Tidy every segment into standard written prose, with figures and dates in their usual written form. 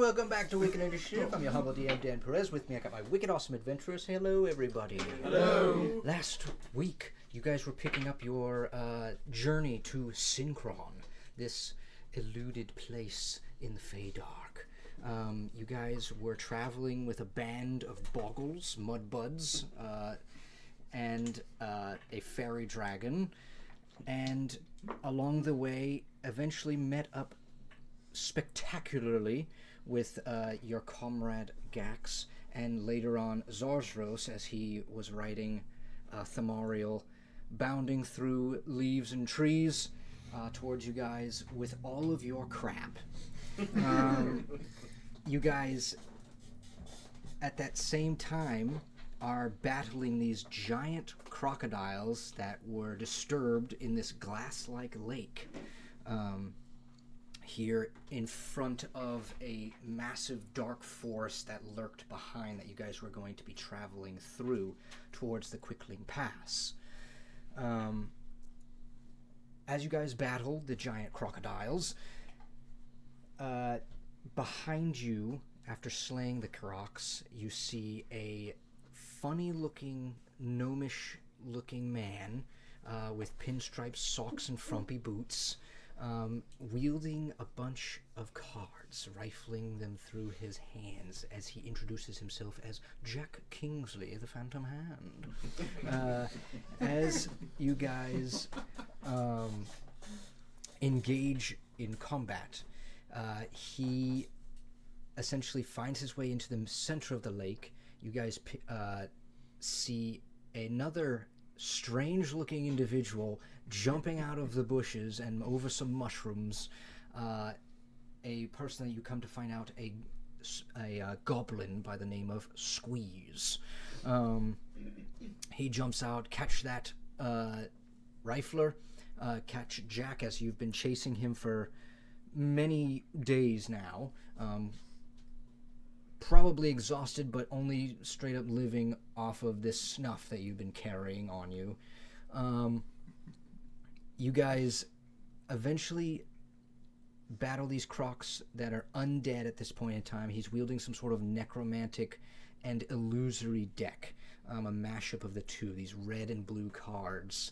welcome back to Wicked Initiative. I'm your humble DM, Dan Perez. With me, I got my wicked awesome adventurers. Hello, everybody. Hello. Last week, you guys were picking up your journey to Synchron, this eluded place in the Feydark. You guys were traveling with a band of boggles, mudbuds, and a fairy dragon, and along the way, eventually met up spectacularly with your comrade Gax, and later on Zarzros as he was riding Thamariel, bounding through leaves and trees towards you guys with all of your crap. You guys, at that same time, are battling these giant crocodiles that were disturbed in this glass-like lake. Here in front of a massive dark forest that lurked behind that you guys were going to be traveling through towards the Quickling Pass. As you guys battled the giant crocodiles, behind you, after slaying the crocs, you see a funny-looking, gnomish-looking man with pinstripe socks and frumpy boots, wielding a bunch of cards, rifling them through his hands as he introduces himself as Jack Kingsley, the Phantom Hand. As you guys engage in combat, he essentially finds his way into the center of the lake. You guys see another strange-looking individual jumping out of the bushes and over some mushrooms. A person that you come to find out a goblin by the name of Squeeze. He jumps out, catch that rifler, catch Jack as you've been chasing him for many days now. Probably exhausted, but only straight up living off of this snuff that you've been carrying on you. You guys eventually battle these crocs that are undead at this point in time. He's wielding some sort of necromantic and illusory deck, a mashup of the two, these red and blue cards.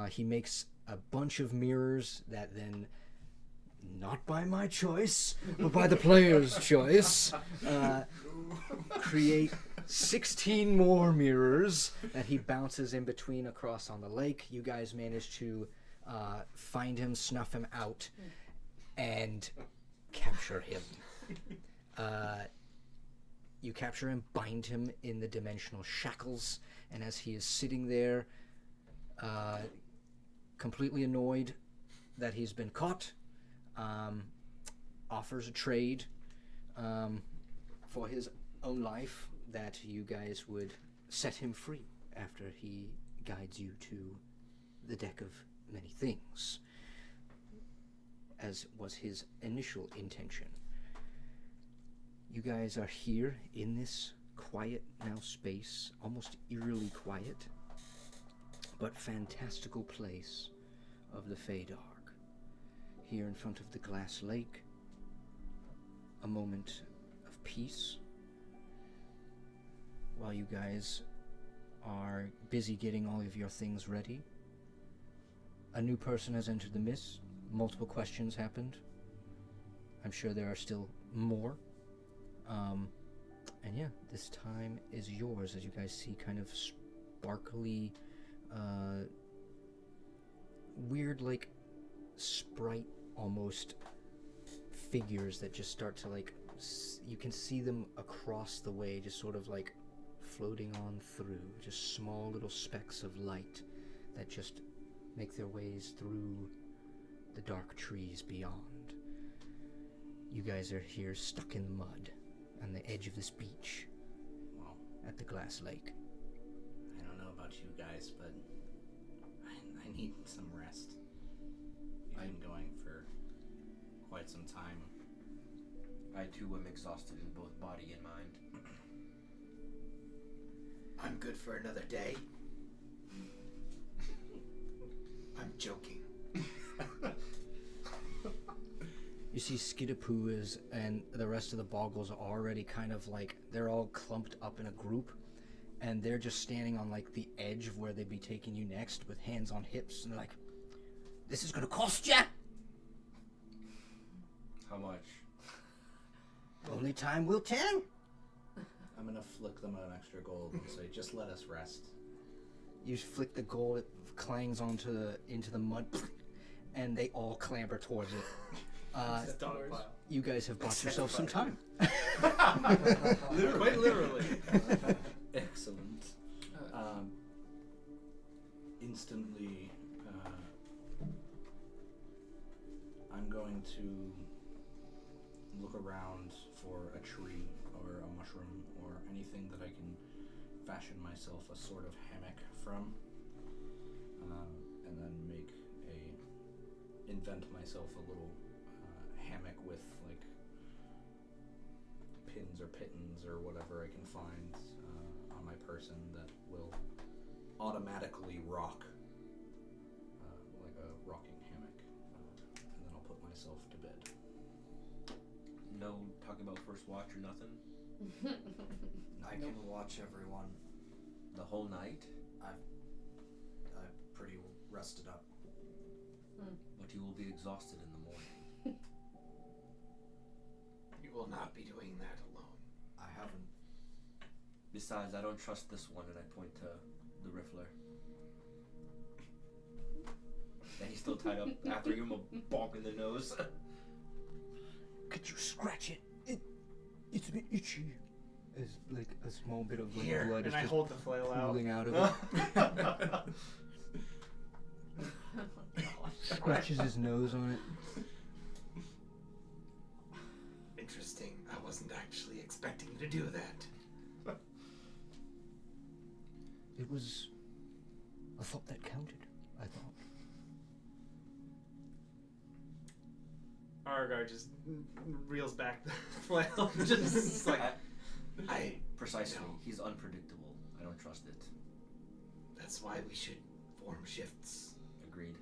He makes a bunch of mirrors that then, not by my choice, but by the player's choice, create 16 more mirrors that he bounces in between across on the lake. You guys manage to find him, snuff him out, and capture him. You capture him, bind him in the dimensional shackles, and as he is sitting there, completely annoyed that he's been caught, offers a trade for his own life, that you guys would set him free after he guides you to the deck of many things, as was his initial intention. You guys are here in this quiet now space, almost eerily quiet, but fantastical place of the Feydark. Here in front of the glass lake, a moment of peace, while you guys are busy getting all of your things ready. A new person has entered the mist. Multiple questions happened. I'm sure there are still more. And yeah, this time is yours, as you guys see kind of sparkly, weird, like, sprite almost figures that just start to, like, you can see them across the way, just sort of like floating on through, just small little specks of light that just make their ways through the dark trees beyond. You guys are here stuck in the mud on the edge of this beach. Well, at the glass lake. I don't know about you guys, but I need some rest. We've been going for quite some time. I too am exhausted in both body and mind. I'm good for another day. I'm joking. You see Skidapoo and the rest of the Boggles are already kind of like, they're all clumped up in a group, and they're just standing on like the edge of where they'd be taking you next with hands on hips, and they're like, this is gonna cost ya! How much? Only time will tell. I'm gonna flick them an extra gold and say, just let us rest. You flick the gold, it clangs into the mud, and they all clamber towards it. You guys have bought yourself some time. Quite literally. Excellent. Instantly, I'm going to look around for a tree or a mushroom or anything that I can fashion myself a sort of hammock from, and then invent myself a little hammock with like pins or pittons or whatever I can find on my person that will automatically rock like a rocking hammock, and then I'll put myself to bed. No talking about first watch or nothing? I can watch everyone. The whole night? I'm pretty rested up. But you will be exhausted in the morning. You will not be doing that alone. I haven't. Besides, I don't trust this one, and I point to the Riffler. And he's still tied up after you give him a bonk in the nose. Could you scratch it? It's a bit itchy. There's like a small bit of like, Here, blood is and I just hold the flail out. pooling out of it. Scratches his nose on it. Interesting. I wasn't actually expecting you to do that. It was a thought that counted, I thought. Argar just reels back the flail. Just like Precisely. No. He's unpredictable. I don't trust it. That's why we should form shifts. Agreed.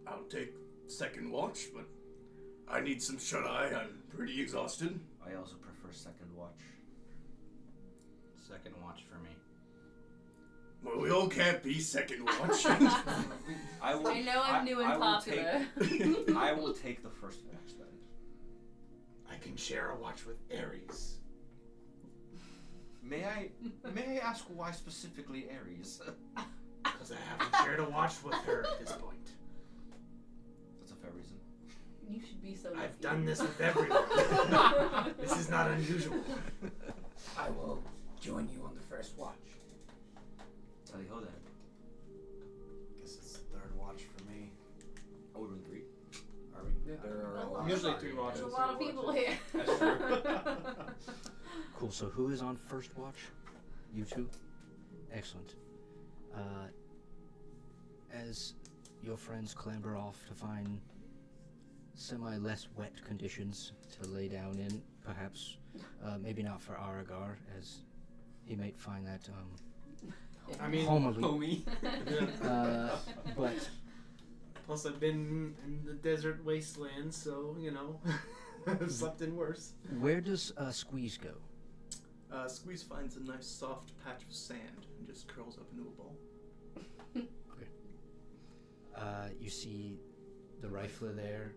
I'll take second watch, but I need some shut-eye. I'm pretty exhausted. I also prefer second watch. Second watch for me. Well, we all can't be second watch. I know I'm new and I will popular. I will take the first watch then. I can share a watch with Ares. May I ask why specifically Ares? Because I haven't shared a watch with her at this point. That's a fair reason. You should be so I've lucky. done this with everyone. This is not unusual. I will join you on the first watch. Tally ho then. Guess it's third watch for me. Oh, we're doing 3. Are we? Yeah. There are Well, a lot. usually 3 watches. There's a lot of people here. That's true. Cool, so who is on first watch? You two? Excellent. As your friends clamber off to find semi-less wet conditions to lay down in, perhaps, maybe not for Aragar, as he might find that, I mean, homely. homie. But Plus, I've been in the desert wasteland, so you know, I've slept in worse. where does Squeeze go? Squeeze finds a nice soft patch of sand and just curls up into a ball. You see the rifler there,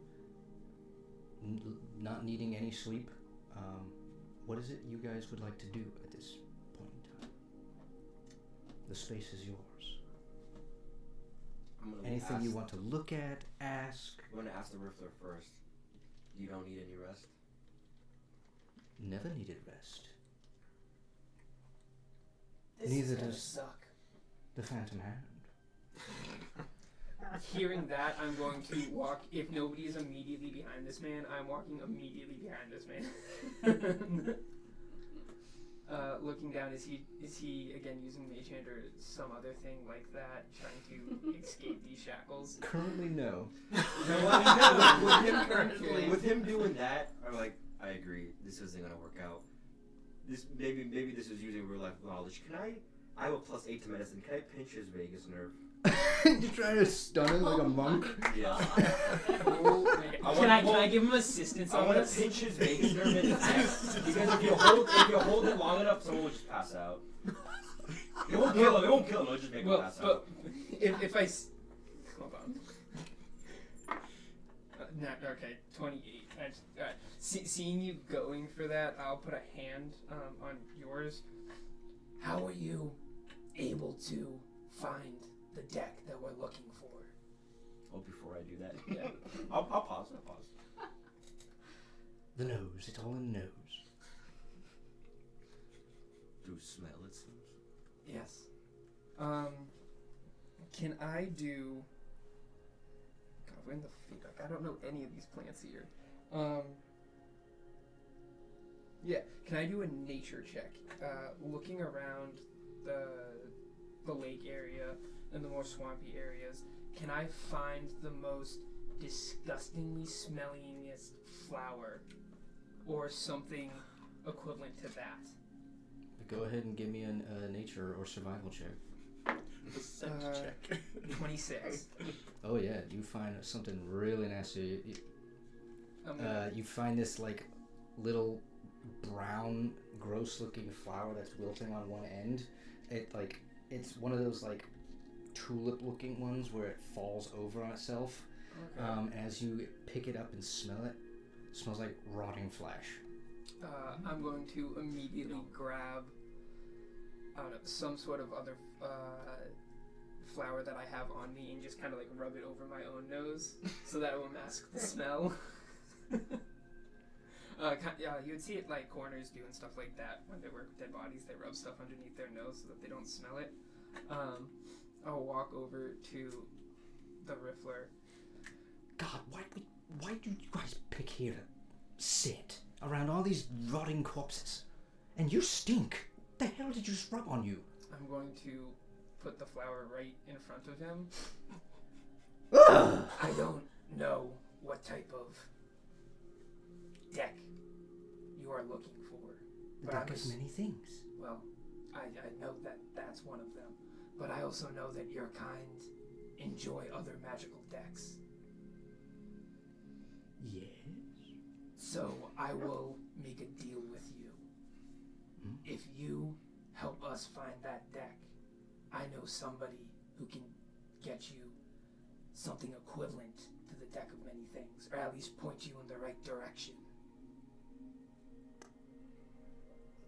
not needing any sleep. What is it you guys would like to do at this point in time? The space is yours. I'm gonna Anything ask, you want to look at, ask. I'm gonna ask the Riffler first. You don't need any rest? Never needed rest. This Neither is gonna does- suck. The Phantom Hand. Hearing that, I'm going to walk. If nobody is immediately behind this man, I'm walking immediately behind this man. Looking down, is he again using Mage Hand or some other thing like that, trying to escape these shackles? Currently, no. with him doing that, I'm like, I agree. This isn't gonna work out. Maybe this is using real life knowledge. Can I I have a +8 to medicine. Can I pinch his vagus nerve? You're trying to stun him like a monk. Yeah. Can I give him assistance I on want to this? pinch his vagus nerve in his neck. Because if you hold it long enough, someone will just pass out. It won't kill him. It won't kill him. It'll just make him pass out. If I hold on. Okay, 28. Seeing you going for that, I'll put a hand on yours. How are you able to find the deck that we're looking for? Oh, before I do that, Yeah. I'll pause. The nose. It's all in the nose. Do smell, it seems. Yes. Can I do? God, we're in the feedback. I don't know any of these plants here. Yeah. Can I do a nature check? Looking around the lake area and the more swampy areas, can I find the most disgustingly smellingest flower, or something equivalent to that? Go ahead and give me a nature or survival check. Check. 26. Oh yeah, you find something really nasty. You find this like little brown, gross-looking flower that's wilting on one end. It's one of those like tulip-looking ones where it falls over on itself. Okay. As you pick it up and smell it, it smells like rotting flesh. I'm going to immediately grab, I don't know, some sort of other flower that I have on me and just kind of like rub it over my own nose so that it will mask the smell. You would see it like coroners do and stuff like that when they work with dead bodies. They rub stuff underneath their nose so that they don't smell it. I'll walk over to the Riffler. God, why do you guys pick here to sit around all these rotting corpses? And you stink. The hell did you just rub on you? I'm going to put the flower right in front of him. Ugh! I don't know what type of deck you are looking for. The But deck I'm is many things. Well, I know that that's one of them. But I also know that your kind enjoy other magical decks. Yes. So I will make a deal with you. If you help us find that deck, I know somebody who can get you something equivalent to the deck of many things, or at least point you in the right direction.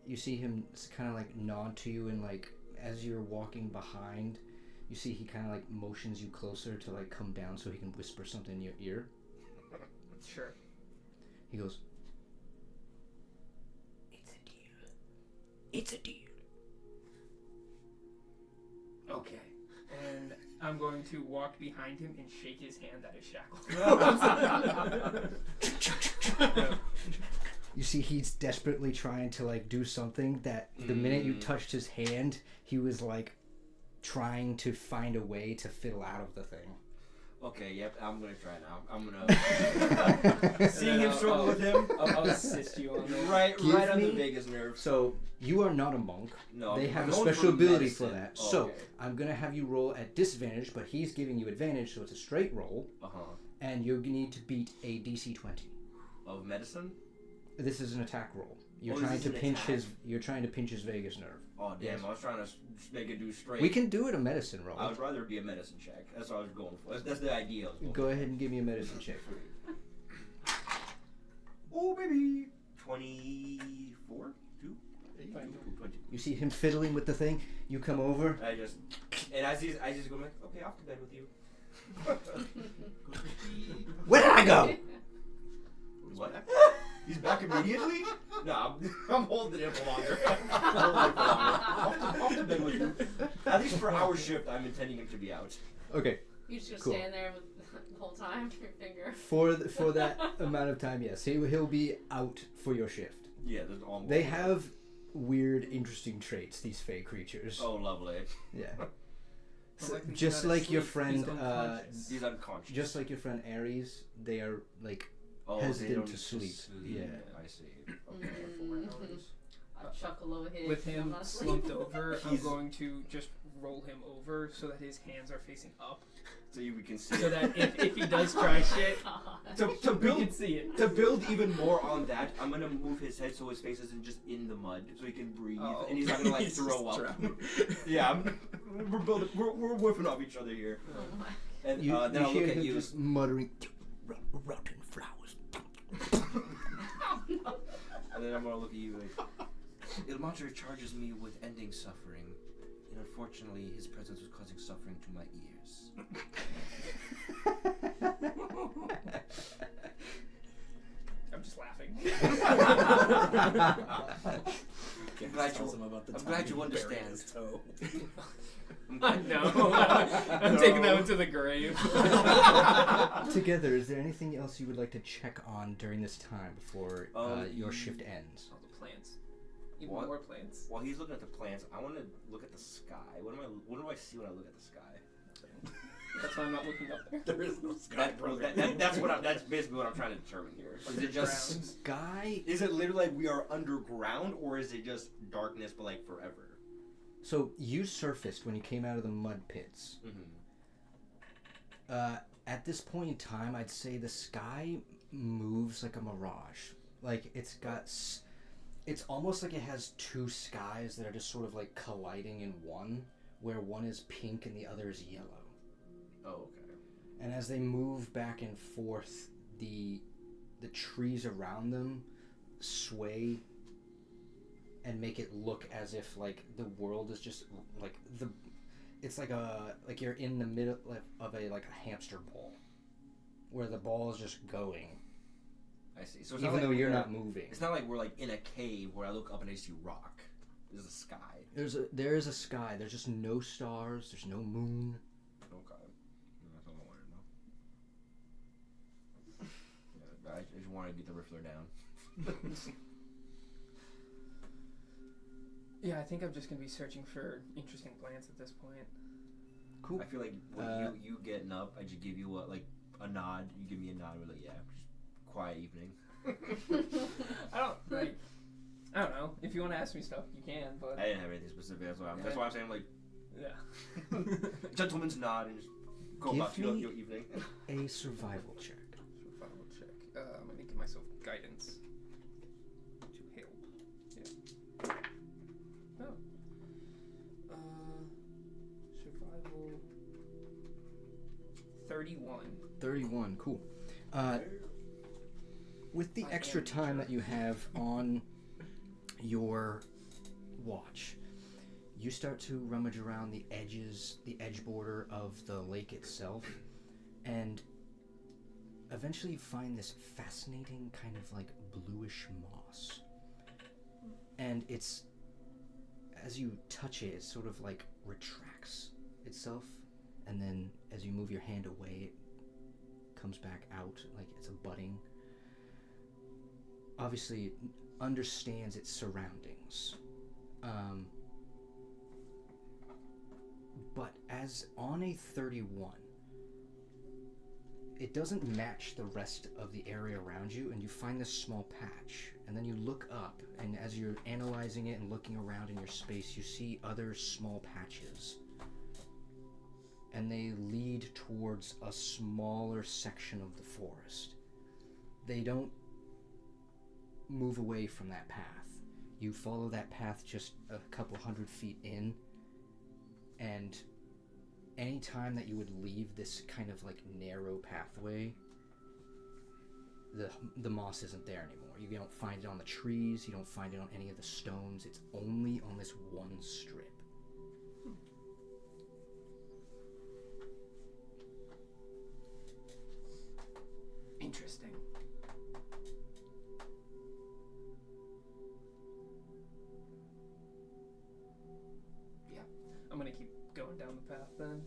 You see him kind of like nod to you, and like as you're walking behind, you see he kind of like motions you closer to like come down so he can whisper something in your ear. Sure. He goes, "It's a deal. It's a deal." Okay. And I'm going to walk behind him and shake his hand that is shackled. You see he's desperately trying to like do something that the minute you touched his hand, he was like trying to find a way to fiddle out of the thing. Okay, yep, I'm gonna try now. I'm gonna seeing him struggle with him. I'll assist you on that. Right Give on me- the vagus nerve. So you are not a monk. No, They I'm have a going special for ability for medicine. that. Oh, So okay. I'm gonna have you roll at disadvantage, but he's giving you advantage, so it's a straight roll, and you need to beat a DC 20. Of medicine? This is an attack roll. You're Oh, trying this to is an pinch attack? his. You're trying to pinch his vagus nerve. Oh damn! Yes. I was trying to make it do straight. We can do it a medicine roll. I would rather be a medicine check. That's what I was going for. That's the idea. I was going Go ahead and give me a medicine check. Oh baby. 24? 2? 20. You see him fiddling with the thing. You come over. I just go like, okay, off to bed with you. Where did I go? What? He's back immediately? No, I'm holding it for longer. Off to bed with you. At least for our shift, I'm intending him to be out. Okay. You just Cool. stand there with the whole time, your finger. For that amount of time, yes, he'll be out for your shift. Yeah, there's all. They have weird, interesting traits. These fey creatures. Oh, lovely. Yeah. But like Just he's not like your asleep, friend, he's unconscious. He's unconscious. just like your friend Ares, they are like they hesitant don't to need sleep. Yeah. I see. Okay, for my notice. chuckle over here. with I'm him not slumped asleep. over, I'm going to just roll him over so that his hands are facing up, So we can see so it. that if he does try shit, to we build can see it. to build even more on that, I'm gonna move his head so his face isn't just in the mud, so he can breathe, Oh. and he's not gonna like He's throw just up. drowning. Yeah, we're building, we're whipping off each other here, Oh my. and You, then I'll hear look at him you, just muttering, rotten flowers. and then I'm gonna look at you like, Ilmater charges me with ending suffering, and unfortunately, his presence was causing suffering to my ears. I'm just laughing. Gax glad tells you- him about the I'm time glad you he buried understand. his toe. I know. I'm taking that one to the grave. Together, is there anything else you would like to check on during this time before your shift ends? All the plants. Even What? more plants. While he's looking at the plants, I want to look at the sky. What do I see when I look at the sky? That's why I'm not looking up there. There is no sky, brother. That's basically what I'm trying to determine here. Is it just Ground. Sky. is it literally like we are underground, or is it just darkness but like forever? So you surfaced when you came out of the mud pits. Mm-hmm. At this point in time, I'd say the sky moves like a mirage. Like it's almost like it has two skies that are just sort of like colliding in one, where one is pink and the other is yellow. Oh, okay. And as they move back and forth, the trees around them sway and make it look as if like the world is just like it's like you're in the middle of a hamster ball where the ball is just going I see. So it's even not though like you're we're- not moving. It's not like we're like in a cave where I look up and I see rock. There's a sky. There is a sky. There's just no stars. There's no moon. Okay. That's all I wanted to know. Yeah, I just want to get the Riffler down. Yeah, I think I'm just gonna be searching for interesting plants at this point. Cool. I feel like when you getting up, I just give you a nod. You give me a nod. We're like, yeah, just quiet evening. I don't know. If you want to ask me stuff, you can. But I didn't have anything specific. That's why I'm saying like yeah. gentleman's nod and just go Give about your me- evening. A survival check. Survival check. I'm gonna give myself guidance to help. Yeah. Oh. Survival. 31. 31. Cool. With the I extra am time sure. that you have on your watch, you start to rummage around the edge border of the lake itself, and eventually you find this fascinating kind of like bluish moss. And it's, as you touch it, it sort of like retracts itself, and then as you move your hand away, it comes back out like it's a budding. Obviously, it understands its surroundings. But as on a 31, it doesn't match the rest of the area around you, and you find this small patch. And then you look up, and as you're analyzing it and looking around in your space, you see other small patches. And they lead towards a smaller section of the forest. They don't move away from that path. You follow that path just a couple 100 feet in, and any time that you would leave this kind of like narrow pathway, the moss isn't there anymore. You don't find it on the trees, you don't find it on any of the stones. It's only on this one strip. Interesting. Yeah. I'm gonna keep going down the path then.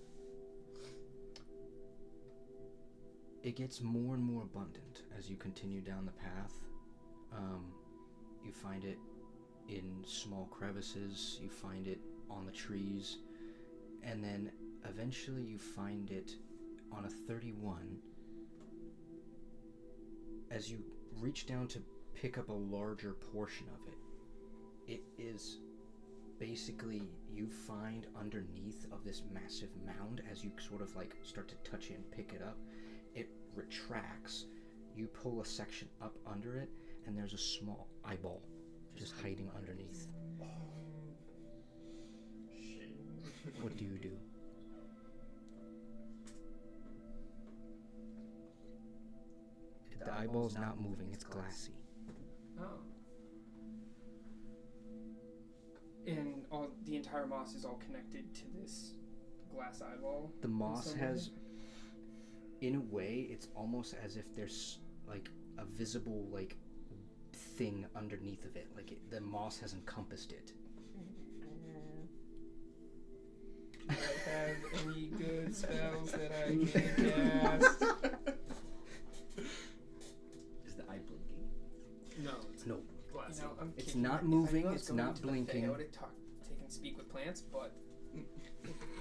It gets more and more abundant as you continue down the path. You find it in small crevices, you find it on the trees, and then eventually you find it on a 31. As you reach down to pick up a larger portion of it, It is basically you find underneath of this massive mound as you sort of like start to touch it and pick it up. It retracts. You pull a section up under it, and there's a small eyeball just hiding underneath. What do you do? The eyeball's not moving, it's glassy. Oh. And the entire moss is all connected to this glass eyeball? The moss has, in a way, it's almost as if there's like a visible like thing underneath of it. Like the moss has encompassed it. Do I have any good spells that I can cast? Is the eye blinking? No, it's No. glassy. You know, I'm It's kicking not it. moving, If I was it's going not to the Fae, blinking. I would have taken speak with plants, but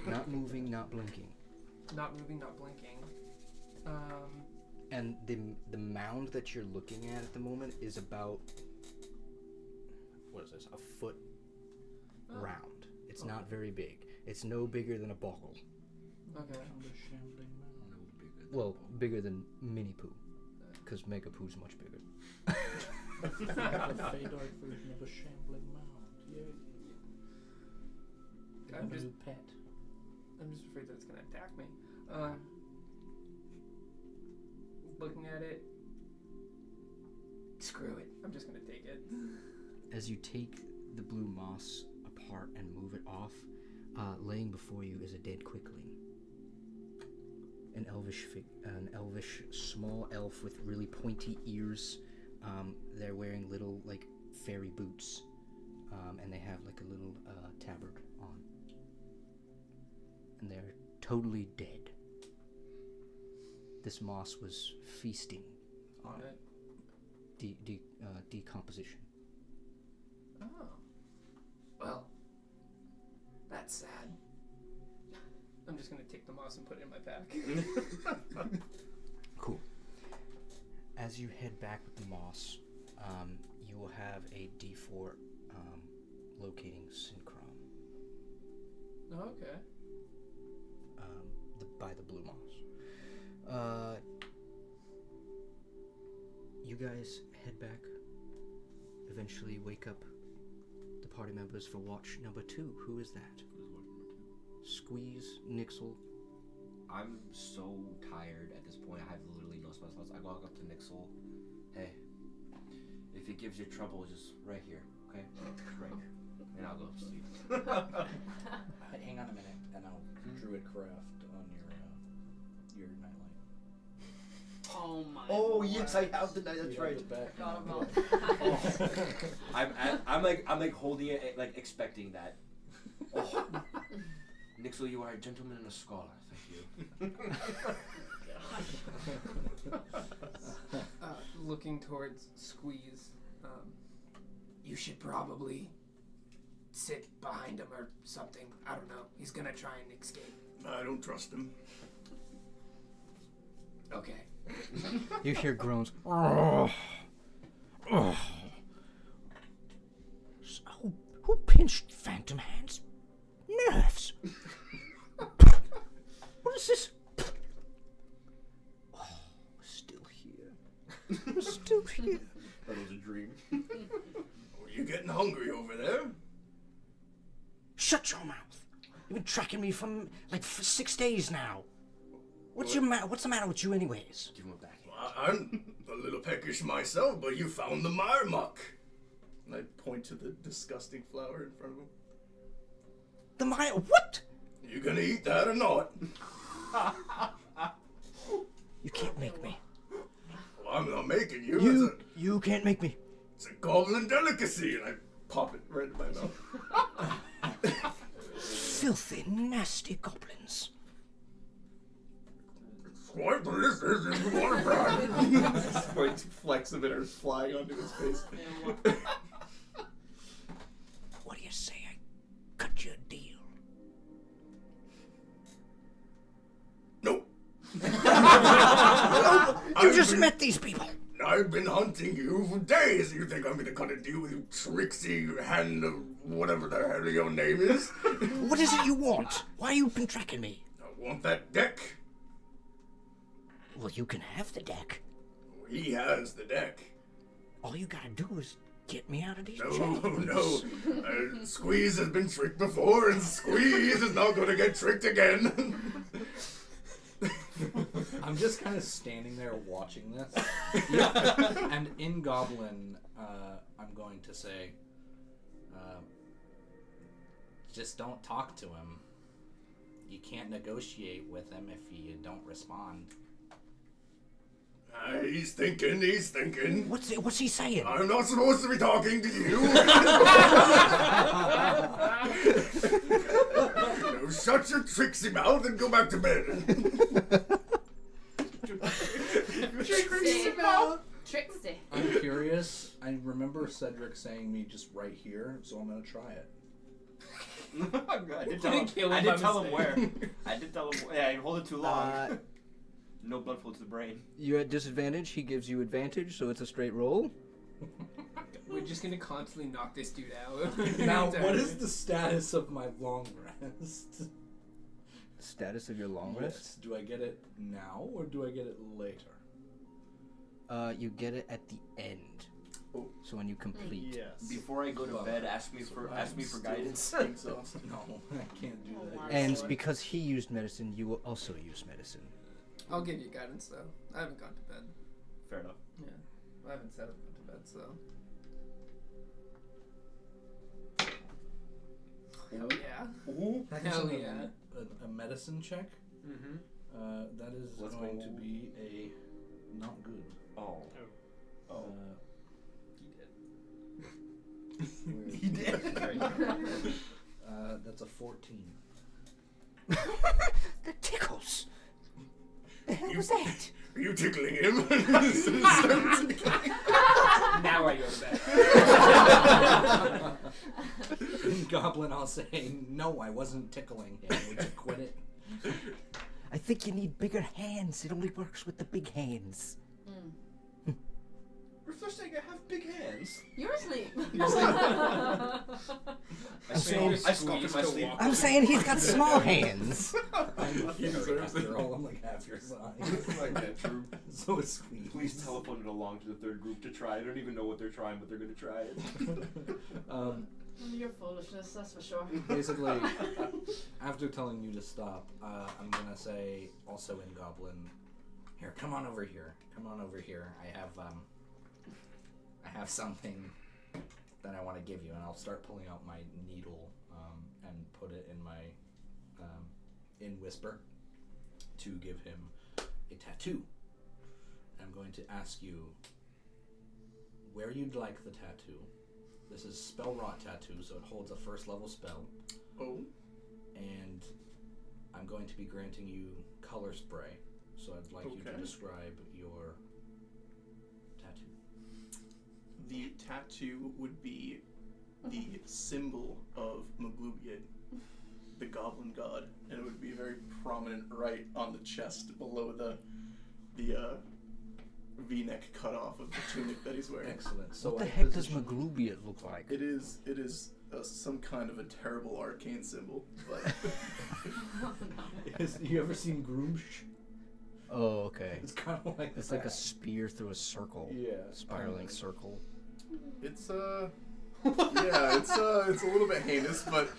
Not moving, not blinking. not moving, not blinking. And the mound that you're looking at the moment is about, what is this, a foot round. It's not very big. It's no bigger than a boggle. Okay. Well, bigger than Mini Poo, because Mega Poo's much bigger. The Fadar version of a shambling mound. Yay. I'm Have a just new pet. afraid that it's gonna attack me. Looking at it. Screw it. I'm just gonna take it. As you take the blue moss apart and move it off, laying before you is a dead quickling. An elvish small elf with really pointy ears. They're wearing little like fairy boots, and they have like a little tabard on. And they're totally dead. This moss was feasting on decomposition. Oh. Well, that's sad. I'm just gonna take the moss and put it in my pack. Cool. As you head back with the moss, you will have a D4 locating Synchron. Oh, okay. By the blue moss. You guys head back. Eventually wake up the party members for watch number 2. Who is that? Squeeze, Nixel. I'm so tired at this point. I have literally no spell slots. I walk up to Nixel. Hey, if it gives you trouble, just right here, okay? Right here. And I'll go to sleep. Hang on a minute, and I'll druid craft on your nightlight. Oh my. Oh yes, I have the night. That's You right. have the back. Forgot about that. I'm like holding it, like expecting that. Oh. Nixel, you are a gentleman and a scholar. Thank you. Looking towards Squeeze. You should probably sit behind him or something. I don't know. He's gonna try and escape. I don't trust him. Okay. You hear groans. Oh. Oh. So, who pinched Phantom Hand's nerves? What is this? Oh, we're still here. We're still here. That was a dream. Are you getting hungry over there? Shut your mouth. You've been tracking me for 6 days now. What's the matter with you anyways? Give him a back. I'm a little peckish myself, but you found the mire muck. And I point to the disgusting flower in front of him. The Maya, what? You gonna eat that or not? You can't make me. Well, I'm not making you. You can't make me. It's a goblin delicacy, and I pop it right in my mouth. Filthy, nasty goblins. Quite delicious if you want to try. Point flecks of it are flying onto his face. What do you say I cut you a deal? Nope. You just met these people. I've been hunting you for days. You think I'm gonna cut a deal with you, tricksy hand of whatever the hell your name is? What is it you want? Why you been tracking me? I want that deck. Well, you can have the deck. He has the deck. All you gotta do is get me out of these No, chains. no. Squeeze has been tricked before, and Squeeze is not gonna get tricked again. I'm just kind of standing there watching this. And in Goblin, I'm going to say, just don't talk to him. You can't negotiate with him if you don't respond. He's thinking. What's he saying? I'm not supposed to be talking to you. No, shut your tricksy mouth and go back to bed. Tricksy. I'm curious. I remember Cedric saying me just right here, so I'm gonna try it. I did tell him. I did tell him where. I did tell him. Yeah, you hold it too long. No blood flow to the brain. You're at disadvantage. He gives you advantage, so it's a straight roll. We're just gonna constantly knock this dude out. Now, what is the status of my long rest? Status of your long rest? Yes. Do I get it now or do I get it later? You get it at the end. Oh. So when you complete. Yes. Before I go to bed, ask me for guidance. Exhausted. No, I can't do that. And because he used medicine, you will also use medicine. I'll give you guidance though. I haven't gone to bed. Fair enough. Yeah. I haven't set up to bed, so. Hell yeah. That Hell is yeah. a medicine check. Mm-hmm. That is Let's going go. to be a not good. Oh. He did. That's a 14. That tickles. The hell was that? Are you tickling him? Now I go to bed. In Goblin, I'll say, no, I wasn't tickling him. Would you quit it? I think you need bigger hands. It only works with the big hands. We're first saying I have big hands. You're asleep. I scoffed in my sleep. I'm saying he's got small hands. After all, I'm like half your size. Like that, true. So it's sweet. Please telephone it along to the third group to try. I don't even know what they're trying, but they're going to try it. Your foolishness, that's for sure. Basically, after telling you to stop, I'm gonna say also in Goblin, here, come on over here. Come on over here. I have something that I want to give you, and I'll start pulling out my needle and put it in my in whisper to give him a tattoo. I'm going to ask you where you'd like the tattoo. This is spell rot tattoo, so it holds a first level spell. Oh. And I'm going to be granting you color spray. So I'd like you to describe your tattoo. The tattoo would be the symbol of Maglubiad, the goblin god, and it would be very prominent right on the chest below the V-neck cutoff of the tunic that he's wearing. Excellent. So What the I heck does position- Maglubiad look like? It is some kind of a terrible arcane symbol, but You ever seen Groomsh? Oh, okay. It's kind of like It's that. like a spear through a circle. Yeah. Spiraling circle. it's it's a little bit heinous, but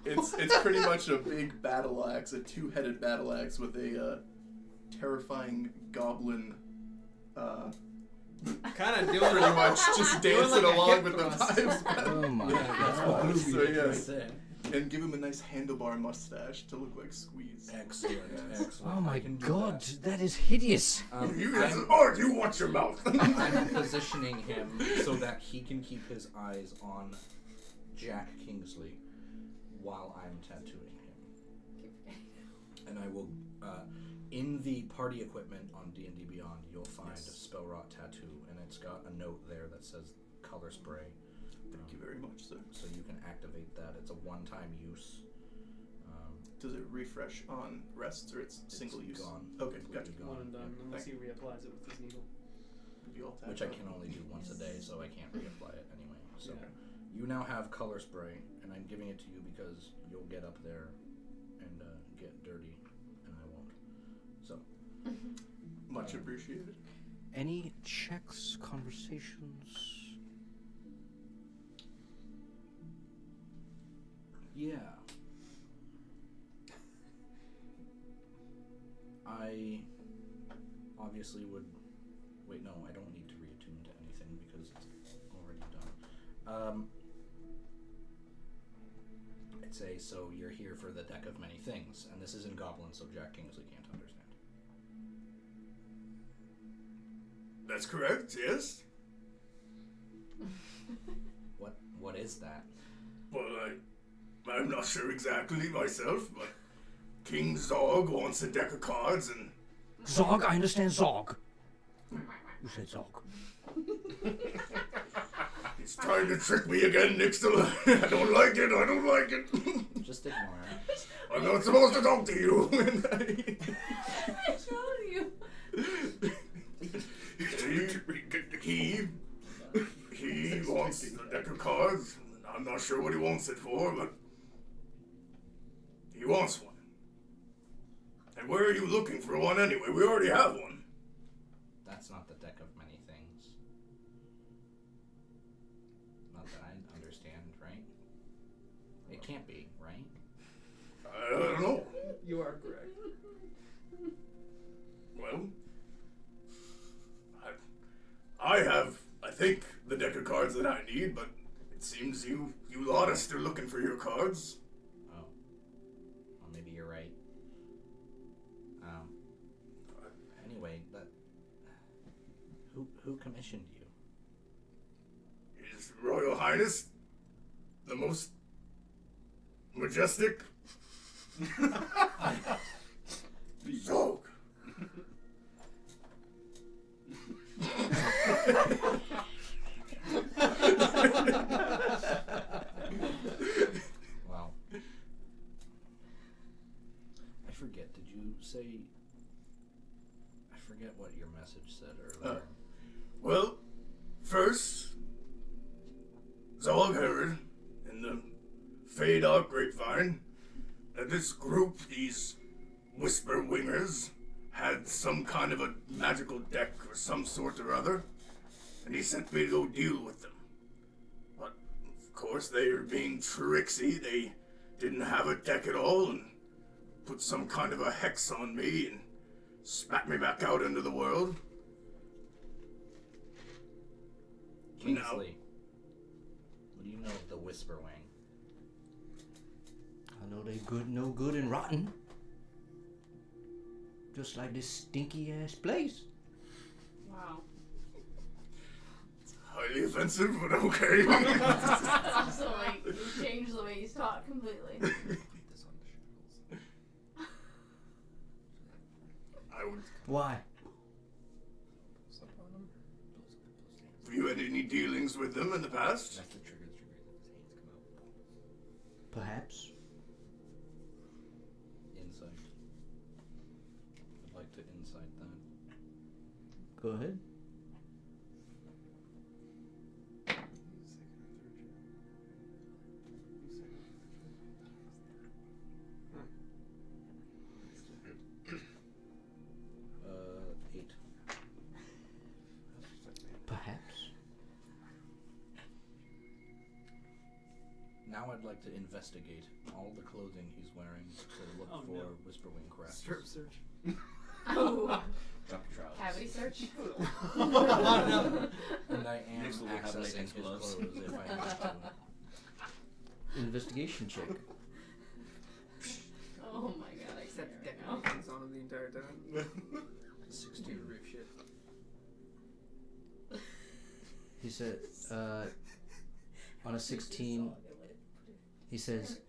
it's pretty much a big battle axe, a two-headed battle axe with a terrifying goblin. Kind of doing Pretty much just dancing like a along hip with the thrust. vibes. Oh my That's god. what Groomsh So, is yeah. right there. And give him a nice handlebar mustache to look like Squeeze. Excellent. Excellent. Oh my I can do god, that. that is hideous. You watch your mouth. I'm positioning him so that he can keep his eyes on Jack Kingsley while I'm tattooing him. And I will, in the party equipment on D&D Beyond, you'll find a spell rot tattoo, and it's got a note there that says color spray. Thank you very much, sir. So you can activate that. It's a one-time use. Does it refresh on rests or it's single use? Gone. Okay, Completely gotcha. gone. One and done, Yep. unless he reapplies it with his needle. be all tapped which I out. can only do once a day, so I can't reapply it anyway. So Yeah. you now have color spray, and I'm giving it to you because you'll get up there and get dirty, and I won't. So Much appreciated. Any checks, conversations? yeah, I obviously would. Wait, no, I don't need to reattune to anything because it's already done. I'd say, so you're here for the deck of many things, and this is in Goblin, so Jack Kingsley can't understand. That's correct, yes. What is that? Well, I'm not sure exactly myself, but King Zog wants a deck of cards, and Zog, I understand Zog. You said Zog. he's trying to trick me again, Nixel. I don't like it, I don't like it. Just ignore him. I'm not supposed to talk to you. I told you. He wants a deck of cards. I'm not sure what he wants it for, but he wants one. And where are you looking for one anyway? We already have one. That's not the deck of many things. Not that I understand, right? It can't be, right? I don't know. You are correct. Well, I have, I think, the deck of cards that I need, but it seems you lot are still looking for your cards. Oh. Well, maybe you're right. Anyway, but who commissioned you? His Royal Highness, the most majestic Zog. Wow. I forget. Did you say? I forget what your message said earlier. Well, first, Zog heard in the Fade-Out grapevine that this group, these Whisper Wingers, had some kind of a magical deck or some sort or other, and he sent me to go deal with them. But, of course, they were being tricksy. They didn't have a deck at all and put some kind of a hex on me and spat me back out into the world. Kingsley, what do you know of the Whisper Wing? I know they good, no good, and rotten. Just like this stinky ass place. Wow. Highly offensive, but okay. So, like, you changed the way you talk completely. I would. Why? Have you had any dealings with them in the past? That's the trigger. His hands come out. Perhaps. Insight. I'd like to insight that. Go ahead. Eight. Perhaps. Now I'd like to investigate all the clothing he's wearing to look Oh, for no. Whisper Wing cracks. Strip search. Oh. Drop your trousers. Cavity search. And I am Next one will have accessing latex his gloves. clothes if I need to. Investigation check. Oh my god, I Except can't that right now. thing's on him the entire time. 16. Rip shit. He said, on a 16, he says,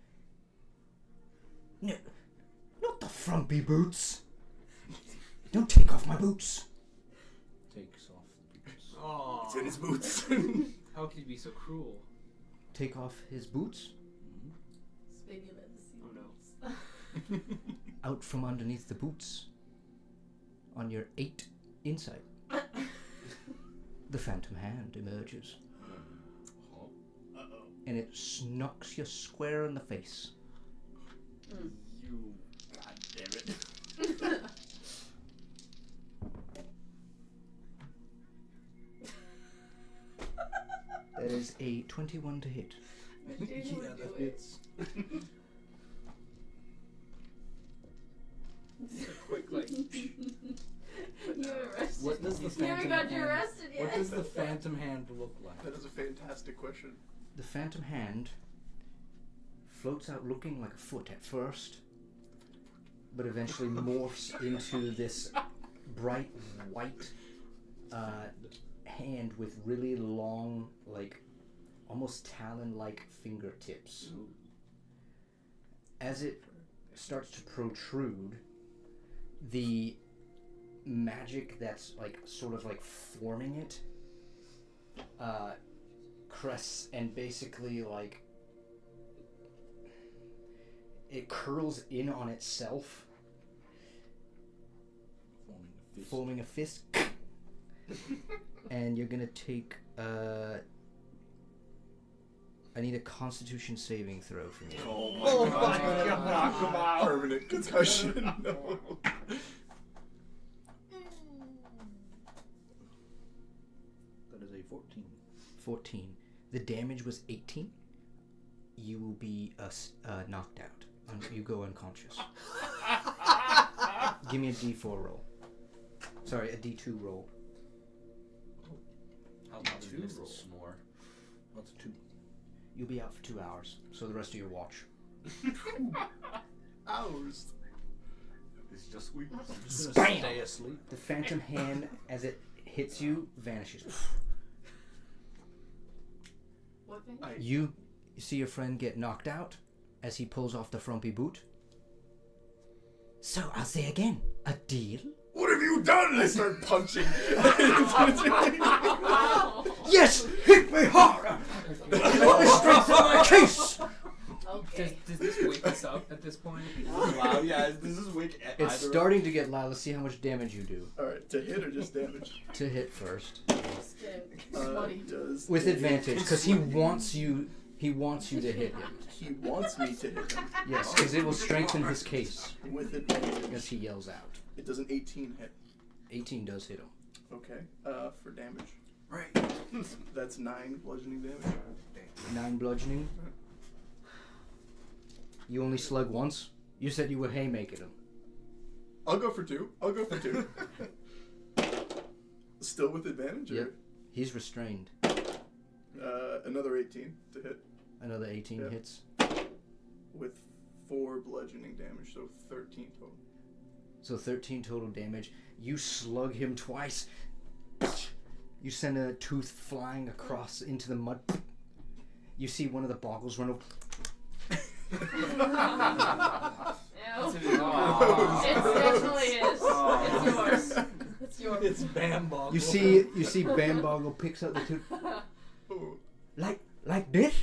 no, not the frumpy boots. Don't take off my boots. Takes off the boots. Oh. It's in his boots. How could you be so cruel? Take off his boots. Spigulets. Oh, no. Out from underneath the boots. On your 8 inside. the phantom hand emerges. And it knocks you square in the face. You, god damn it. That is a 21 to hit. Yeah, that hits. Quick, like. You arrested. What does the You phantom haven't got you hand? arrested yet. What does the phantom hand look like? That is a fantastic question. The phantom hand floats out looking like a foot at first, but eventually morphs into this bright white hand with really long, like almost talon-like fingertips. As it starts to protrude, the magic that's like sort of like forming it crests and basically like it curls in on itself, forming a fist. And you're gonna take I need a Constitution saving throw from you. Oh my god. Permanent concussion. No. That is a 14. 14. The damage was 18. You will be knocked out. You go unconscious. Give me a D4 roll. Sorry, a D2 roll. How about Two this roll. snore? What's a 2? You'll be out for 2 hours, so the rest of your watch. Hours. It's just weak. I'm just Bam! gonna stay asleep. The phantom hand, as it hits you, vanishes. What thing? You see your friend get knocked out as he pulls off the frumpy boot. So I'll say again, a deal? What have you done? I start punching. Yes! Hit me harder! Strength of my case! Okay. Does this wake us up at this point? Wow, yeah, this is weak. It's starting to get loud. Let's see how much damage you do. Alright, to hit or just damage? To hit first. Just kidding. Funny. Does With a- advantage, because he wants you to hit him. He wants me to hit him. Yes, because it will strengthen his case With advantage. as he yells out. It does an 18 hit. 18 does hit him. Okay. For damage. Right. That's 9 bludgeoning damage. 9 bludgeoning. You only slug once? You said you were haymaking him. I'll go for 2. Still with advantage? Yep. He's restrained. Or, another 18 to hit. Another 18 Yep. hits. With 4 bludgeoning damage, so 13 total. So 13 total damage. You slug him twice. You send a tooth flying across into the mud. You see one of the boggles run over. Ew. It's It definitely is. It's yours. It's yours. It's Bam Boggle. You see Bam Boggle picks up the tooth. Oh. Like this?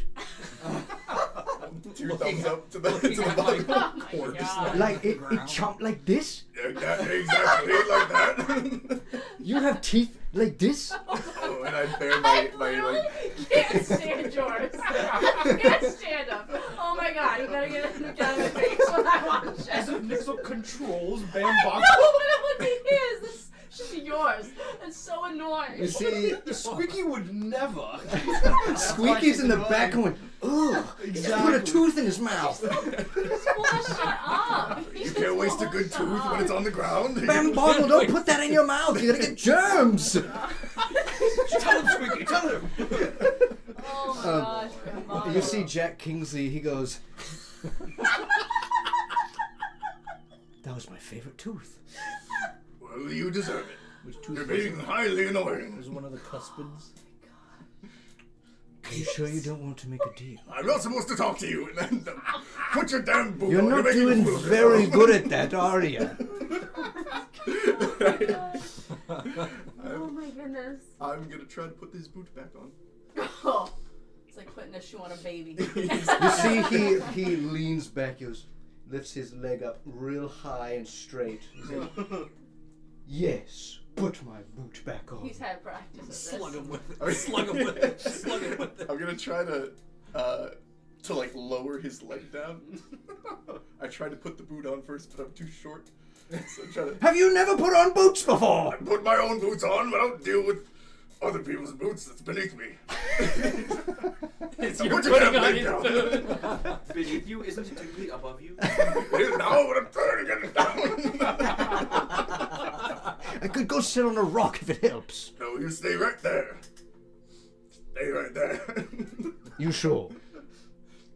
2 thumbs up to the bottom. Oh my god. Like it chomped like this? Exactly like that. You have teeth like this? Oh, and I bear my like. Can't stand yours. I can't stand him. Oh my god, you better get out of my face when I watch it. As if Nixel controls Bam No, Boggle. what the heck is this? Should be yours. It's so annoying. You see, Squeaky would never. Squeaky's in the back going, ugh, he just put a tooth in his mouth. Just wanna shut up. You can't waste a good tooth when it's on the ground. Bam Boggle, don't put that in your mouth. You're gonna get germs. Tell him, Squeaky, tell him. Oh my gosh, Bam You see Jack Kingsley, he goes, that was my favorite tooth. Well, you deserve it. Which tooth You're was being it? highly annoying. Was it one of the cuspids? Are you sure you don't want to make a deal? I'm not supposed to talk to you. Put your damn boot You're on. not making a doing fool of very yourself. good at that, are you? Oh my goodness. I'm gonna try to put this boot back on. Oh, it's like putting a shoe on a baby. You see, he leans back, he goes, lifts his leg up real high and straight. He says, Yes, put my boot back on. He's had practice of this. Slug him with it. Slug him with it. Slug him with it. I'm gonna try to like lower his leg down. I tried to put the boot on first, but I'm too short. So I'm trying to. Have you never put on boots before? I put my own boots on, but I don't deal with other people's boots. That's beneath me. It's Put your your putting damn on leg his down. boot. Beneath you isn't it technically above you? It is now, but I'm trying to get it down. I could go sit on a rock if it helps. No, you stay right there. Stay right there. You sure?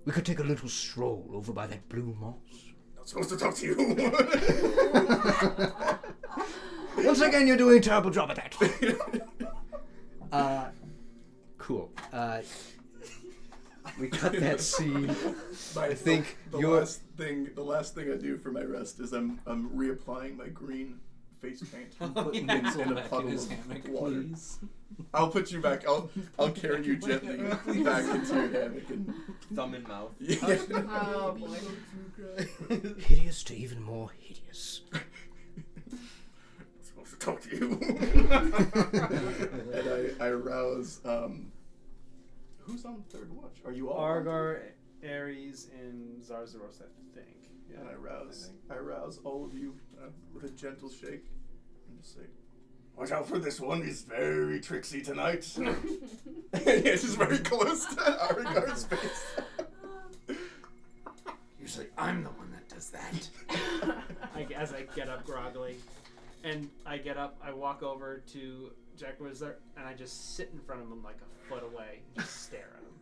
We could take a little stroll over by that blue moss. Not supposed to talk to you. Once again, you're doing a terrible job at that. Cool. We cut that scene. I think the last thing I do for my rest is I'm reapplying my green face paint and putting it in a puddle of water. Please. I'll put you back. I'll carry you gently back into your hammock and Thumb in mouth. yeah. Oh boy. Hideous to even more hideous. I'm supposed to talk to you. And I rouse. Who's on third watch? Are you all? Argar, Ares, and Zarzaros, I think. Yeah, And I rouse all of you with a gentle shake and just say, Watch out for this one. He's very tricksy tonight. yeah, it's just very close to Argar's face. Usually I'm the one that does that. As I get up groggily, and I get up, I walk over to Jack Whistler, and I just sit in front of him like a foot away and just stare at him.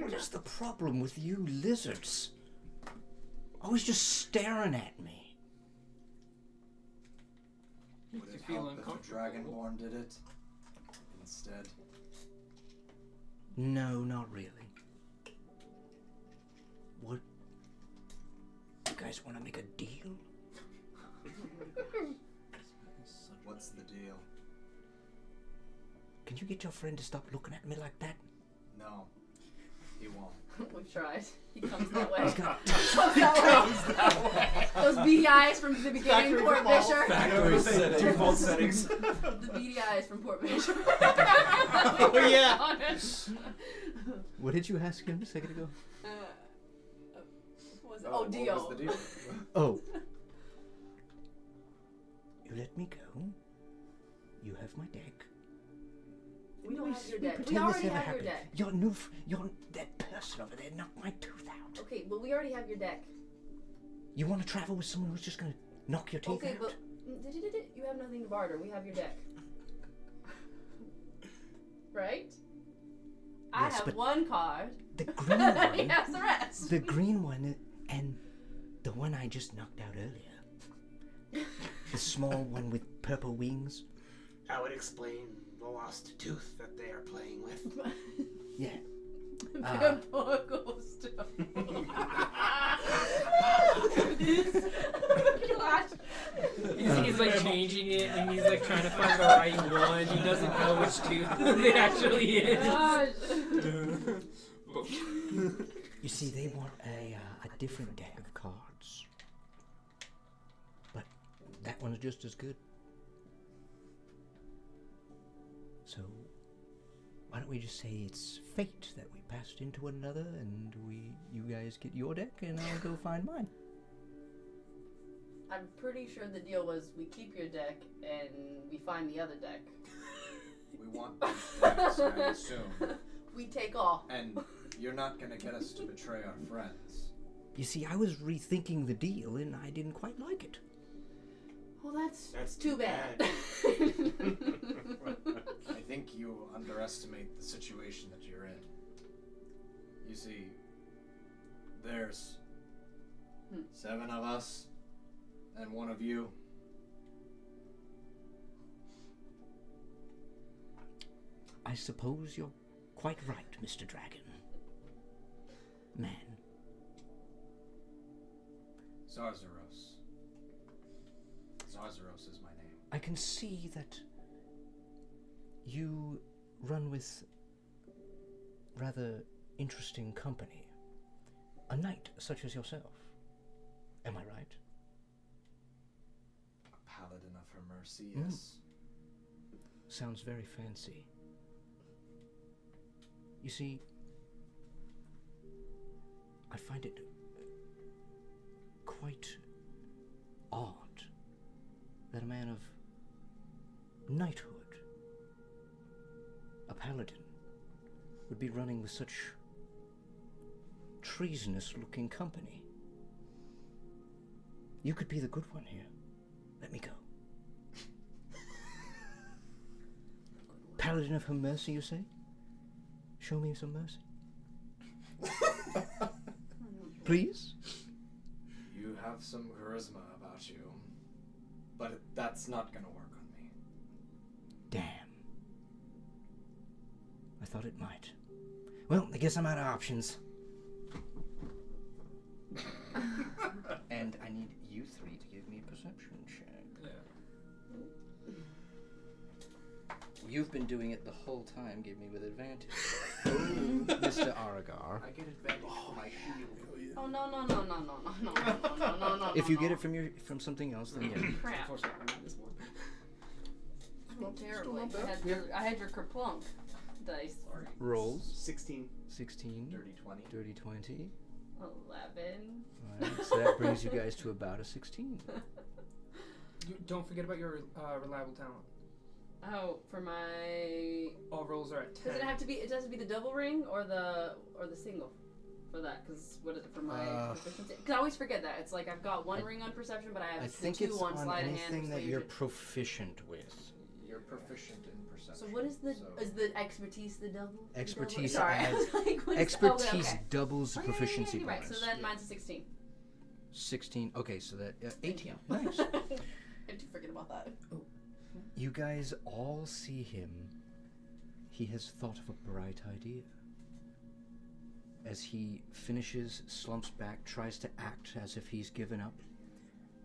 What is the problem with you lizards? Always just staring at me. Would You it feel help if a uncomfortable? dragonborn did it instead? No, not really. What? You guys want to make a deal? What's the deal? Can you get your friend to stop looking at me like that? No, he won't. We've tried. He comes that way. He's got Comes that way. Those beady eyes from the beginning, Port Fisher. Factory settings. Default settings. The beady eyes from Port Fisher. Oh, yeah. What did you ask him a second ago? What was it? Oh, Oh, what Dio. was the deal? Oh. You let me go. You have my deck. We don't have your deck. We Pretend this already never have your happened. deck. Your that person over there knocked my tooth out. Okay, but we already have your deck. You want to travel with someone who's just gonna knock your teeth Okay, out? but you have nothing to barter. We have your deck. Right? I Yes, have but- one card. The green He one. has the rest. The green one and the one I just knocked out earlier. The small one with purple wings. That would explain the lost tooth that they are playing with. Yeah. Poor ghost. Gosh. He's like changing it, and he's like trying to find the right one. He doesn't know which tooth it actually is. Gosh. You see, they want a different deck of cards. But that one's just as good. So, why don't we just say it's fate that we passed into one another, and you guys get your deck, and I'll go find mine. I'm pretty sure the deal was we keep your deck and we find the other deck. We want both decks, I assume. We take all. And you're not gonna get us to betray our friends. You see, I was rethinking the deal, and I didn't quite like it. Well, that's That's too too bad. I think you underestimate the situation that you're in. You see, there's 7 of us and 1 of you. I suppose you're quite right, Mr. Dragon. Man. Zarzaros. Zarzaros is my name. I can see that you run with rather interesting company. A knight such as yourself. Am I right? A paladin of her mercy, yes. Sounds very fancy. You see, I find it quite odd that a man of knighthood, a paladin, would be running with such treasonous-looking company. You could be the good one here. Let me go. Paladin of her mercy, you say? Show me some mercy. Please? You have some charisma about you, but that's not gonna work on me. Damn. I thought it might. Well, I guess I'm out of options. And I need you three to give me a perception check. You've been doing it the whole time. Give me with advantage. Mr. Aragar. I get advantage for my shield. Oh no. If you get it from something else, then yeah. Crap. Unfortunately, I made this one. I did terribly. I had your kerplunk dice. Rolls. 16. 16. Dirty 20. Dirty 20. 11. Alright, so that brings you guys to about a 16. Don't forget about your reliable talent. Oh, for my. All rolls are at 10. Does it have to be? It has to be the double ring or the single for that? Because what is it for my proficiency? Because I always forget that. It's like I've got one ring on perception, but I have I think two it's on on sleight of hand. anything that you're illusion. proficient with. You're proficient in perception. So what is the so- is the expertise the double? Expertise Sorry, I adds- was like, what is- Expertise okay. doubles the Oh, yeah, proficiency you're right. bonus. So then mine's a 16. 16. Okay, so that 18. Thank Nice. you. I do forget about that. You guys all see him. He has thought of a bright idea. As he finishes, slumps back, tries to act as if he's given up,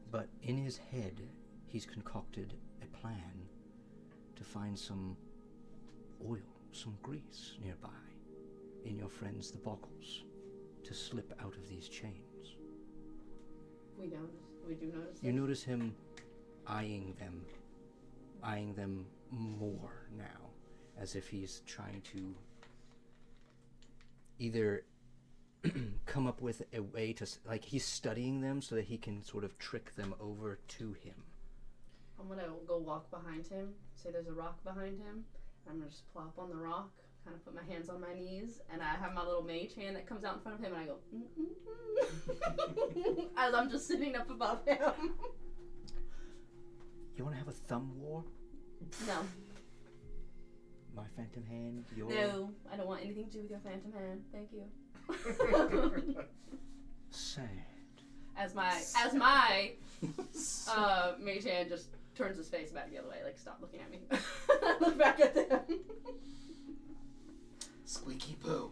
but in his head, he's concocted a plan to find some oil, some grease nearby, in your friends the Boggles, to slip out of these chains. We do notice. You notice him eyeing them more now, as if he's trying to either come up with a way to, like, he's studying them so that he can sort of trick them over to him. I'm gonna go walk behind him. Say there's a rock behind him. I'm gonna just plop on the rock, kind of put my hands on my knees, and I have my little mage hand that comes out in front of him, and I go as I'm just sitting up above him. You want to have a thumb war? No, My phantom hand, your... no, I don't want anything to do with your phantom hand. Thank you. Sad. As my mage hand just turns his face back the other way, like, stop looking at me. I look back at them. Squeaky poo.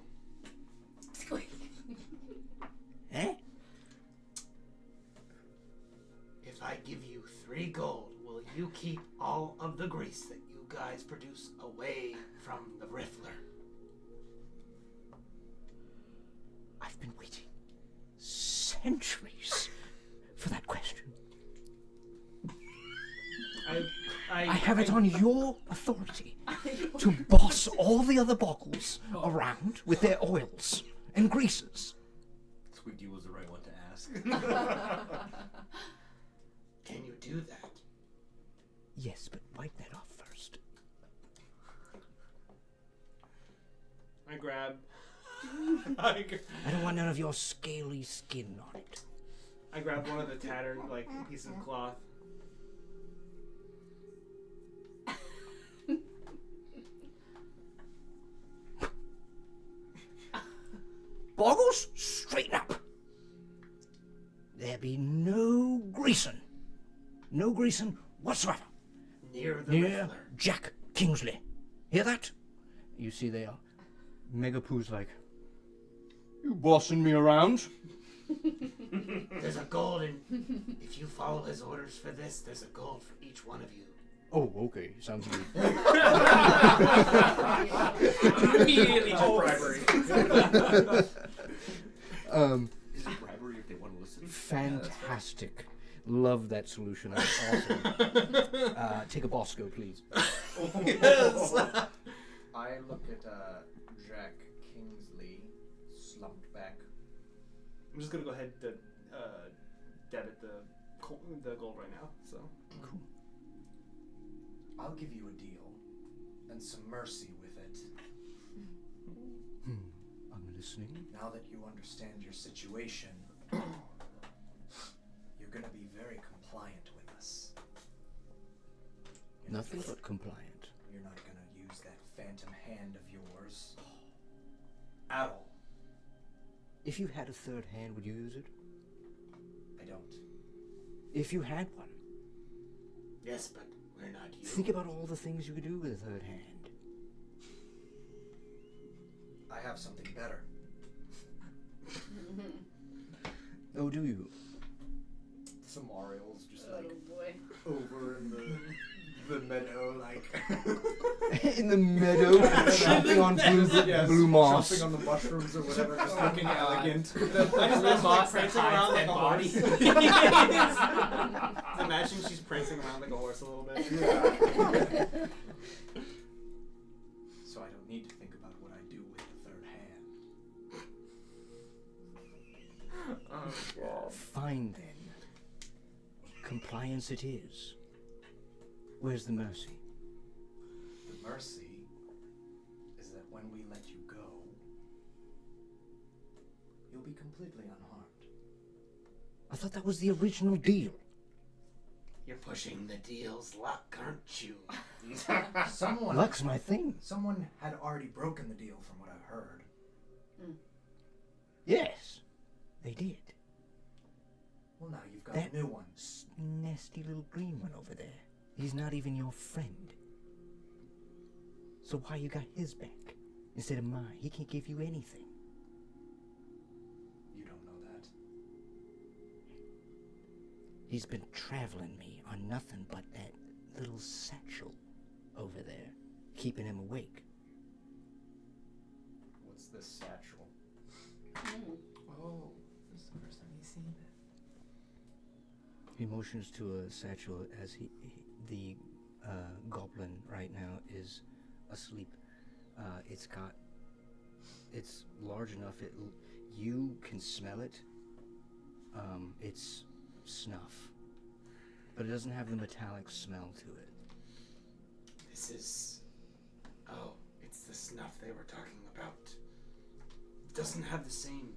Squeak. Eh? If I give you 3 gold, will you keep all of the grease that you guys produce away from the Riffler? I've been waiting centuries for that question. I have it on your authority to boss all the other Boggles around with their oils and greases. Squeaky was the right one to ask. Can you do that? Yes, but wipe that off first. I grab. I don't want none of your scaly skin on it. I grab one of the tattered pieces of cloth. Boggles, straighten up. There be no greasing. No greasing whatsoever. Near the Near Riffler. Jack Kingsley. Hear that? You see they are. Megapoo's like, you bossing me around? There's a gold in. If you follow his orders for this, there's a gold for each one of you. Oh, okay. Sounds good. Immediately just bribery. Is it bribery if they want to listen? Fantastic. Love that solution. That's awesome. Take a Bosco, please. Yes. I look at Jack Kingsley, slumped back. I'm just gonna go ahead to debit the gold right now. So. Cool. I'll give you a deal and some mercy with it. I'm listening. Now that you understand your situation, you're gonna be very compliant with us. You're Nothing not- but compliant. You're not gonna use that phantom hand of yours at all. If you had a third hand, would you use it? I don't. If you had one, Yes, but we're not you. think about all the things you could do with a third hand. I have something better. Oh, do you? Some Orioles just Oh like boy. over in the meadow, like In the meadow, chomping on blue moss. chopping on the mushrooms or whatever, just looking elegant. I just imagine moss prancing that hides around like dead a horse. bodies. Imagine she's prancing around like a horse a little bit. So I don't need to think about what I do with the third hand. Oh god. Fine then. Compliance it is. Where's the mercy? The mercy is that when we let you go, you'll be completely unharmed. I thought that was the original deal. You're pushing the deal's luck, aren't you? Luck's my thing. Someone had already broken the deal from what I've heard. Yes, they did. Well, now you've got That- a new one. Nasty little green one over there. He's not even your friend. So why you got his back instead of mine? He can't give you anything. You don't know that. He's been traveling me on nothing but that little satchel over there, keeping him awake. What's this satchel? Oh, this is the first time he's seen it. He motions to a satchel as the goblin right now is asleep. It's large enough. You can smell it. It's snuff, but it doesn't have the metallic smell to it. This is. Oh, it's the snuff they were talking about. It doesn't have the same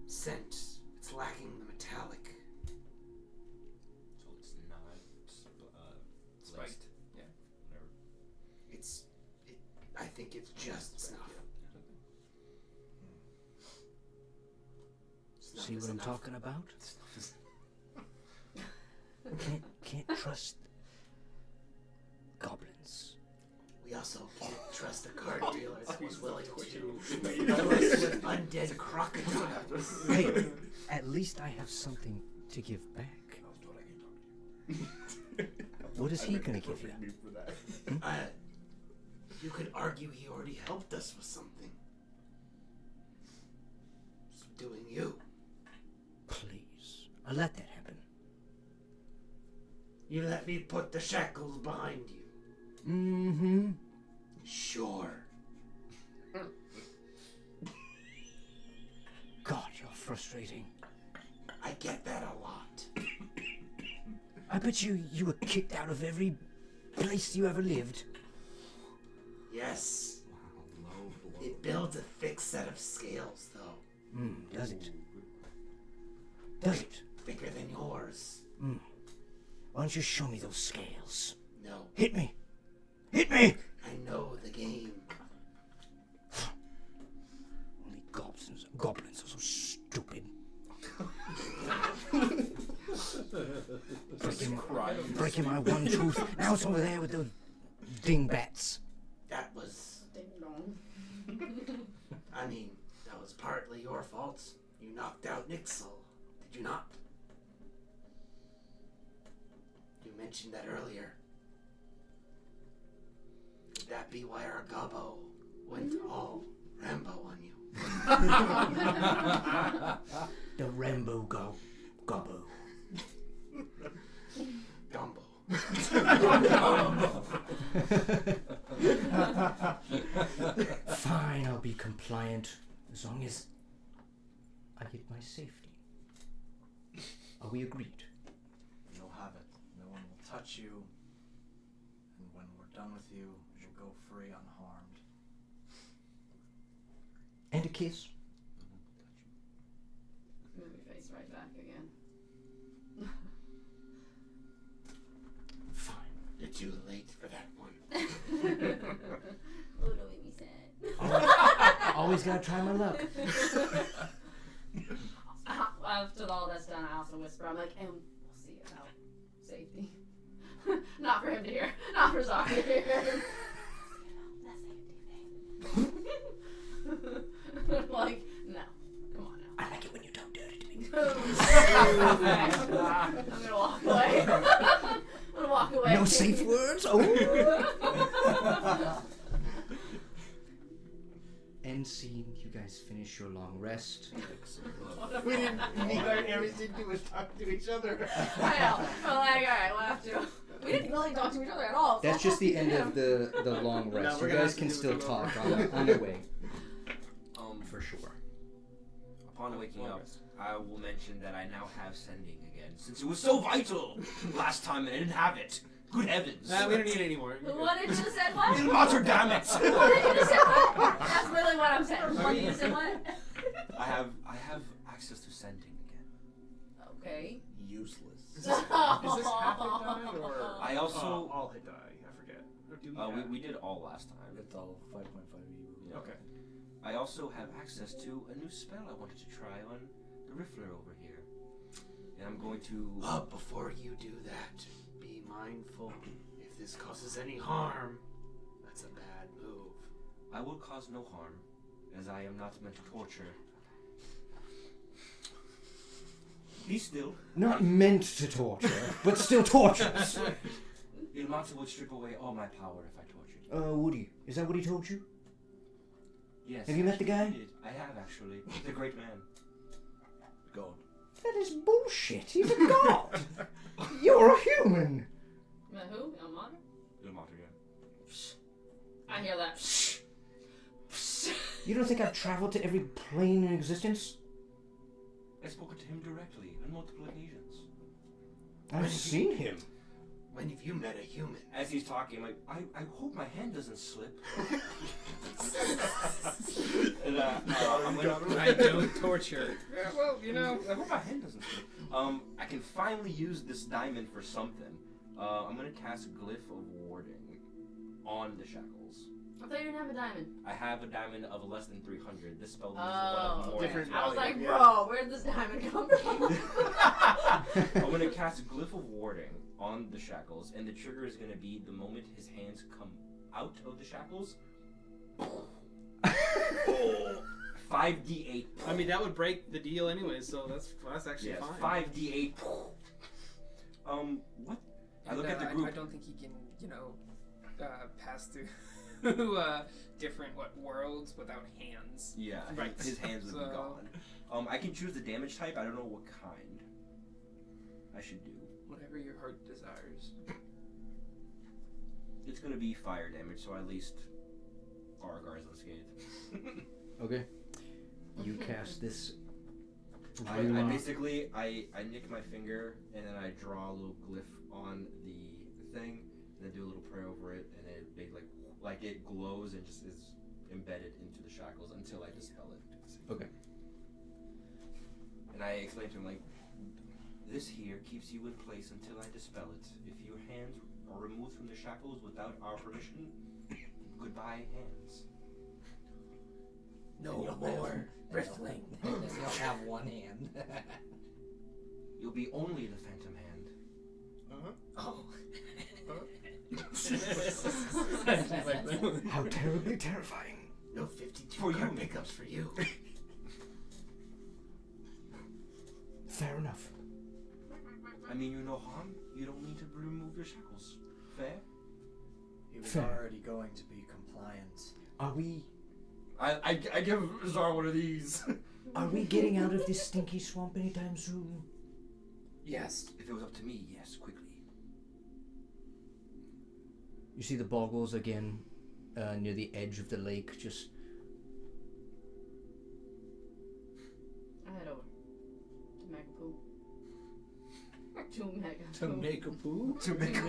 scent. It's lacking the metallic. So it's not spiked. Yeah. Whatever. I think it's just snuff. Snuff See is what I'm enough. talking about? Can't trust goblins. We also can't trust a card dealer who's willing to fill us with undead crocodiles. Hey, at least I have something to give back. What is he gonna give you? You could argue he already helped us with something. Subduing you. Please, I'll let that happen. You let me put the shackles behind you. Mm-hmm. Sure. God, you're frustrating. I get that a lot. I bet you were kicked out of every place you ever lived. Yes. It builds a thick set of scales, though. Does it? Does it? Thicker than yours. Why don't you show me those scales? No. Hit me! Hit me! I know the game. Only goblins are so stupid. breaking my one tooth. Now it's over there with those dingbats. That was. Ding dong. I mean, that was partly your fault. You knocked out Nixel, did you not? You mentioned that earlier. Could that be why our gobbo went all Rambo on you? The Rambo Gobbo. Fine, I'll be compliant as long as I get my safety. Are we agreed? You'll have it. No one will touch you. And when we're done with you, you'll go free unharmed. And a kiss? Move your face right back again. Fine. You're too late for that one. Oh, don't make me sad. Always gotta try my luck. After all that's done, I also whisper, I'm like, and we'll see about safety. Not for him to hear. Not for Zara to hear. Like, no. Come on now. I like it when you talk dirty to me. I'm gonna walk away. I'm gonna walk away. No safe words? Oh! End scene, you guys finish your long rest. We didn't need everything to do was talk to each other. I know. I'm like, alright, we'll have to. We didn't really talk to each other at all. That's just the end of the long rest. we're You gonna guys have to can do it still over. talk on your way, For for sure. Upon waking up, I will mention that I now have sending again, since it was so vital last time and I didn't have it. Good heavens! Nah, we don't need it anymore. What did you just say? What? Il Mater, damn it! What did you just say? What? That's really what I'm saying. What did you say? What? I have access to sending again. Okay. Useless. Is this half hit die or I also all hit die? I forget. Or do we did all last time. It's all 5.5 Yeah. Okay. I also have access to a new spell I wanted to try on the Riffler over here, and I'm going to. Before you do that, be mindful. If this causes any harm, that's a bad move. I will cause no harm, as I am not meant to torture. Be still. Not meant to torture, but still tortures. Il Mater would strip away all my power if I tortured you. Woody, is that what he told you? Yes. Have you met the guy? He did. I have actually. He's a great man. God. That is bullshit. He's a god. You're a human. Who? El Mater? Il Mater, yeah. I hear that. You don't think I've traveled to every plane in existence? I spoke to him directly on multiple occasions. I've seen him. When have you met a human? As he's talking, like, I hope my hand doesn't slip. And, I'm gonna, I don't torture. Yeah, well, you know. I hope my hand doesn't slip. I can finally use this diamond for something. I'm gonna cast Glyph of Warding on the shackles. I thought you didn't have a diamond. I have a diamond of less than 300. This spell uses one Oh, of more. different I was value. like, bro, where did this diamond come from? I'm gonna cast Glyph of Warding on the shackles, and the trigger is gonna be the moment his hands come out of the shackles. 5d8. I mean, that would break the deal anyway, so that's actually Yes, fine. 5d8. What? I And, look at the I group. don't think he can, pass through different worlds without hands. Yeah, Right. his hands would be So- gone. I can choose the damage type. I don't know what kind I should do. Whatever your heart desires. It's gonna be fire damage, so at least Argar's unscathed. Okay. You cast this. I basically I nick my finger and then I draw a little glyph on the thing and then do a little prayer over it and it like it glows and just is embedded into the shackles until I dispel it. Okay. And I explain to him like, this here keeps you in place until I dispel it. If your hands are removed from the shackles without our permission, goodbye hands. No more riffling. You'll have one hand. You'll be only the phantom hand. Oh. How terribly terrifying. No 52 For card you. pickups for you. Fair enough. I mean, you no harm. You don't need to remove your shackles. Fair? He was Fair. already going to be compliant. Are we I give Zara one of these. are we getting out of this stinky swamp anytime soon? Yes. If it was up to me, yes, quickly. You see the boggles again near the edge of the lake, just... I head over to Megapoo. To make a poo? To Mega. I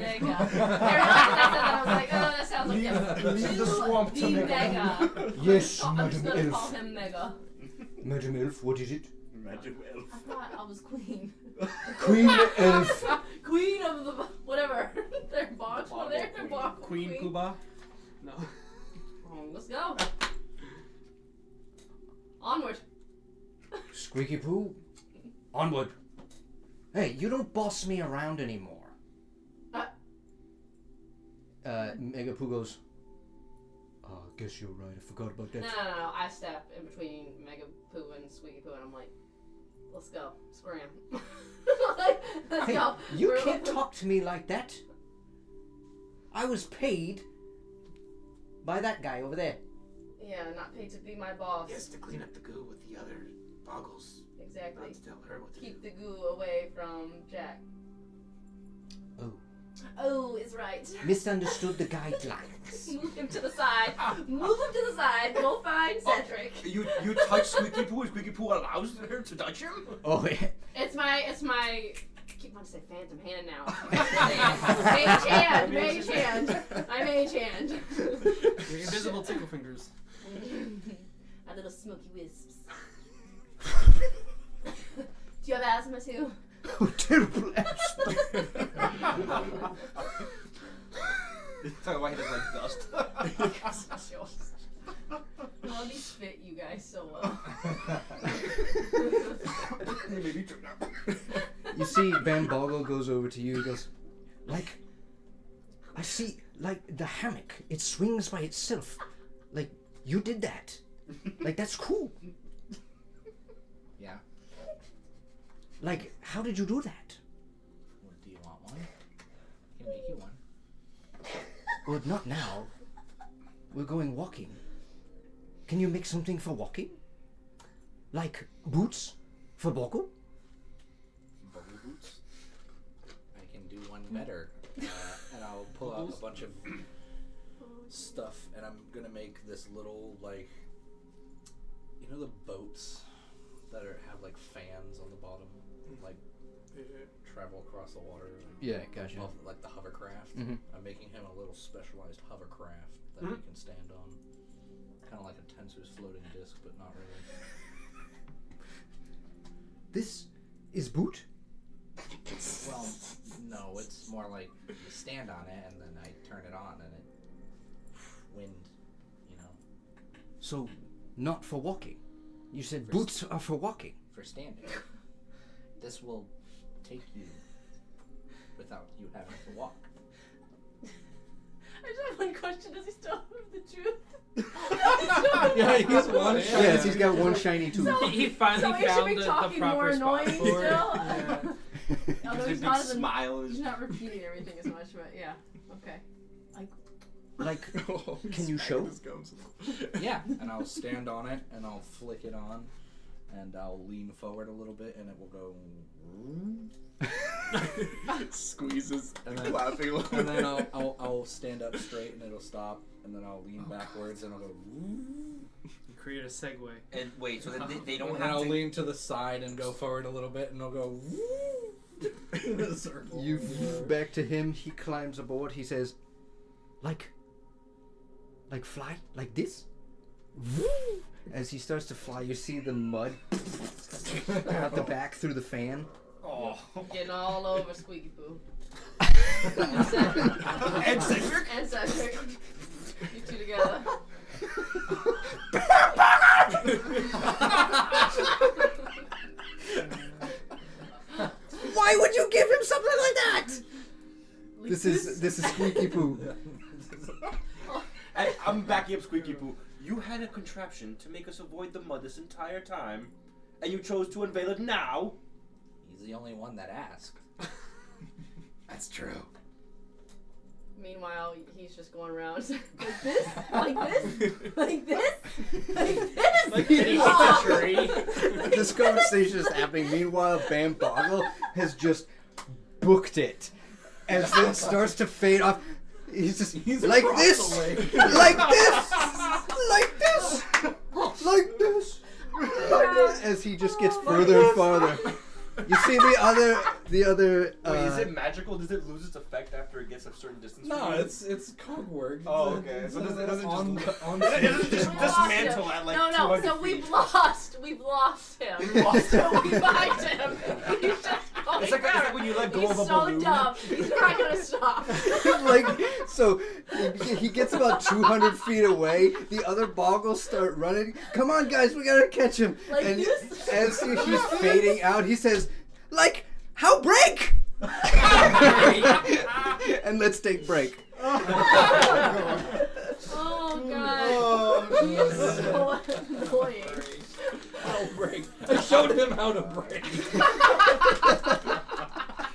was like, oh, that sounds like Leave the swamp to Mega. Mega. Yes, I'm just Madam gonna call Elf. him Mega. Madam Elf, what is it? Magic elf. I thought I was queen. Queen Elf. Queen of the whatever. Their box. Their box. Queen Kuba? No. Oh, let's go. Onward. Squeaky Poo. Onward. Hey, you don't boss me around anymore. Mega Poo goes, guess you're right. I forgot about that. No. I step in between Mega Poo and Squeaky Poo, and I'm like, let's go. Scram. Let's Hey, go. you We're can't looking- talk to me like that. I was paid by that guy over there. Yeah, not paid to be my boss. Yes, to clean up the goo with the other boggles. Exactly. Not to tell her what to Keep do. the goo away from Jack. Oh. Oh, is right. Misunderstood the guidelines. Move him to the side. Move him to the side. Go find Cedric. You touch Squeaky Poo and Squeaky Poo allows her to touch him? Oh, yeah. It's my. I keep wanting to say phantom hand now. Mage hand. My mage hand. Your invisible tickle fingers. My little smoky wisps. Do you have asthma too? Oh, terrible asthma. Talk about his like dust. All these fit you guys so well. Maybe true now. You see, Bambogle goes over to you. He goes, I see, the hammock. It swings by itself. You did that. That's cool. Yeah. How did you do that? What, do you want one? I can make you one. Well, not now. We're going walking. Can you make something for walking? Like boots for Boggle? Bubble boots? I can do one better. And I'll pull out a bunch of stuff, and I'm gonna make this little, you know the boats that have fans on the bottom? Travel across the water? Yeah, gotcha. Like the hovercraft. Mhm. I'm making him a little specialized hovercraft that he can stand on. Kind of like a Tensu's floating disc, but not really. This is boot? Well, no, it's more like you stand on it and then I turn it on and it wind, So, not for walking. You said For boots are for walking. for standing. This will take you without you having to walk. I just have one question. Does he still have the truth? Yeah, he's one. Yes, he's got one shiny tooth. So- He finally so he should found be the talking proper more spot annoying for it. still? Yeah. Although His he's big not, as smile he's is. not repeating everything as much, but yeah. Okay. Can you show? Yeah, and I'll stand on it and I'll flick it on and I'll lean forward a little bit and it will go. Squeezes And then- clapping. And then I'll stand up straight and it'll stop and then I'll lean backwards and I'll go. You create a segue. And wait, so that they don't And have I'll to. lean to the side and go forward a little bit and I'll go. In a circle. You back to him. He climbs aboard. He says, like fly? Like this? As he starts to fly, you see the mud out the back through the fan. Oh. Getting all over Squeaky Poo. And Cedric? And Cedric. You two together. Why would you give him something like that? This is Squeaky Poo. I'm backing up Squeaky Poo. You had a contraption to make us avoid the mud this entire time, and you chose to unveil it now. He's the only one that asked. That's true. Meanwhile, he's just going around like this, like this, like this, like this. Like hitting a tree. This conversation is happening. Meanwhile, Bam Boggle has just booked it. As it starts to fade off. He's just He's like across this, the lake. like this, like this, like this, like this, as he just gets further and farther. You see the other. Wait, is it magical? Does it lose its effect after it gets a certain distance? No, from you? it's cog work. Oh, okay. So it doesn't on, just on it doesn't just We lost dismantle him. at like no, 200 so feet. we've lost him. So we find him. He's just going It's like when you let go He's of a so balloon. dumb. He's not gonna stop. like so he gets about 200 feet away. The other boggles start running. Come on, guys, we gotta catch him. Like and this? as he's fading out, he says, "Like how break?" And let's take break. Oh god. He's so annoying. How break? I showed him how to break.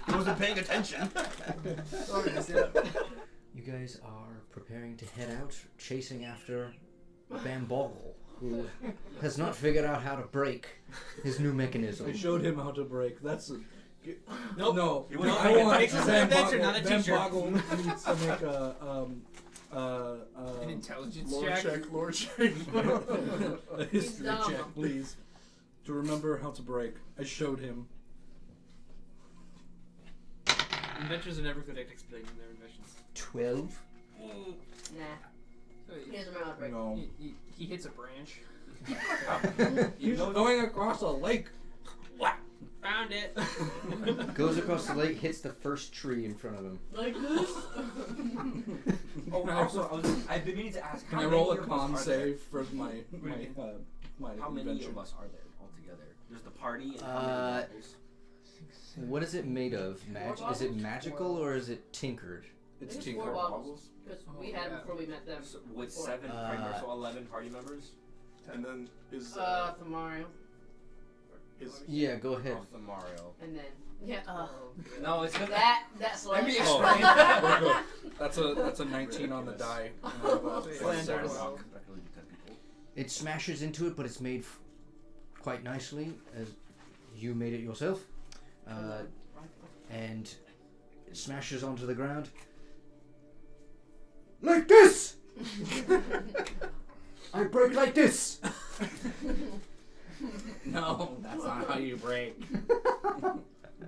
He wasn't paying attention. You guys are preparing to head out, chasing after Bambogle, who has not figured out how to break his new mechanism. I showed him how to break. That's a... Nope. No, He wasn't I paying want attention. Van Adventure, Boggle- not a Van teacher. Boggle needs to make An intelligence Lord check. check, Lord check. a history dumb. check, please, to remember how to break. I showed him. Inventors are never good at explaining their inventions. 12. Nah. He doesn't remember how to break. No. He hits a branch. He's going across a lake. Found it. Goes across the lake, hits the first tree in front of him. Like this? Oh, also, I've been meaning to ask. Can how I roll a many of us con are there? save for my How many invention? of us are there altogether? There's the party and how many levels? What is it made of? Is it magical or is it tinkered? It's It's tinker. four bottles. Because we had them yeah. before we met them. So, with Four. 7 party members, so 11 party members? And then is Tomorrow. Yeah, go ahead. Off the Mario. And then, yeah, No, it's because that's what Let me Oh, explain. we're good. That's a 19 on the die. And I have a Flanders. 27. That can only be 10 people. It smashes into it, but it's made quite nicely, as you made it yourself. And it smashes onto the ground. Like this! I break like this! No, that's not how you break.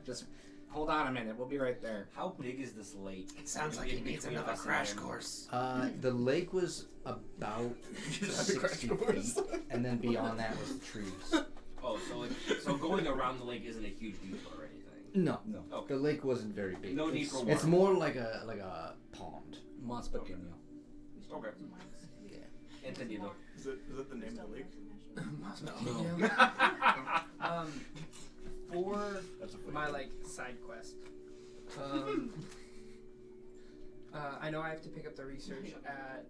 Just hold on a minute. We'll be right there. How big is this lake? It sounds like In he needs between another us and crash them? course. The lake was about Just had a crash 60 course. feet, and then beyond that was the trees. Oh, so going around the lake isn't a huge detour or anything. No, Okay. the lake wasn't very big. No need for water. It's more like a pond. Mas pequeño. Okay. Entendido. Is it the name of the lake? For That's a funny my name. side quest, I know I have to pick up the research at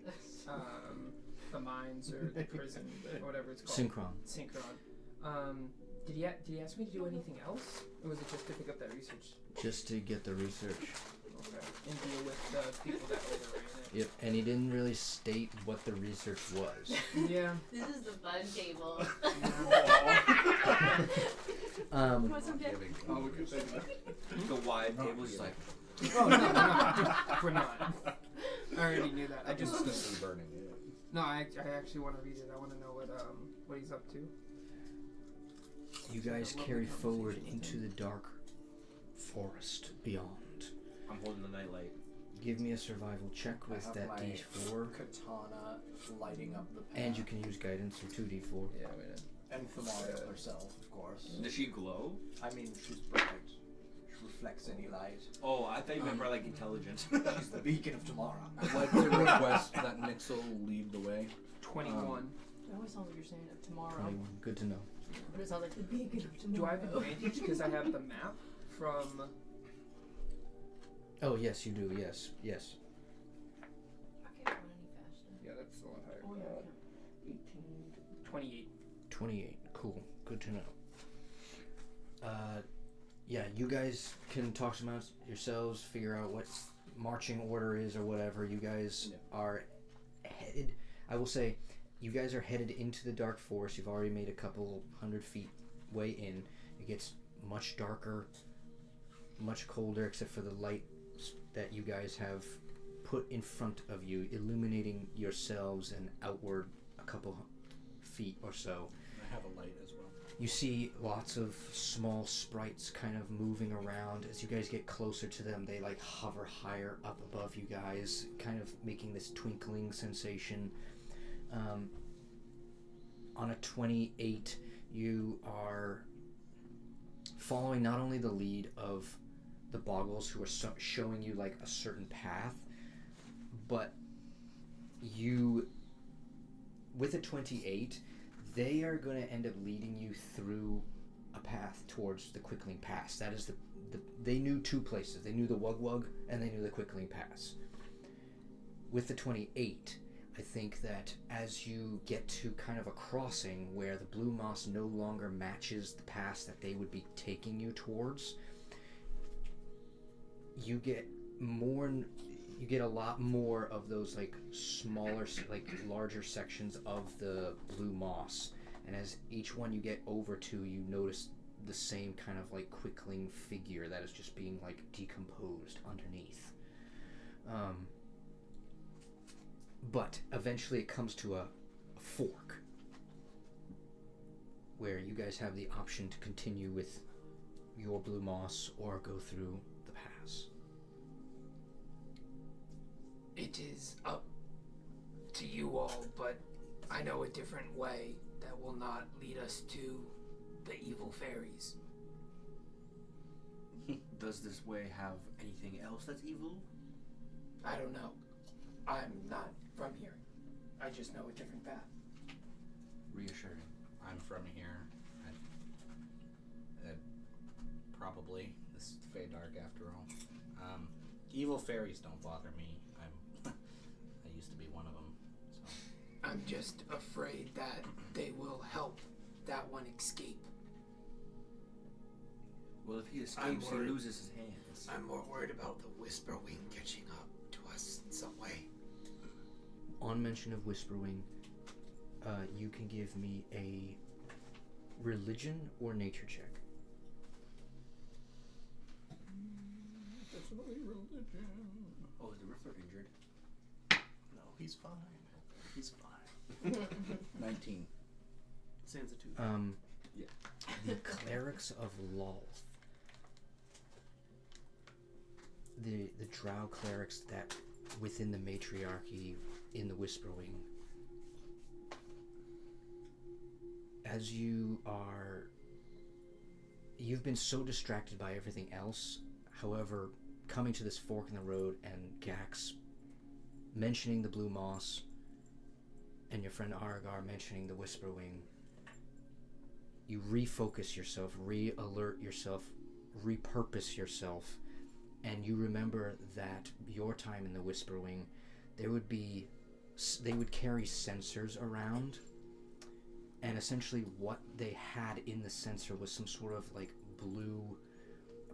the mines or the prison or whatever it's called. Synchron. Did he ask me to do anything else, or was it just to pick up that research? Just to get the research. Okay. And deal with the people that overran it. Yep, and he didn't really state what the research was. Yeah. This is the fun table. What's some dip? Oh, we could say that. The wide table is just like. Oh no, we're not. I already knew that. I just burning it. no. I actually want to read it. I want to know what he's up to. You guys carry forward into the dark forest beyond. I'm holding the nightlight. Give me a survival check with have that my d4. Katana lighting up the path. And you can use guidance, so 2d4. Yeah, I mean, And Thamara herself, of course. Does she glow? I mean, she's bright. She reflects any light. Oh, I thought you meant more like intelligent. She's the beacon of tomorrow. I'd like to request that Nixel lead the way. 21. It always sounds like you're saying it tomorrow. 21. Good to know. But it sounds like the beacon of Do I tomorrow. have advantage because I have the map from? Oh, yes, you do. Yes. Yes. I can't run any faster. Yeah, that's a lot higher. Oh, yeah, I can. 28. 28. Cool. Good to know. Yeah, you guys can talk amongst yourselves, figure out what marching order is or whatever. You guys are headed. I will say, you guys are headed into the dark forest. You've already made a couple 100 feet way in. It gets much darker, much colder, except for the light that you guys have put in front of you, illuminating yourselves and outward a couple feet or so. I have a light as well. You see lots of small sprites kind of moving around. As you guys get closer to them, they like hover higher up above you guys, kind of making this twinkling sensation. On a 28, you are following not only the lead of the Boggles, who are showing you like a certain path, but you, with a 28, they are going to end up leading you through a path towards the Quickling Pass. That is they knew two places. They knew the Wug Wug and they knew the Quickling Pass. With the 28, I think that as you get to kind of a crossing where the blue moss no longer matches the pass that they would be taking you towards, you get a lot more of those like smaller, like larger sections of the blue moss. And as each one you get over to, you notice the same kind of like quickling figure that is just being like decomposed underneath. But eventually it comes to a fork where you guys have the option to continue with your blue moss or go through the pass. It is up to you all, but I know a different way that will not lead us to the evil fairies. Does this way have anything else that's evil? I don't know. I'm not from here. I just know a different path. Reassuring. I'm from here. Probably. This is Fey Dark after all. Evil fairies don't bother me. I used to be one of them. So. I'm just afraid that they will help that one escape. Well, if he escapes, he loses his hands. I'm more worried about the Whisper Wing catching up to us in some way. On mention of Whisperwing, you can give me a religion or nature check. Definitely religion. Oh, is the Riffler injured? No, he's fine. He's fine. 19. Sansa 2. Yeah. The clerics of Lolth, the drow clerics that within the matriarchy in the Whisperwing, as you've been so distracted by everything else. However, coming to this fork in the road and Gax mentioning the blue moss and your friend Aragar mentioning the Whisperwing, you refocus yourself, re-alert yourself, repurpose yourself, and you remember that your time in the Whisperwing, they would carry sensors around, and essentially what they had in the sensor was some sort of like blue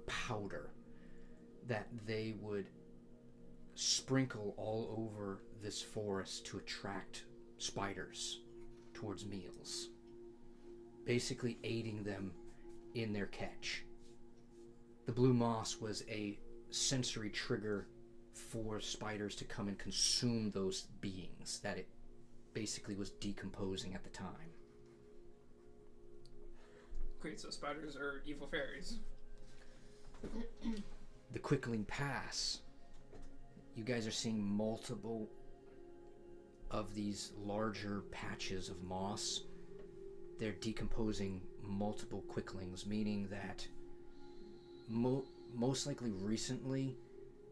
powder that they would sprinkle all over this forest to attract spiders towards meals, basically aiding them in their catch. The blue moss was a sensory trigger for spiders to come and consume those beings that it basically was decomposing at the time. Great, so spiders are evil fairies. The Quickling Pass, you guys are seeing multiple of these larger patches of moss. They're decomposing multiple quicklings, meaning that most likely recently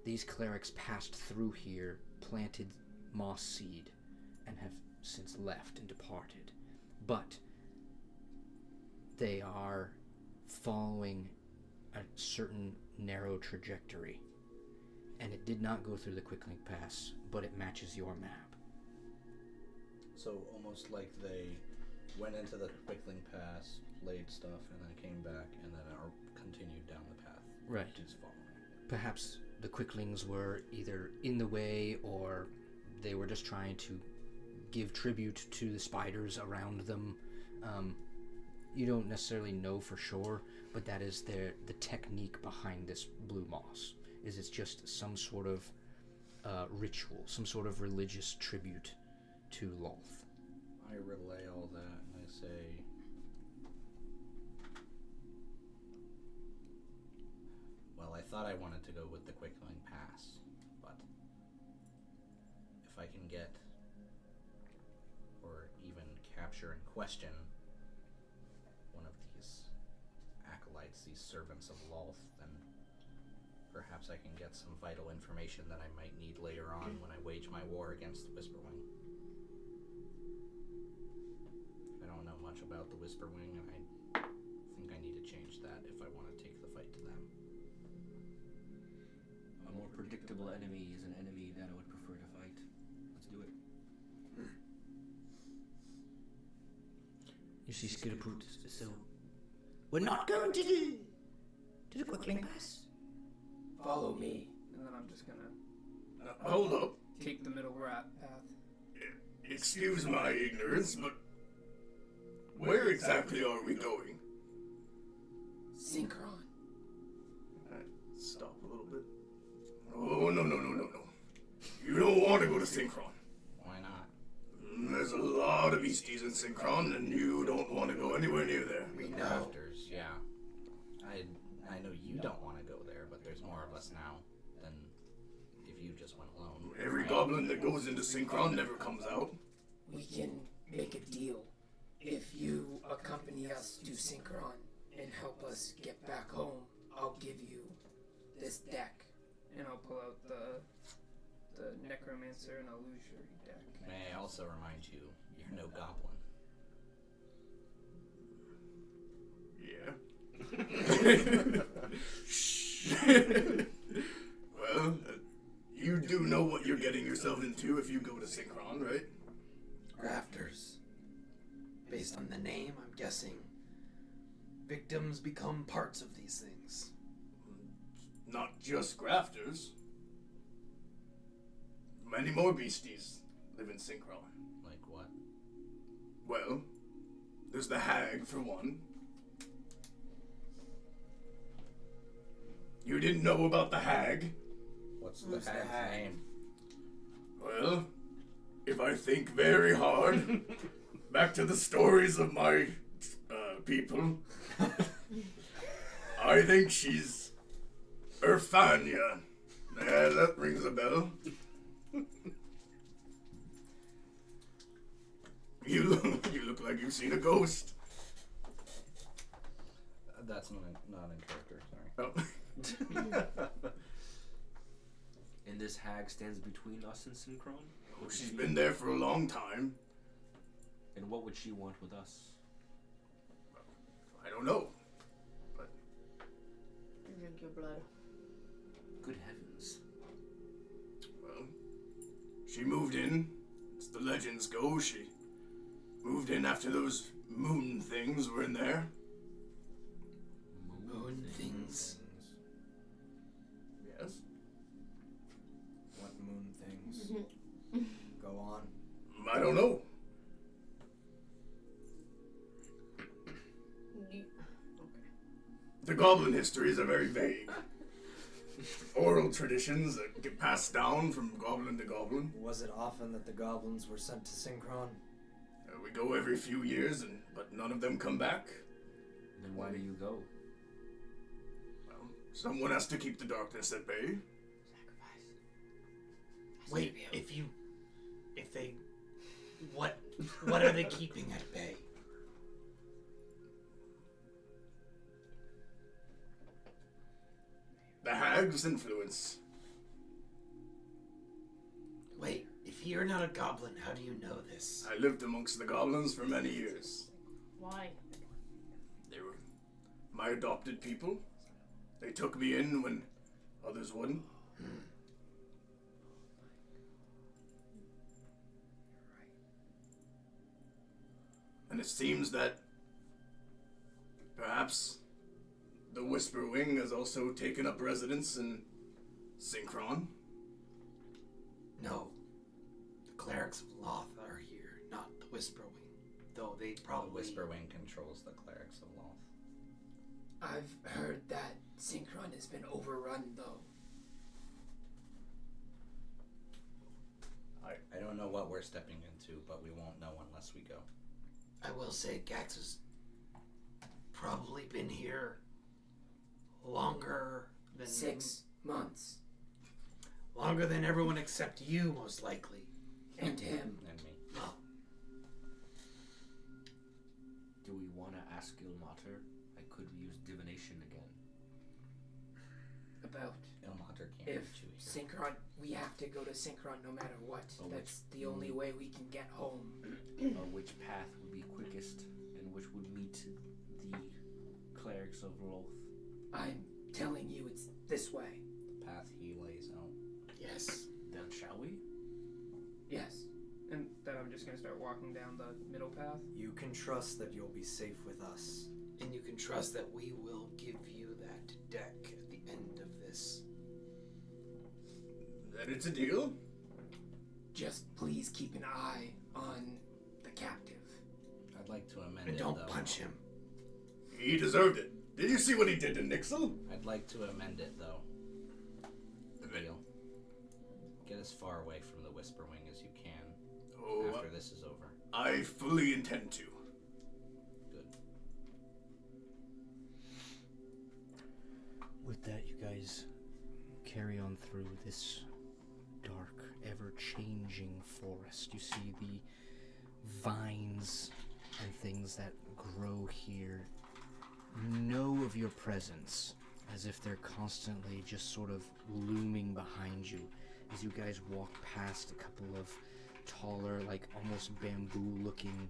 these clerics passed through here, planted moss seed, and have since left and departed. But they are following a certain narrow trajectory, and it did not go through the Quickling Pass, but it matches your map. So almost like they went into the Quickling Pass, played stuff, and then came back, and then continued down the path. Right. Just following. Perhaps the Quicklings were either in the way, or they were just trying to give tribute to the spiders around them. You don't necessarily know for sure, but that is the technique behind this blue moss. It's just some sort of ritual, some sort of religious tribute to Lolth. I relay all that and I say, well, I thought I wanted to go with the Quickling Pass, but if I can get, or even capture and question one of these acolytes, these servants of Lolth, then perhaps I can get some vital information that I might need later on when I wage my war against the Whisperwing. I don't know much about the Whisperwing, and I think I need to change that if I want to take the fight to them. A more predictable enemy is an enemy that I would prefer to fight. Let's do it. You see Skidaput, so We're not going to the Quickling Pass. Follow me. And then I'm just gonna Hold up. take the middle path. Excuse my ignorance, but where exactly are we going? Synchron. Stop a little bit. Oh, no. You don't want to go to Synchron. Why not? There's a lot of beasties in Synchron, and you don't want to go anywhere near there. Crafters, yeah. I know you don't want to go there, but there's more of us now than if you just went alone. Every goblin that goes into Synchron never comes out. We can make a deal. If you accompany us to Synchron and help us get back home, I'll give you this deck. And I'll pull out the Necromancer and Illusory deck. May I also remind you, you're no goblin. Yeah. Well, you do know what you're getting yourself into if you go to Synchron, right? Grafters. Based on the name, I'm guessing victims become parts of these things. Not just grafters. Many more beasties live in Synchron. Like what? Well, there's the hag, for one. You didn't know about the hag? What's Who's the the hag's hag? name? Well, if I think very hard, back to the stories of my people, I think she's Urfania. Yeah, that rings a bell. You look like you've seen a ghost. That's not in character, sorry. Oh. And this hag stands between us and Synchron? Oh, she's been there for a long time. And what would she want with us? I don't know. Drink your blood. Good heavens. Well, she moved in. As the legends go, she moved in after those moon things were in there. Moon things. Yes. What moon things? Go on. I don't know. Okay. The goblin histories are very vague. Oral traditions that get passed down from goblin to goblin. Was it often that the goblins were sent to Synchron? We go every few years, but none of them come back. Then why do you go? Well, someone has to keep the darkness at bay. Wait, what are they keeping at bay? The hag's influence. Wait, if you're not a goblin, how do you know this? I lived amongst the goblins for many years. Why? They were my adopted people. They took me in when others wouldn't. And it seems that perhaps the Whisperwing has also taken up residence in Synchron. No. The clerics of Loth are here, not the Whisperwing. Though they The probably... Whisperwing controls the clerics of Loth. I've heard that Synchron has been overrun, though. don't know what we're stepping into, but we won't know unless we go. I will say Gax has probably been here longer than 6 months. Longer than everyone except you, most likely. And him. And me. Well, Do we want to ask Ilmater? Like, could we use divination again? About Ilmater can't if reach you here. Synchron, we have to go to Synchron no matter what. Oh, That's the only way we can get home. Which path would be quickest and which would meet the clerics of Loth? I'm telling you, it's this way. The path he lays out. Yes. Then shall we? Yes. And then I'm just gonna start walking down the middle path. You can trust that you'll be safe with us. and you can trust that we will give you that deck at the end of this. Then it's a deal? Just please keep an eye on the captive. I'd like to amend And it, don't though. punch him. He deserved it. Did you see what he did to Nixel? I'd like to amend it, though. Deal. Get as far away from the Whisperwing as you can after this is over. I fully intend to. Good. With that, you guys carry on through this dark, ever-changing forest. You see the vines and things that grow here know of your presence, as if they're constantly just sort of looming behind you as you guys walk past a couple of taller, like almost bamboo-looking,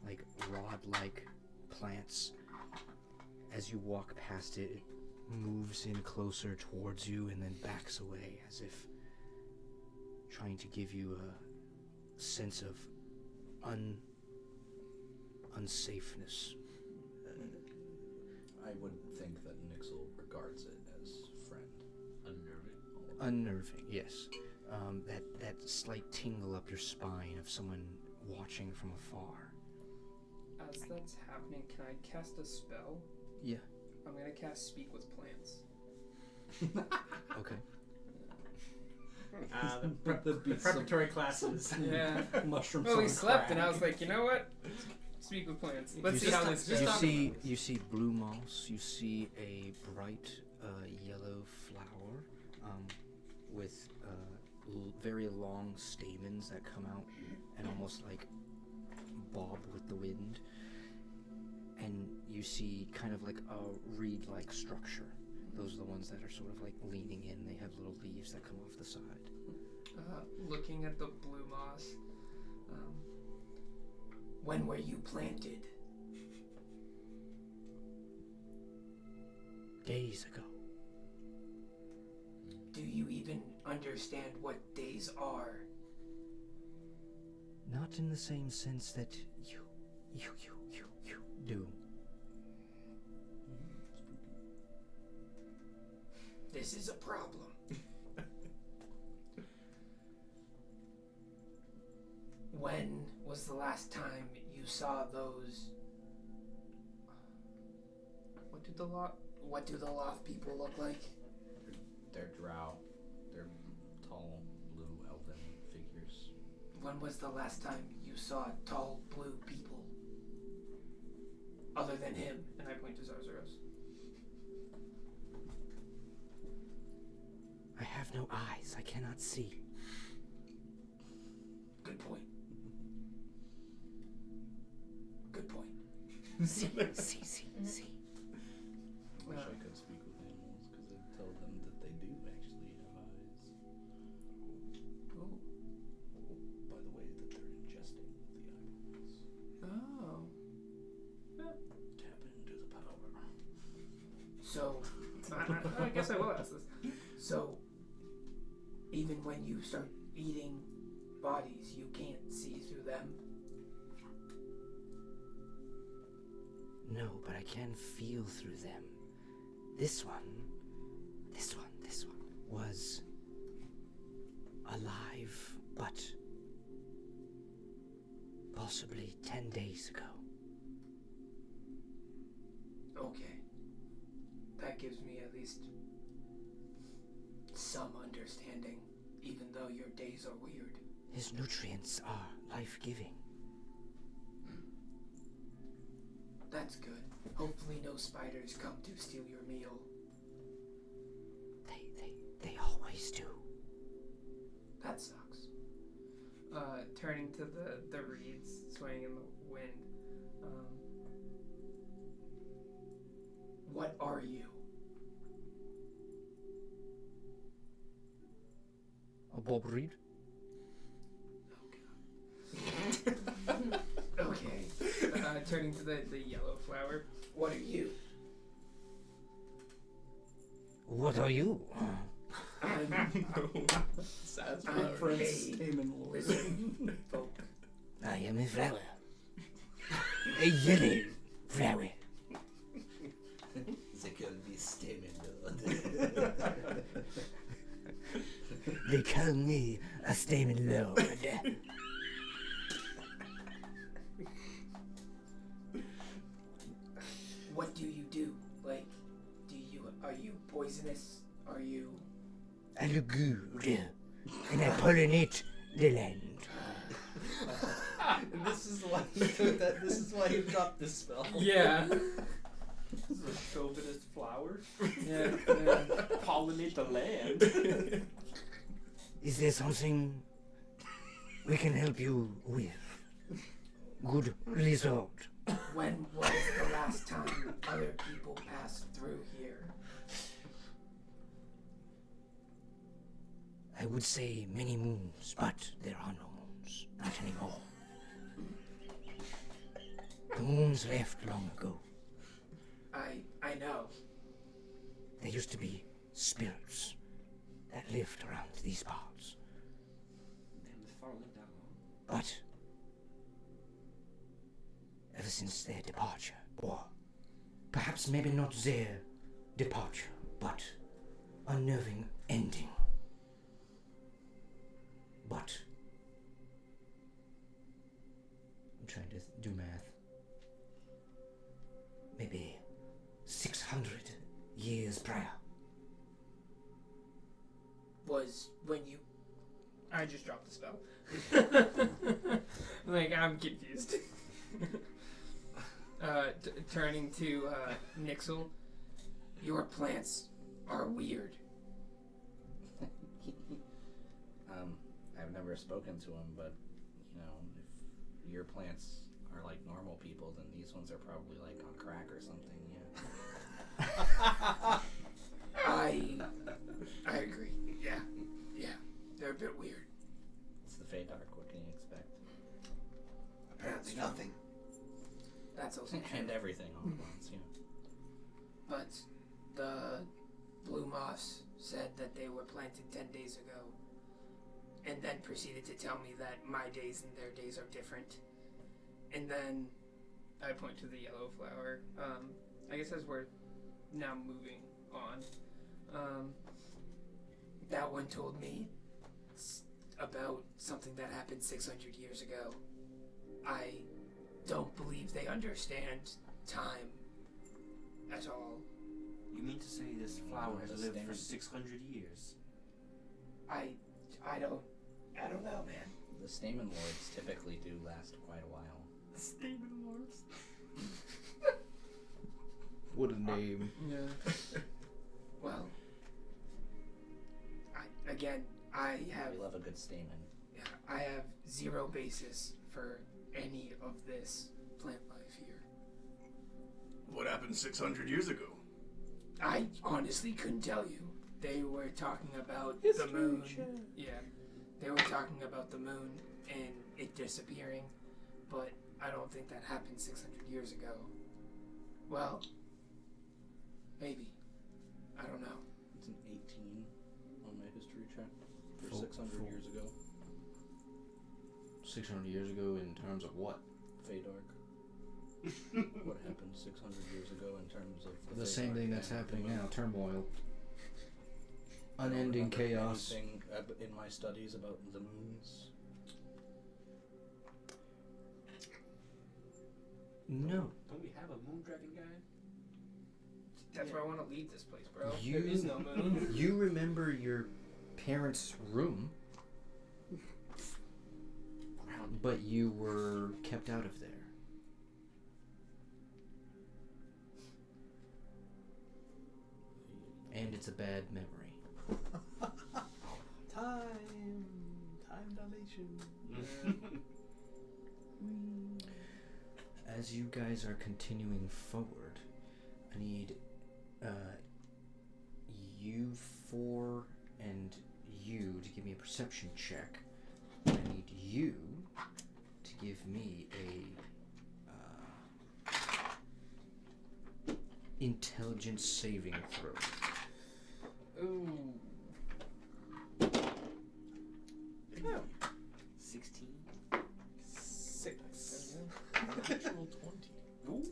like rod-like plants. As you walk past it, it moves in closer towards you and then backs away, as if trying to give you a sense of unsafeness. I would think that Nixel regards it as friend. Unnerving. Unnerving, yes. That slight tingle up your spine of someone watching from afar. As that's happening, can I cast a spell? Yeah. I'm gonna cast Speak with Plants. Okay. The preparatory classes. Yeah. Mushroom Well, we song slept, and I crack. was like, you know what? Speak with Plants. Let's You see how s- this you goes. you see blue moss. You see a bright yellow flower with very long stamens that come out and almost like bob with the wind. And you see kind of like a reed-like structure. Those are the ones that are sort of like leaning in. They have little leaves that come off the side. Looking at the blue moss. When were you planted? Days ago. Do you even understand what days are? Not in the same sense that you do. This is a problem. When was the last time you saw those? What did the lot? What do the Loth people look like? They're drow. They're tall, blue, elven figures. When was the last time you saw tall blue people? Other than him. And I point to Zarzaros. I have no eyes. I cannot see. Good point. Good point. See. I wish I could speak with animals because I'd tell them that they do actually have eyes. Oh. By the way, that they're ingesting the eyeballs. Oh. Tap into the power. So, I guess I will ask this. so, even when you start eating bodies, you can't see through them? No, but I can feel through them. This one was alive, but possibly 10 days ago. Okay. That gives me at least some understanding, even though your days are weird. His nutrients are life-giving. That's good. Hopefully no spiders come to steal your meal. They always do. That sucks. Turning to the reeds swaying in the wind. What are you? A Bob Reed? Okay. Turning to the yellow flower. What are you? What are you? I'm Sad I'm flower. from Stamen Lord. lizard folk. I am a flower. A yellow flower. They call me Stamen They call me a stamen lord. What do you do? Like, are you poisonous? Are you? I look good, and I pollinate the land. This is why he took that. This is why he dropped this spell. Yeah. This is a chauvinist flower. Yeah. Pollinate the land. Is there something we can help you with? Good result. When was the last time other people passed through here? I would say many moons, but there are no moons. Not anymore. The moons left long ago. I know. There used to be spirits that lived around these parts. Damn, this far lived that long. But ever since their departure, or perhaps maybe not their departure, but unnerving ending. But I'm trying to do math. maybe 600 years prior. Was when you. I just dropped the spell. Like, I'm confused. Turning to Nixel. Your plants are weird. I've never spoken to him, but you know, if your plants are like normal people, then these ones are probably like on crack or something. Yeah. I agree. Yeah, they're a bit weird. It's the Fey Dark. What can you expect? Apparently nothing. That's also true. And everything all at once. Yeah. But the blue moss said that they were planted 10 days ago, and then proceeded to tell me that my days and their days are different. And then I point to the yellow flower. I guess as we're now moving on. that one told me about something that happened 600 years ago. I don't believe they understand time at all. You mean to say this flower has lived for Understand. 600 years? I don't know, man. The Stamen Lords typically do last quite a while. Stamen Lords. What a name. Yeah. Well, I have We love a good Stamen. I have zero basis for any of this plant life here. What happened 600 years ago? I honestly couldn't tell you. They were talking about the moon. Yeah. They were talking about the moon and it disappearing, but I don't think that happened 600 years ago. Well, maybe. I don't know. It's an 18 on my history check for Full- 600 full. years ago. 600 years ago in terms of what? Fey Dark. What happened 600 years ago in terms of The Fey same Dark thing that's and the happening moon? now, turmoil. I don't Unending remember chaos. anything in my studies about the moons. No. Don't we have a moon dragon guy? That's where I want to leave this place, bro. You- There is no moon. You remember your parents' room? but you were kept out of there. And it's a bad memory. Time dilation. As you guys are continuing forward, I need you four and you to give me a perception check. I need you to give me a intelligence saving throw. Ooh. 16. 6. Natural 20. Ooh.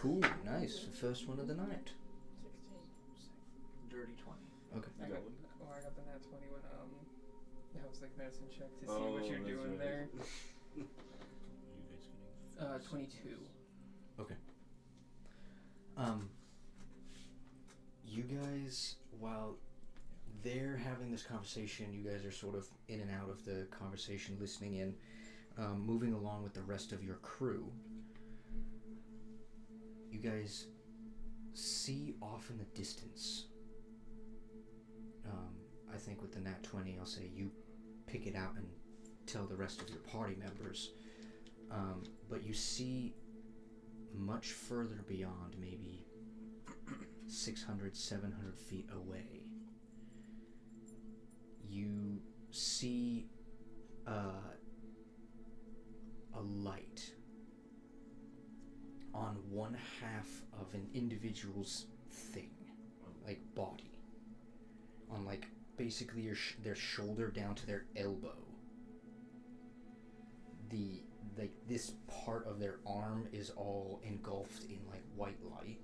Cool, nice. The first one of the night. 16. Dirty 20. Okay. I got the nat 20 when that was like medicine check to see Oh, what you're that's doing right. there. You guys getting 22. You guys, while they're having this conversation, you guys are sort of in and out of the conversation, listening in, moving along with the rest of your crew. You guys see off in the distance. I think with the nat 20, I'll say you pick it out and tell the rest of your party members. But you see much further beyond, maybe 600, 700 feet away, you see a light on one half of an individual's thing, like body, on like basically their shoulder down to their elbow. This part of their arm is all engulfed in like white light,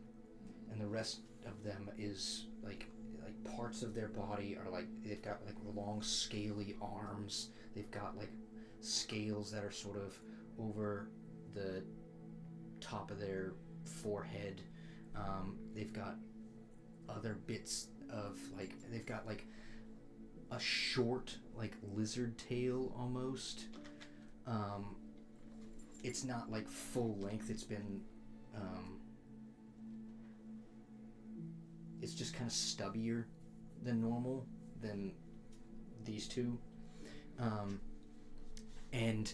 and the rest of them is like parts of their body are like they've got like long scaly arms. They've got like scales that are sort of over the top of their forehead. They've got other bits of like they've got like a short like lizard tail almost. It's not like full length. It's been it's just kind of stubbier than normal than these two. And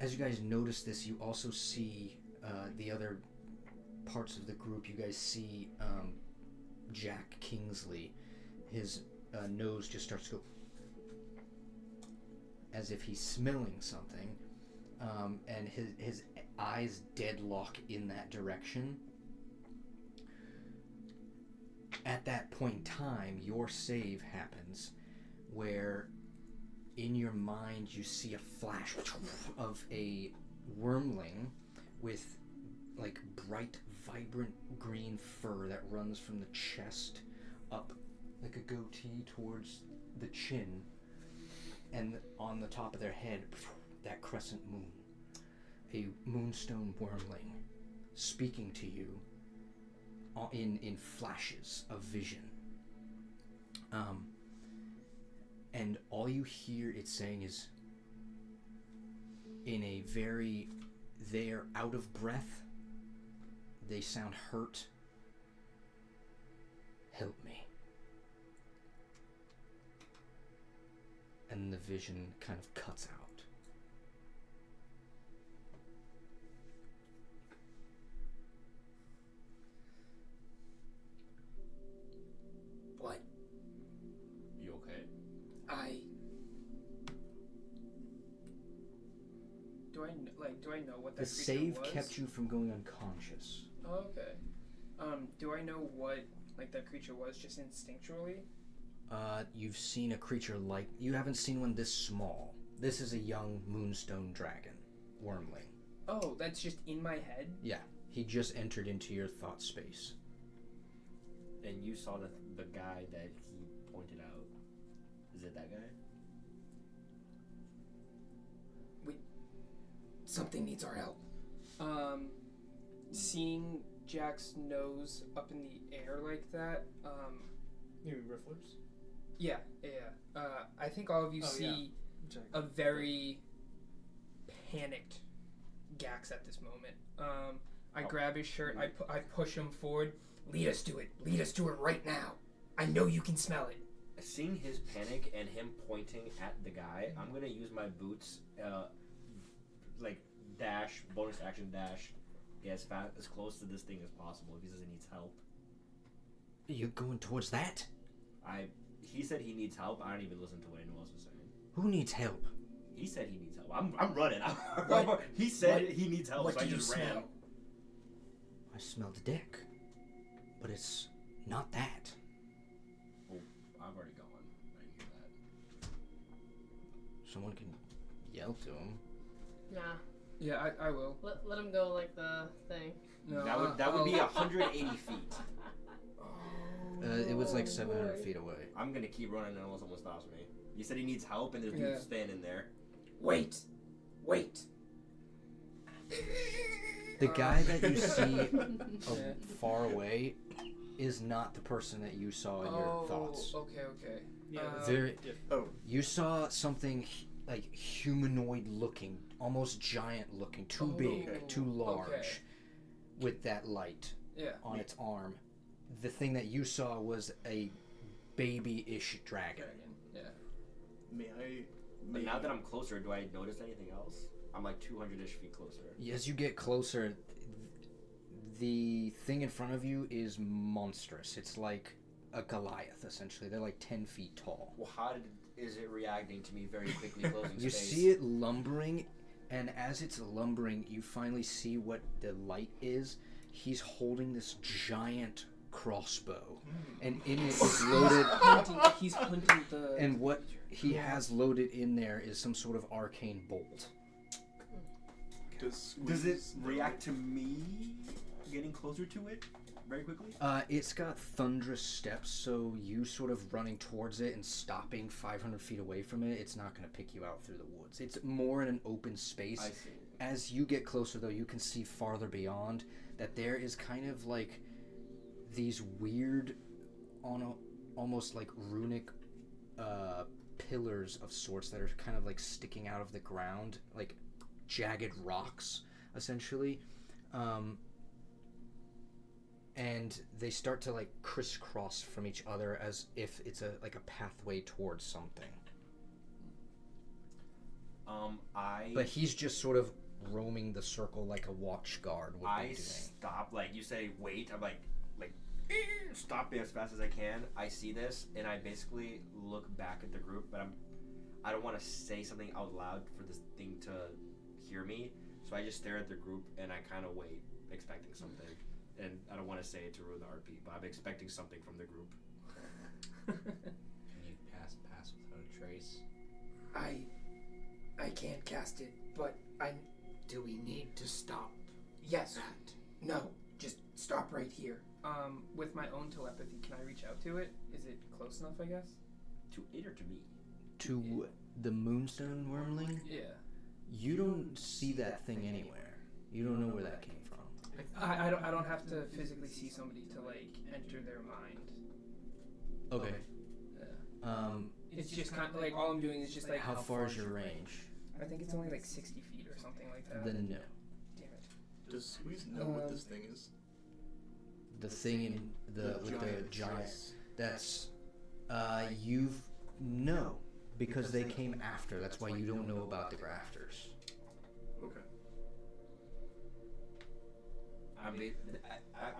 as you guys notice this, you also see the other parts of the group. You guys see Jack Kingsley. His nose just starts to go as if he's smelling something, and his eyes deadlock in that direction. At that point in time, your save happens, where in your mind you see a flash of a wormling with like bright, vibrant green fur that runs from the chest up like a goatee towards the chin, and on the top of their head, that crescent moon. A moonstone wormling speaking to you in flashes of vision. And all you hear it saying is, in a very, they're out of breath, they sound hurt, help me. And the vision kind of cuts out. What? You okay? Do I know what that The creature save was? kept you from going unconscious. Oh, okay. Do I know what like that creature was just instinctually? You've seen a creature like... You haven't seen one this small. This is a young moonstone dragon, wormling. Oh, that's just in my head? Yeah, he just entered into your thought space. And you saw the guy that he pointed out. Is it that guy? Something needs our help. Seeing Jack's nose up in the air like that, You mean rifflers? yeah. I think all of you Oh, see Jack. a very panicked Gax at this moment. I grab his shirt. I push him forward. Lead us to it. Lead us to it right now. I know you can smell it. Seeing his panic and him pointing at the guy, I'm gonna use my boots, like dash, bonus action dash, get as close to this thing as possible if he says he needs help. You're going towards that? He said he needs help. I don't even listen to what anyone else was saying. Who needs help? He said he needs help. I'm running. What? He said he needs help, What so I do you just smell? ran. I smell the deck. But it's not that. Oh, I've already gone. I didn't hear that. Someone can yell to him. Nah. Yeah, I will. Let him go like the thing. No, That would be 180 feet. It was like 700 feet away. I'm gonna keep running until someone stops me. You said he needs help, and there's dudes standing there. Wait. The guy that you see far away is not the person that you saw in your thoughts. Okay. Yeah. You saw something like humanoid looking, almost giant looking, too big, too large, with that light on its arm. The thing that you saw was a baby-ish dragon. May I? But now that I'm closer, do I notice anything else? I'm like 200-ish feet closer. As you get closer, the thing in front of you is monstrous. It's like a Goliath, essentially. They're like 10 feet tall. Well, is it reacting to me very quickly closing You space? see it lumbering, and as it's lumbering, you finally see what the light is. He's holding this giant crossbow, and in it is loaded. He's hunting the. And what he has loaded in there is some sort of arcane bolt. Does it react to me getting closer to it very quickly? It's got thunderous steps, so you sort of running towards it and stopping 500 feet away from it, it's not going to pick you out through the woods. It's more in an open space. I see. As you get closer, though, you can see farther beyond that there is kind of like these weird, almost like runic pillars of sorts that are kind of like sticking out of the ground, like jagged rocks, essentially. And they start to like crisscross from each other as if it's a pathway towards something. But he's just sort of roaming the circle like a watch guard would be doing. Stop, like you say, wait. I'm like stop as fast as I can. I see this, and I basically look back at the group, but I don't want to say something out loud for this thing to hear me. So I just stare at the group and I kind of wait, expecting something. And I don't want to say it to ruin the RP, but I'm expecting something from the group. Can you pass without a trace? I can't cast it, but do we need to stop? Yes. That? No, just stop right here. With my own telepathy, can I reach out to it? Is it close enough, I guess? To it or to me? To the Moonstone Wormling? Yeah. You don't see that thing anywhere. You don't know where that came from. I don't have to physically see somebody to like enter their mind. Okay. It's just kind of like all I'm doing is just like. How far is your range? I think it's only like 60 feet or something like that. Then no. Damn it. Does Squeeze know what this thing is? The thing in with the giant. That's no, because they came after. That's why you don't know about the grafters. Okay.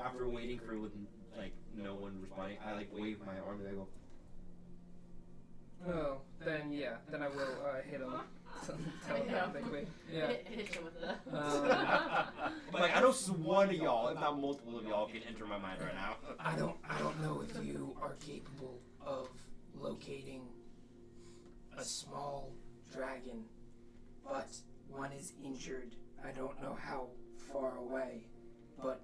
After waiting for with like no one responding, I like wave my arm and I go. Oh, then yeah, then I will hit him telepathically. Yeah. Hit him with the. Like I know one of y'all, if not multiple of y'all, can enter my mind right now. I don't know if you are capable of locating a small dragon, but one is injured. I don't know how far away, but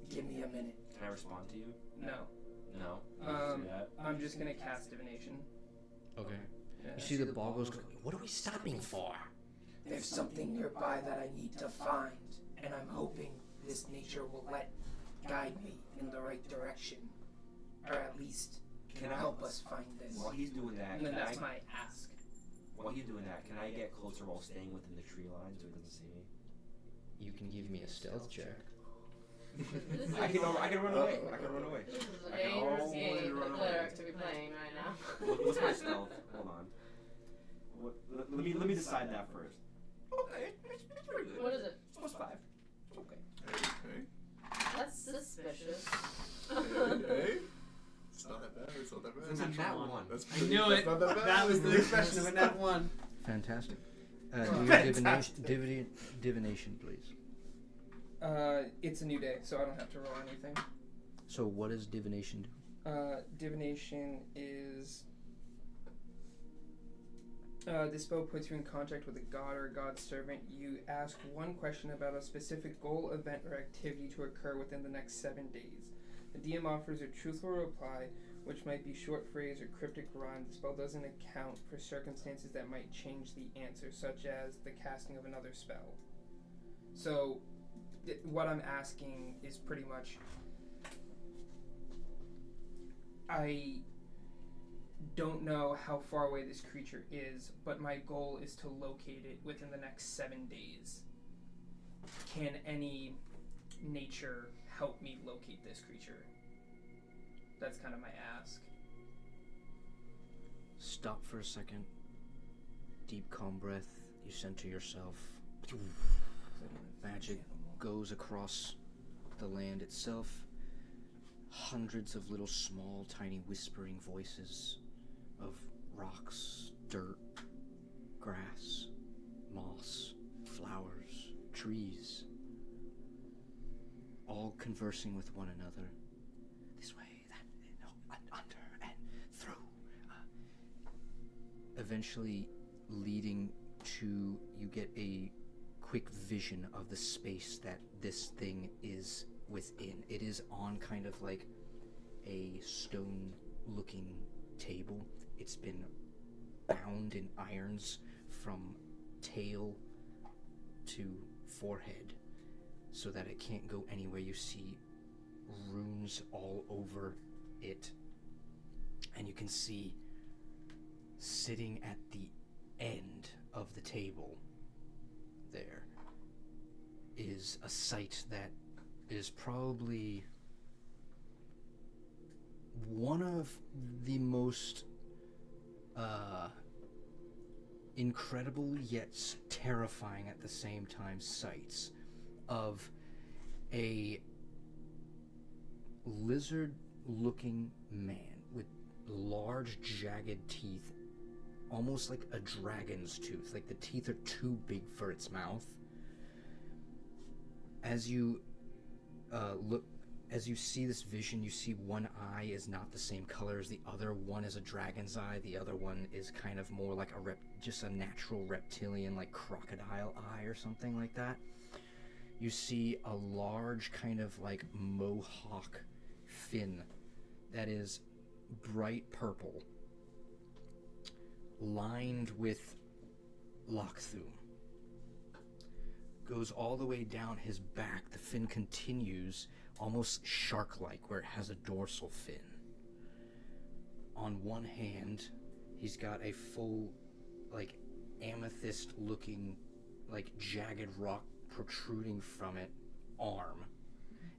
give me a minute. Can I respond to you? No. No. I'm just gonna cast divination. Okay. Yeah. You see the boggles go, what are we stopping for? There's something nearby that I need to find, and I'm hoping this nature will guide me in the right direction, or at least Can I help us find this. While he's doing that, And then can that's I, my ask. while he's doing that, can I get closer while staying within the tree line so he doesn't see me? You can give me a stealth check. I can run away. I can run away. This is a I can dangerous always game for run away. cleric to be playing right now. What's my stealth? Hold on. Let me decide that first. Okay, it's pretty good. What is it? It's plus 5. Okay. Okay. That's suspicious. Hey. It's not that bad. It's not that bad. It's a nat 1. That's I pretty, knew that's it. Not that bad. That was the expression of a nat 1. Fantastic. Do your divination, please. It's a new day, so I don't have to roll anything. So what does divination do? Divination is this spell puts you in contact with a god or a god's servant. You ask one question about a specific goal, event, or activity to occur within the next 7 days. The DM offers a truthful reply, which might be short phrase or cryptic rhyme. The spell doesn't account for circumstances that might change the answer, such as the casting of another spell. So, what I'm asking is pretty much, I don't know how far away this creature is, but my goal is to locate it within the next 7 days. Can any nature help me locate this creature? That's kind of my ask. Stop for a second. Deep, calm breath. You center yourself. Magic goes across the land itself. Hundreds of little small, tiny whispering voices of rocks, dirt, grass, moss, flowers, trees, all conversing with one another. This way, that, no, under, and through. Eventually leading to, you get a quick vision of the space that this thing is within. It is on kind of like a stone looking table. It's been bound in irons from tail to forehead so that it can't go anywhere. You see runes all over it, and you can see sitting at the end of the table there is a sight that is probably one of the most incredible yet terrifying at the same time sights of a lizard-looking man with large jagged teeth, almost like a dragon's tooth. Like the teeth are too big for its mouth. As you as you see this vision, you see one eye is not the same color as the other. One is a dragon's eye. The other one is kind of more like just a natural reptilian, like crocodile eye or something like that. You see a large kind of like mohawk fin that is bright purple, lined with Lockthum. Goes all the way down his back. The fin continues almost shark-like, where it has a dorsal fin. On one hand, he's got a full, like, amethyst-looking, like, jagged rock protruding from it arm.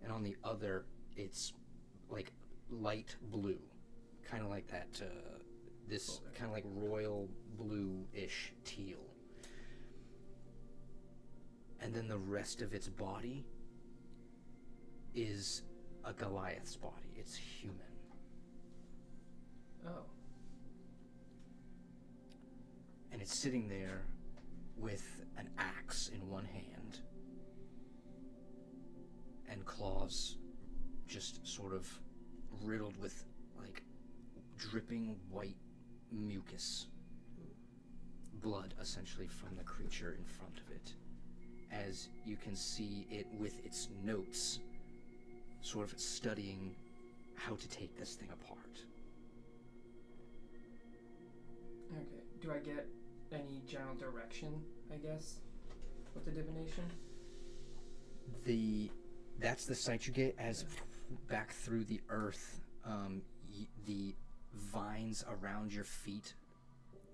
And on the other, it's, like, light blue. Kind of like that, this kind of like royal blue-ish teal. And then the rest of its body is a Goliath's body. It's human. Oh. And it's sitting there with an axe in one hand and claws just sort of riddled with like dripping white mucus. Blood, essentially, from the creature in front of it. As you can see it with its notes, sort of studying how to take this thing apart. Okay. Do I get any general direction, I guess, with the divination? That's the sight you get as back through the earth, the vines around your feet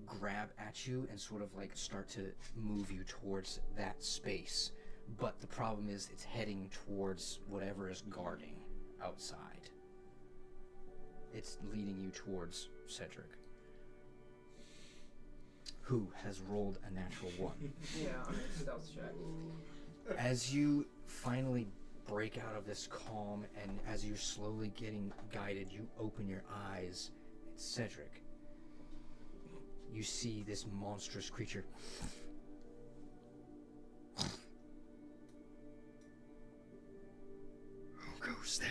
grab at you and sort of like start to move you towards that space. But the problem is it's heading towards whatever is guarding outside. It's leading you towards Cedric, who has rolled a natural 1. Yeah, on a stealth check. As you finally break out of this calm and as you're slowly getting guided, you open your eyes. It's Cedric. You see this monstrous creature. Who goes there?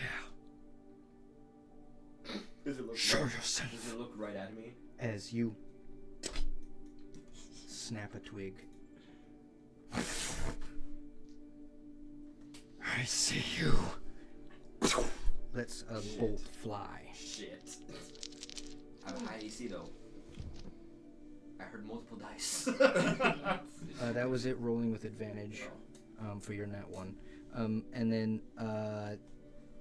Does it look Show right, yourself. Does it look right at me? As you snap a twig. I see you. Lets a bolt fly. Shit. I have a high AC though. I heard multiple dice. That was it, rolling with advantage for your nat 1. And then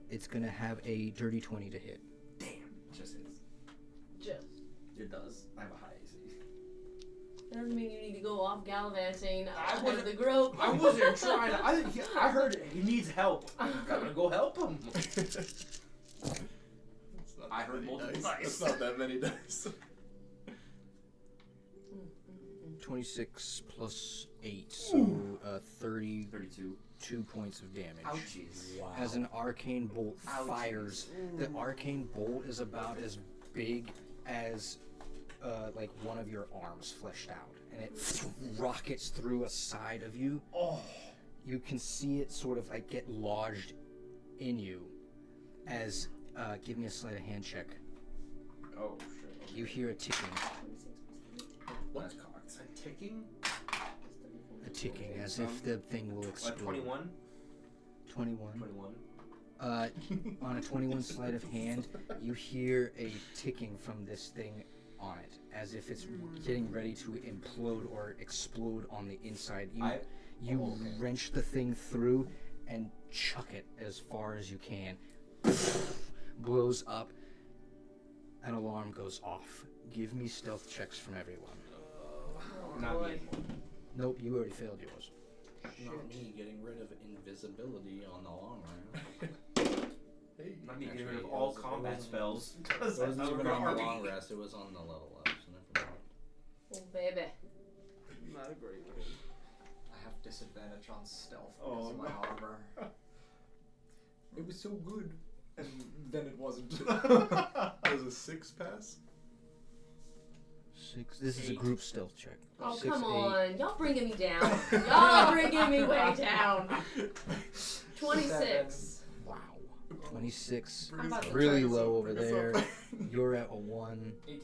it's going to have a dirty 20 to hit. Damn. Just hits. Just. It does. I have a high AC. That doesn't mean you need to go off gallivanting I with wasn't- the group. I wasn't trying to. I heard he needs help. Gotta go help him. I heard multiple dice. That's not that many dice. 26 plus 8, so 32. 2 points of damage. Ouchies. Wow. As an arcane bolt Ouchies. fires, the arcane bolt is about as big as like one of your arms fleshed out, and it rockets through a side of you. Oh. You can see it sort of like get lodged in you. As give me a sleight of hand check. Oh shit. You hear a ticking, That's cocked. A ticking? a ticking, as if the thing will explode. 21. 21. 21. On a 21 sleight of hand, you hear a ticking from this thing on it, as if it's getting ready to implode or explode on the inside. You wrench the thing through and chuck it as far as you can. Blows up. An alarm goes off. Give me stealth checks from everyone. Not me. Nope, you already failed yours. Not me getting rid of invisibility on the long run. Hey, Not me getting Actually, rid of it all was- it combat wasn't- spells. It wasn't even on the RP. long rest, it was on the level up, so never mind. Oh, baby. Not a great one. I have disadvantage on stealth Oh, because of my no. armor. It was so good. And then it wasn't. Does a 6 pass? 6. This is a 8. group stealth check. Oh, 6, come 8. on. Y'all bringing me down. Y'all bringing me way down. 26. Wow. 26. Bring I'm us about up. to Really Bring us low up, over bring us there. up. You're at a 1, 18.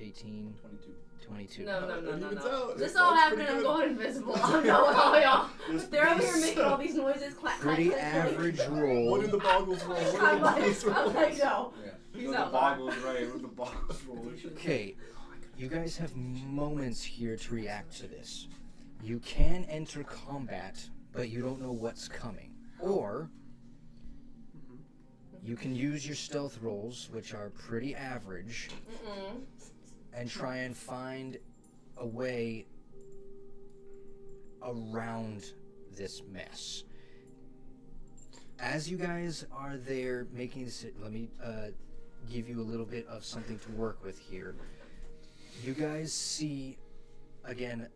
18, 22. 22. No. It evens out. This That's all pretty happening, I'm good. going invisible. I don't know how y'all. They're over here making all these noises. Clack, clack, Pretty clack, clack. average roll. What do the boggles roll? What do I'm the like, boggles roll? I'm like, no. Yeah. He's With out the loud. boggles, right? With the boggles roll. Okay, you guys have moments here to react to this. You can enter combat, but you don't know what's coming. Or you can use your stealth rolls, which are pretty average, and try and find a way around this mess. As you guys are there making this, let me give you a little bit of something to work with here. You guys see, again,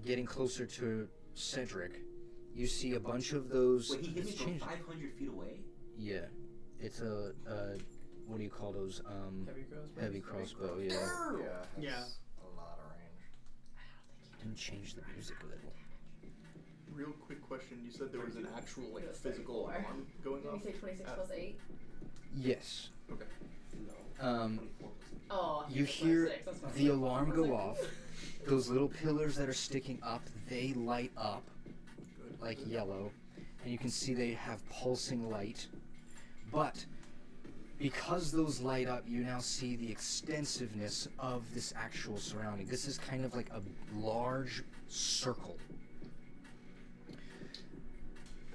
getting closer to Cedric, you see a bunch of those. Wait, he hit me it's from changed- 500 feet away? Yeah, it's a what do you call those? Heavy crossbow. Heavy crossbow. Yeah. Yeah. Has Yeah. A lot of range. And change the music a little. Real quick question. You said there was an actual like physical 34. alarm going Did off? you say 26 plus 8? Yes. Okay. No. 24 Oh, You plus hear 6. That's not the bad. alarm go off. Those little pillars that are sticking up, they light up like yellow, and you can see they have pulsing light. But because those light up, you now see the extensiveness of this actual surrounding. This is kind of like a large circle.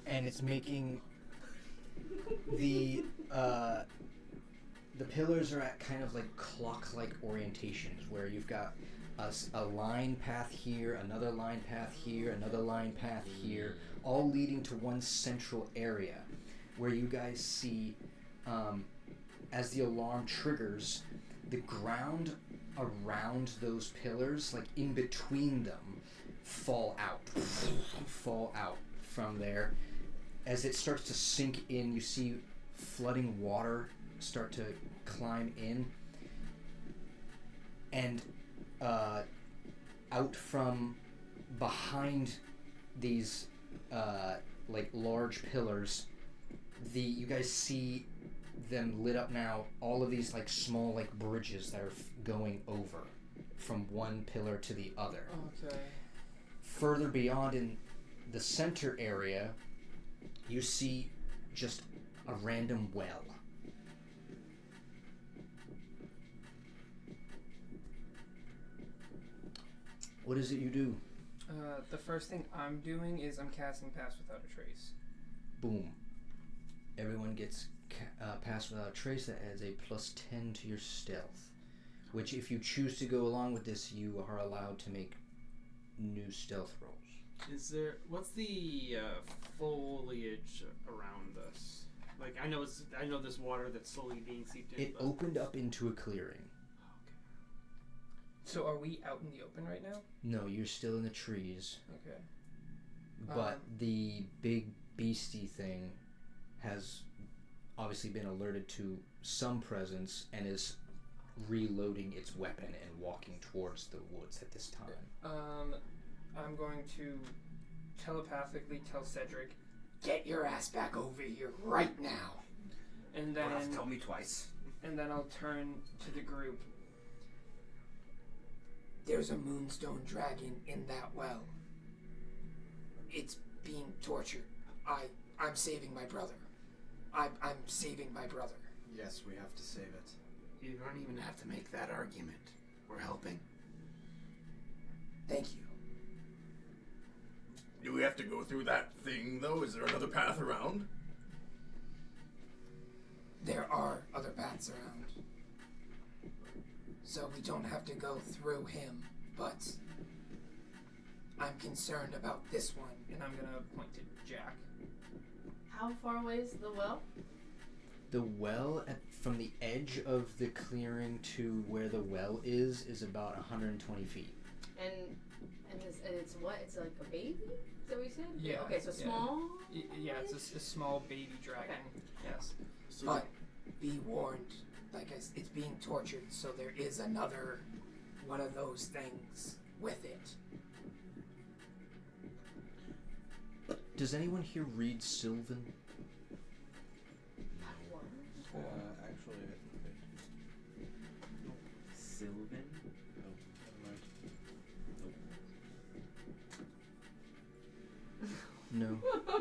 And it's making the the pillars are at kind of like clock-like orientations where you've got a line path here, another line path here, another line path here, all leading to one central area where you guys see, as the alarm triggers, the ground around those pillars, like in between them, fall out from there. As it starts to sink in, you see flooding water start to climb in, and out from behind these like large pillars, you guys see them lit up now, all of these like small like bridges that are going over from one pillar to the other. Okay. Further beyond in the center area, you see just a random well. What is it you do? The first thing I'm doing is I'm casting Pass Without a Trace. Boom. Everyone gets Pass Without a Trace. That adds a +10 to your stealth. Which, if you choose to go along with this, you are allowed to make new stealth rolls. What's the foliage around us? Like, I know there's water that's slowly being seeped in. It opened up into a clearing. So are we out in the open right now? No, you're still in the trees. Okay. But the big beastie thing has obviously been alerted to some presence and is reloading its weapon and walking towards the woods at this time. I'm going to telepathically tell Cedric, get your ass back over here right now. And then Don't have to tell me twice. And then I'll turn to the group. There's a moonstone dragon in that well. It's being tortured. I'm saving my brother. I'm saving my brother. Yes, we have to save it. You don't even have to make that argument. We're helping. Thank you. Do we have to go through that thing, though? Is there another path around? There are other paths around. So we don't have to go through him, but I'm concerned about this one, and I'm gonna point to Jack. How far away is the well? The well, from the edge of the clearing to where the well is about 120 feet. And it's what? It's like a baby? Is that what you said? Yeah. Okay, so small? Yeah, it's a small baby dragon. Okay. Yes. So But be warned, it's being tortured, so there is another one of those things with it. Does anyone here read Sylvan? Actually, Sylvan? No.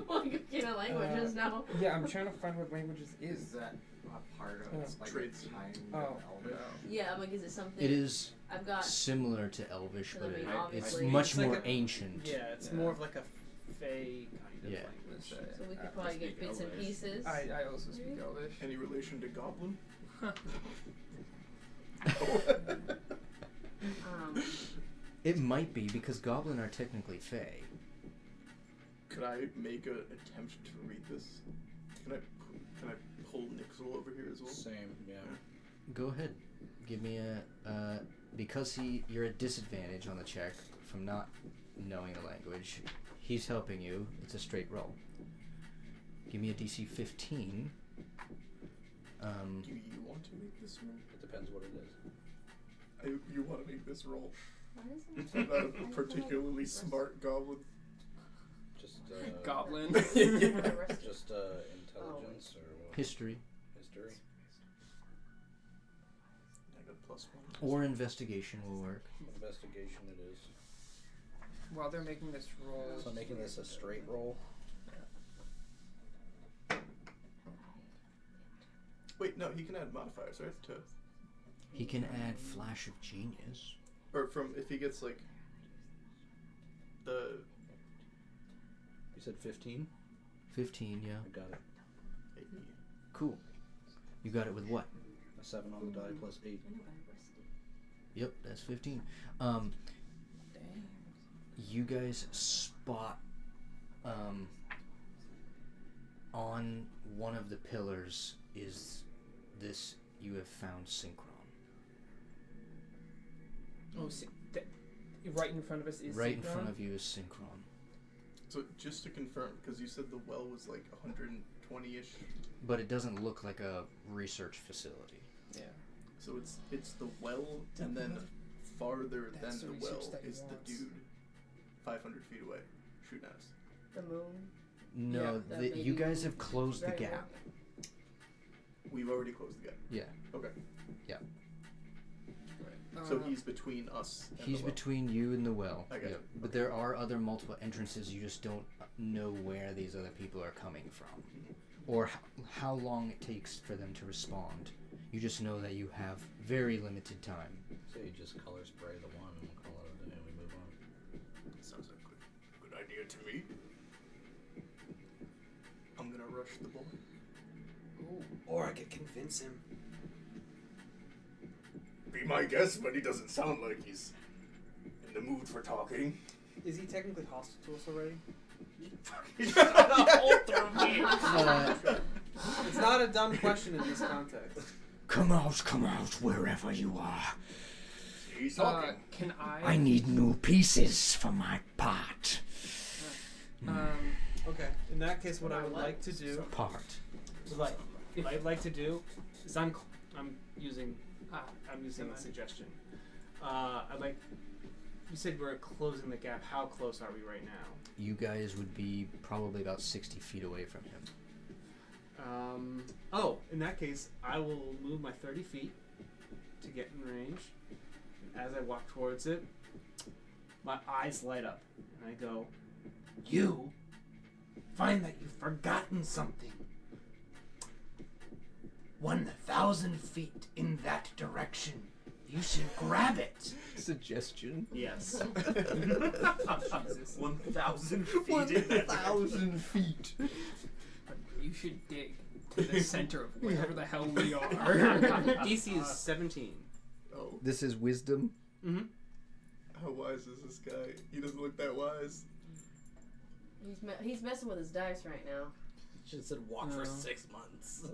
Like, languages now. Yeah, I'm trying to find what languages is that a part of it's like Traits. kind Oh, of Elvish? Yeah, I'm like, is it something? It is I've got. similar to Elvish, I but mean, it's obviously- much It's like more a- ancient. Yeah, it's Yeah. more of like a fey kind of Yeah. language. So we could probably get bits and pieces. I also speak Elvish. Any relation to Goblin? It might be, because Goblin are technically Fey. Could I make an attempt to read this? Can I pull Nixel over here as well? Same, yeah. Go ahead. Give me a because you're at disadvantage on the check from not knowing the language. He's helping you. It's a straight roll. Give me a DC 15. Do you want to make this roll? It depends what it is. You want to make this roll? What is It's not a particularly smart goblin. Just Goblin. just intelligence or what? History History. I got +1. or investigation will work. Investigation it is. While they're making this roll. So I'm making this a straight roll. Wait, no, he can add modifiers, right? He can add Flash of Genius. Or if he gets like the You said 15? 15, yeah. I got it. Cool. You got it with what? A 7 on the die plus 8. Yep, that's 15. You guys spot on one of the pillars is this. You have found Synchron. Oh, right in front of us is Right in Synchron? front of you is Synchron. So just to confirm, because you said the well was like 120-ish. But it doesn't look like a research facility. Yeah. So it's the well, and then farther That's than the the well research that he is the wants. dude 500 feet away shooting at us. The moon. No, Yeah, that you maybe guys have closed the very gap. We've already closed the gap. Yeah. Okay. Right. So he's between us and He's the well. between you and the well. I got Yep. it. But Okay. there are other multiple entrances. You just don't know where these other people are coming from, or how long it takes for them to respond. You just know that you have very limited time. So you just color spray the one and call it a day and we move on. Sounds like a good idea to me. I'm gonna rush the boy. Or I could convince him. Be my guest, but he doesn't sound like he's in the mood for talking. Is he technically hostile to us already? It's not a dumb question in this context. Come out, wherever you are. He's talking. Can I need new pieces for my pot. Okay. In that case, what I would like to do, Part. what I'd like to do, is I'm using a suggestion. I'd like. You said we're closing the gap. How close are we right now? You guys would be probably about 60 feet away from him. In that case, I will move my 30 feet to get in range. As I walk towards it, my eyes light up, and I go, You find that you've forgotten something. 1,000 feet in that direction. You should grab it. Suggestion? yes. 1,000 feet. 1,000 feet. You should dig to the center of wherever the hell we are. DC is 17. Oh, This is wisdom. Mm-hmm. how wise is this guy? He doesn't look that wise. He's messing with his dice right now. Should have said walk for No. 6 months.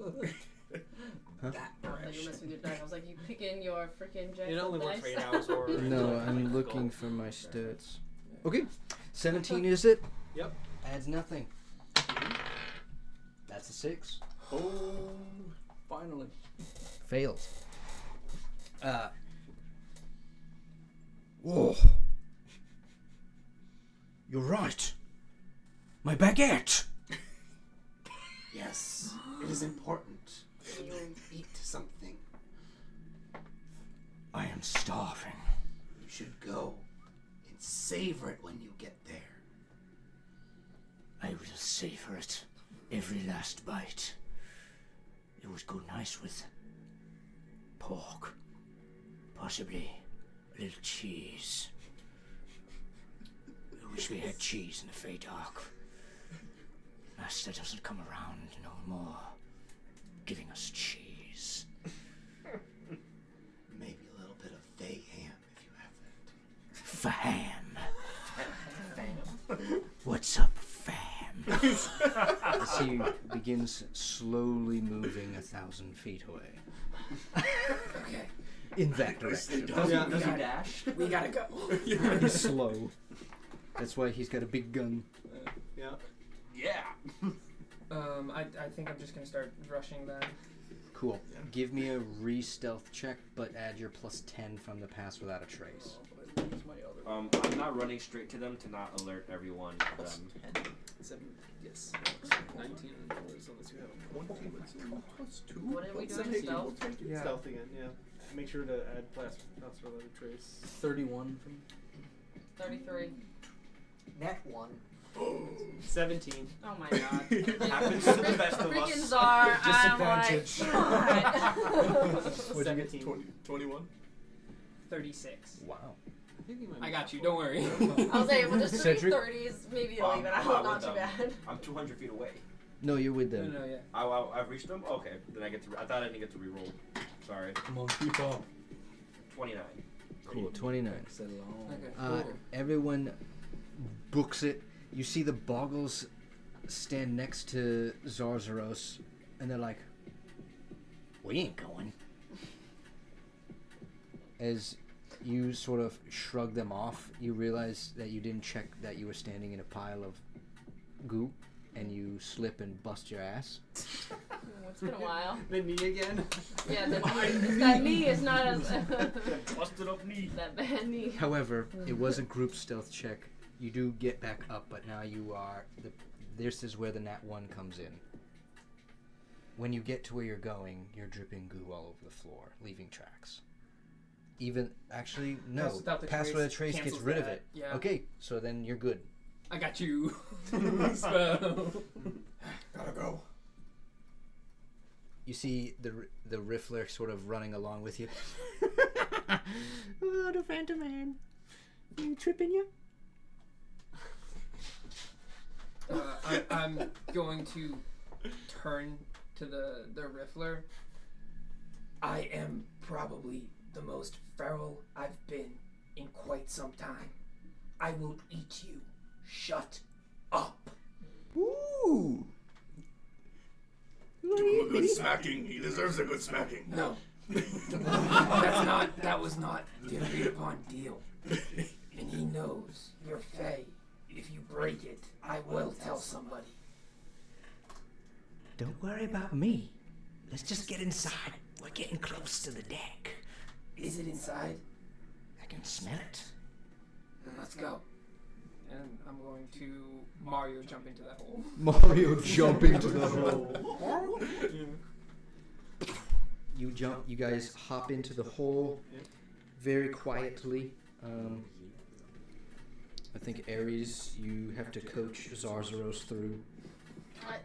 Huh? That I thought you were messing with your dice. I was like, you pick in your freaking jack. It only works dice. for 8 hours or. No, I'm looking for my stats. Okay, 17 is it? Yep. Adds nothing. That's a 6. Oh, finally. Fails. Oh. You're right. My baguette. Yes, it is important. You Eat something. I am starving. You should go and savor it when you get there. I will savor it. Every last bite. It would go nice with pork. Possibly a little cheese. I wish we had cheese in the Fey Dark. Master doesn't come around no more, giving us cheese. Maybe a little bit of fake ham if you have that. For ham. What's up, fam? As he begins slowly moving 1,000 feet away. Okay. In that direction. Does he dash? We gotta go. He's slow. That's why he's got a big gun. Yeah. Yeah. I think I'm just gonna start rushing then. Cool. Give me a re-stealth check, but add your plus 10 from the pass without a trace. I'm not running straight to them to not alert everyone. 7. Yes. 19 unless you have 20 plus 2. What did we do? 17. Stealth? a stealth again. Yeah. Make sure to add plus related trace. 31 from 33. Net 1. 17. Oh my god. Happens to the best of Freaking us. czar. Disadvantage. I'm like, What'd you 17. get? 21? 36. Wow. I think you might I be got you. up Don't for worry. I was like, well, just three Cedric? 30s, maybe you'll even I'm out. with Not too them. bad. I'm 200 feet away. No, you're with No, them. no, yeah. I've reached them? Okay. Then I get to. I thought I didn't get to reroll. Sorry. Come on, keep up. 29. Cool, 29. Okay. Everyone books it. You see the Boggles stand next to Zarzaros, and they're like, "We ain't going." As you sort of shrug them off, you realize that you didn't check that you were standing in a pile of goo, and you slip and bust your ass. It's been a while. The knee again. Yeah, that knee is not as Busted up knee. that bad knee. However, it was a group stealth check. You do get back up, but now you are... This is where the nat 1 comes in. When you get to where you're going, you're dripping goo all over the floor, leaving tracks. Even... Actually, no. Pass without a trace gets cancels rid of that. it. Yeah. Okay, so then you're good. I got you. Spell. Gotta go. You see the Riffler sort of running along with you. Oh, the Phantom Man. You tripping you? I'm going to turn to the Riffler. I am probably the most feral I've been in quite some time. I will eat you. Shut up. Ooh. Give him a good smacking. He deserves a good smacking. No. That was not the agreed upon deal. And he knows you're Fae. If you break it, I will tell somebody. Don't worry about me. Let's just get inside. We're getting close to the deck. Is it inside? I can smell it. Then let's go. And I'm going to Mario jump into that hole. Mario jump into the hole. You jump. You guys hop into the hole very quietly. I think Ares, you have to coach Zarzaros through. What?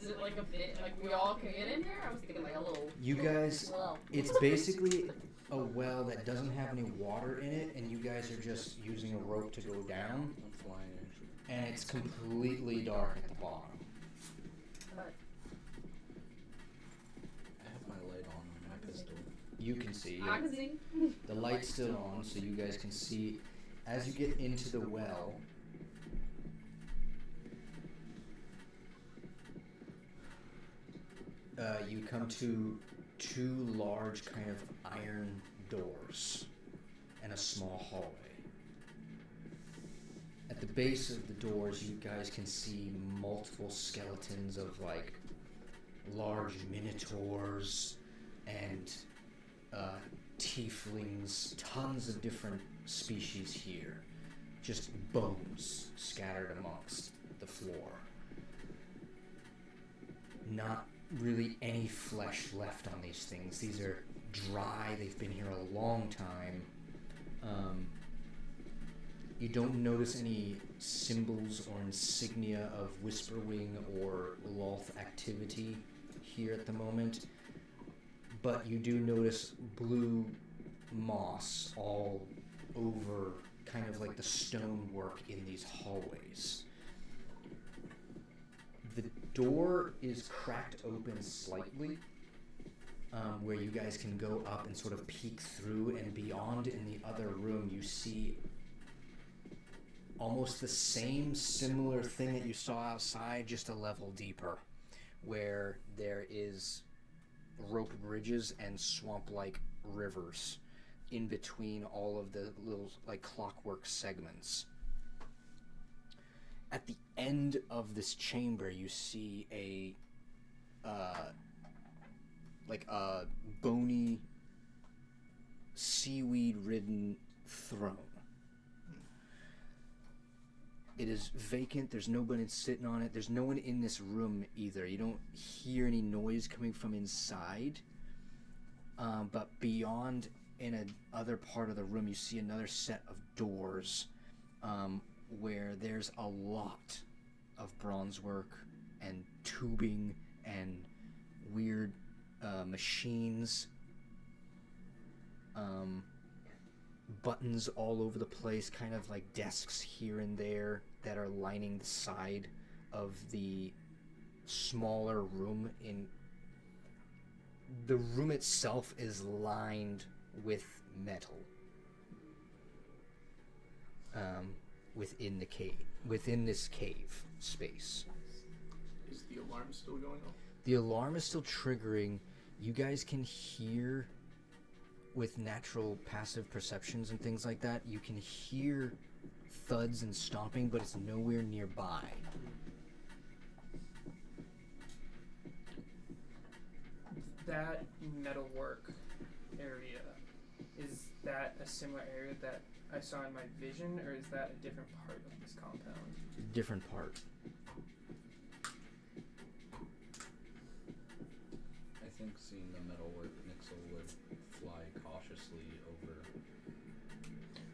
Is it like a bit? Like we all can get in there? I was thinking like a little. You guys, Well. it's basically a well that doesn't have any water in it, and you guys are just using a rope to go down, I'm flying, actually. and it's completely dark at the bottom. I have my light on my pistol. You can see. I can see. The light's still on, so you guys can see. As you get into the well, you come to two large kind of iron doors and a small hallway. At the base of the doors, you guys can see multiple skeletons of like large minotaurs and tieflings, tons of different species here. Just bones scattered amongst the floor. Not really any flesh left on these things. These are dry, they've been here a long time. You don't notice any symbols or insignia of Whisperwing or Lolth activity here at the moment, but you do notice blue moss all over kind of like the stonework in these hallways. The door is cracked open slightly, where you guys can go up and sort of peek through, and beyond in the other room you see almost the same similar thing that you saw outside, just a level deeper, where there is rope bridges and swamp-like rivers in between all of the little like clockwork segments. At the end of this chamber, you see a bony, seaweed-ridden throne. It is vacant. There's nobody sitting on it. There's no one in this room either. You don't hear any noise coming from inside. But beyond, in another part of the room, you see another set of doors where there's a lot of bronze work and tubing and weird machines. Buttons all over the place, kind of like desks here and there that are lining the side of the smaller room in the room itself is lined with metal. Within this cave space. Is the alarm still going off? The alarm is still triggering. You guys can hear, with natural passive perceptions and things like that, you can hear thuds and stomping, but it's nowhere nearby. That metalwork area, is that a similar area that I saw in my vision, or is that a different part of this compound? Different part. I think seeing the metalwork, Nixel would fly cautiously over.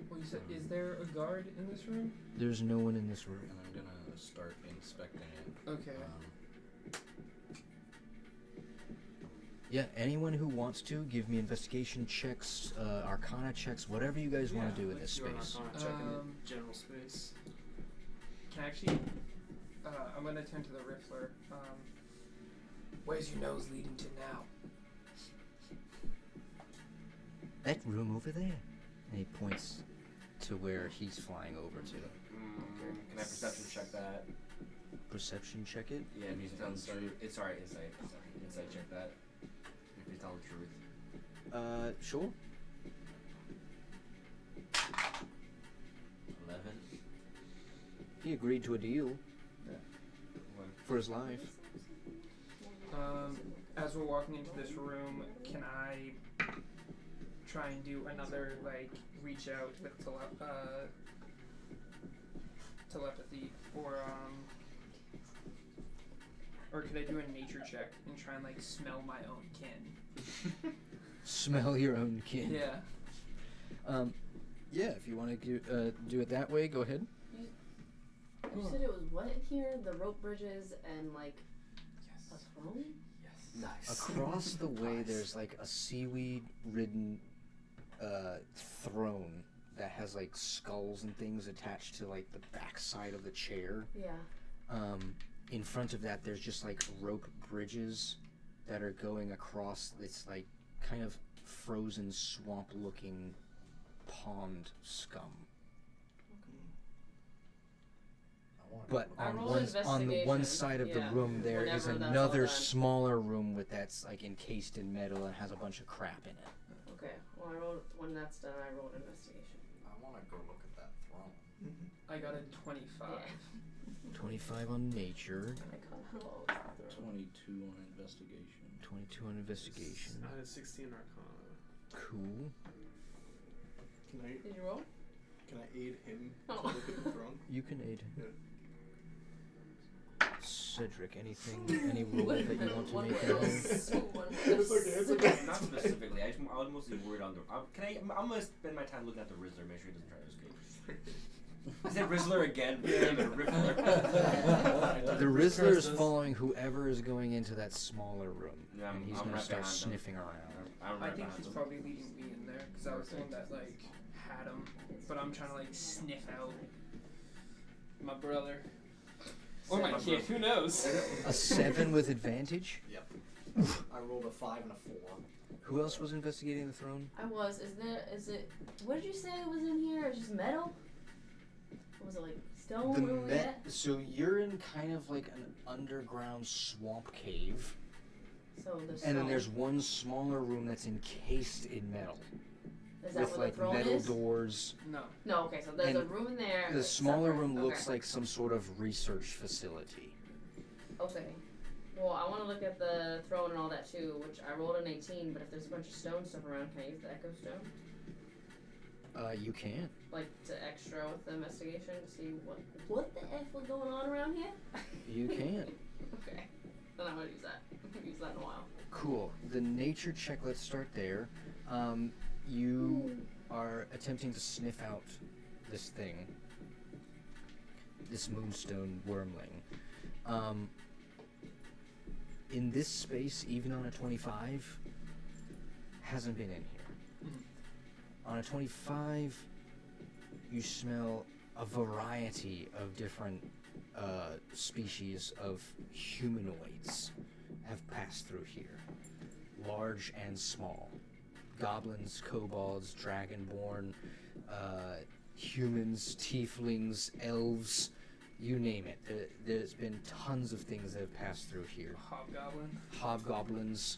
Well, you said, is there a guard in this room? There's no one in this room. And I'm gonna start inspecting it. Okay. Yeah, anyone who wants to, give me investigation checks, arcana checks, whatever you guys want to do in this do an space. arcana check in the general space. Can I actually, I'm gonna turn to the Riffler. Where's your nose leading to now? That room over there. And he points to where he's flying over to. Can I perception check that? Perception check it? Yeah, if he's telling the truth. It's alright, insight. Insight check that. If he's telling the truth. Sure. 11. He agreed to a deal for his life. As we're walking into this room, can I try and do another, like, reach out with telepathy, or could I do a nature check and try and, like, smell my own kin? Smell your own kin. Yeah. Yeah, if you want to do it that way, go ahead. You said it was what in here? The rope bridges and like a throne? Nice. Across the way, there's like a seaweed-ridden throne that has like skulls and things attached to like the backside of the chair. Yeah. In front of that, there's just like rope bridges that are going across this like kind of frozen swamp-looking pond scum. But I on roll the one investigation, side of the yeah, room, there is whenever that's all another done. smaller room that's like encased in metal and has a bunch of crap in it. Okay. Well, I rolled when that's done. I rolled investigation. I want to go look at that throne. I got a 25. Yeah. 25 on nature, I got low. 22 on investigation. 22 on investigation. I had 16 arcana. Cool. Did you roll? Can I aid him Oh. to look at the throne? You can aid him. Yeah. Cedric, any roll that you want to One make? roll. in there? It's okay, it's okay. Not specifically. I was mostly worried on the. I'm gonna spend my time looking at the Rizzler, make sure he doesn't try to escape. I said Rizzler again. Damn it, Riffler. The Rizzler is following whoever is going into that smaller room, Yeah, and he's I'm going right to start behind them. sniffing around. I think he's probably leading me in there, because I was the one that, like, had him. But I'm trying to, like, sniff out my brother. Or my kid, who knows? A 7 with advantage? Yep. I rolled a 5 and a 4. Who else was investigating the throne? I was. Is it? What did you say was in here? It's just metal. What was it like? Stone? The Where were we at? So you're in kind of like an underground swamp cave, So the and then stone. there's one smaller room that's encased in metal Is that with where like the throne metal is? doors. No. No. Okay. So there's And a room in there. The that's smaller separate. room looks Okay. like some sort of research facility. Okay. Well, I want to look at the throne and all that too, which I rolled an 18. But if there's a bunch of stone stuff around, can I use the echo stone? You can. Like to extra with the investigation to see what the F was going on around here? You can. Okay. Then I'm gonna use that. I haven't used that in a while. Cool. The nature check, let's start there. You are attempting to sniff out this thing, this moonstone wormling. In this space, even on a 25, hasn't been in here. On a 25, you smell a variety of different species of humanoids have passed through here. large and small. Goblins, kobolds, dragonborn, humans, tieflings, elves, you name it. There's been tons of things that have passed through here. Hobgoblin. Hobgoblins.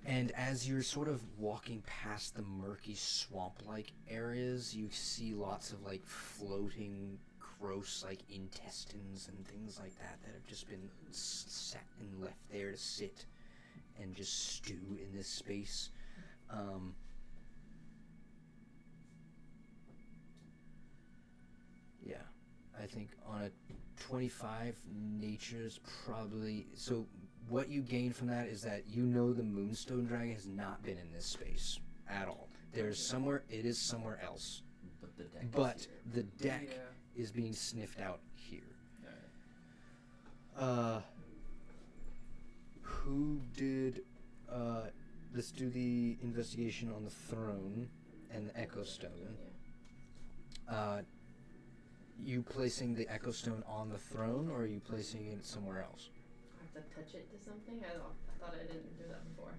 And as you're sort of walking past the murky swamp-like areas, you see lots of like floating, gross like intestines and things like that have just been set and left there to sit and just stew in this space. Yeah, I think on a 25, nature's probably... So what you gain from that is that you know the Moonstone Dragon has not been in this space at all. There's somewhere, it is somewhere else. But the deck is being sniffed out here. Who did... let's do the investigation on the throne and the Echo Stone. You placing the Echo Stone on the throne, or are you placing it somewhere else? I have to touch it to something? I thought I didn't do that before.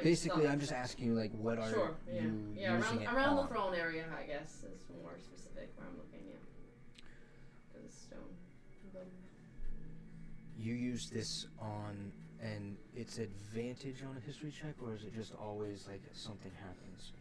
Basically, I'm just asking you, like, what are you using around it the throne area, I guess, is more specific where I'm looking at. For the stone. You use this on, and it's advantage on a history check, or is it just always, like, something happens?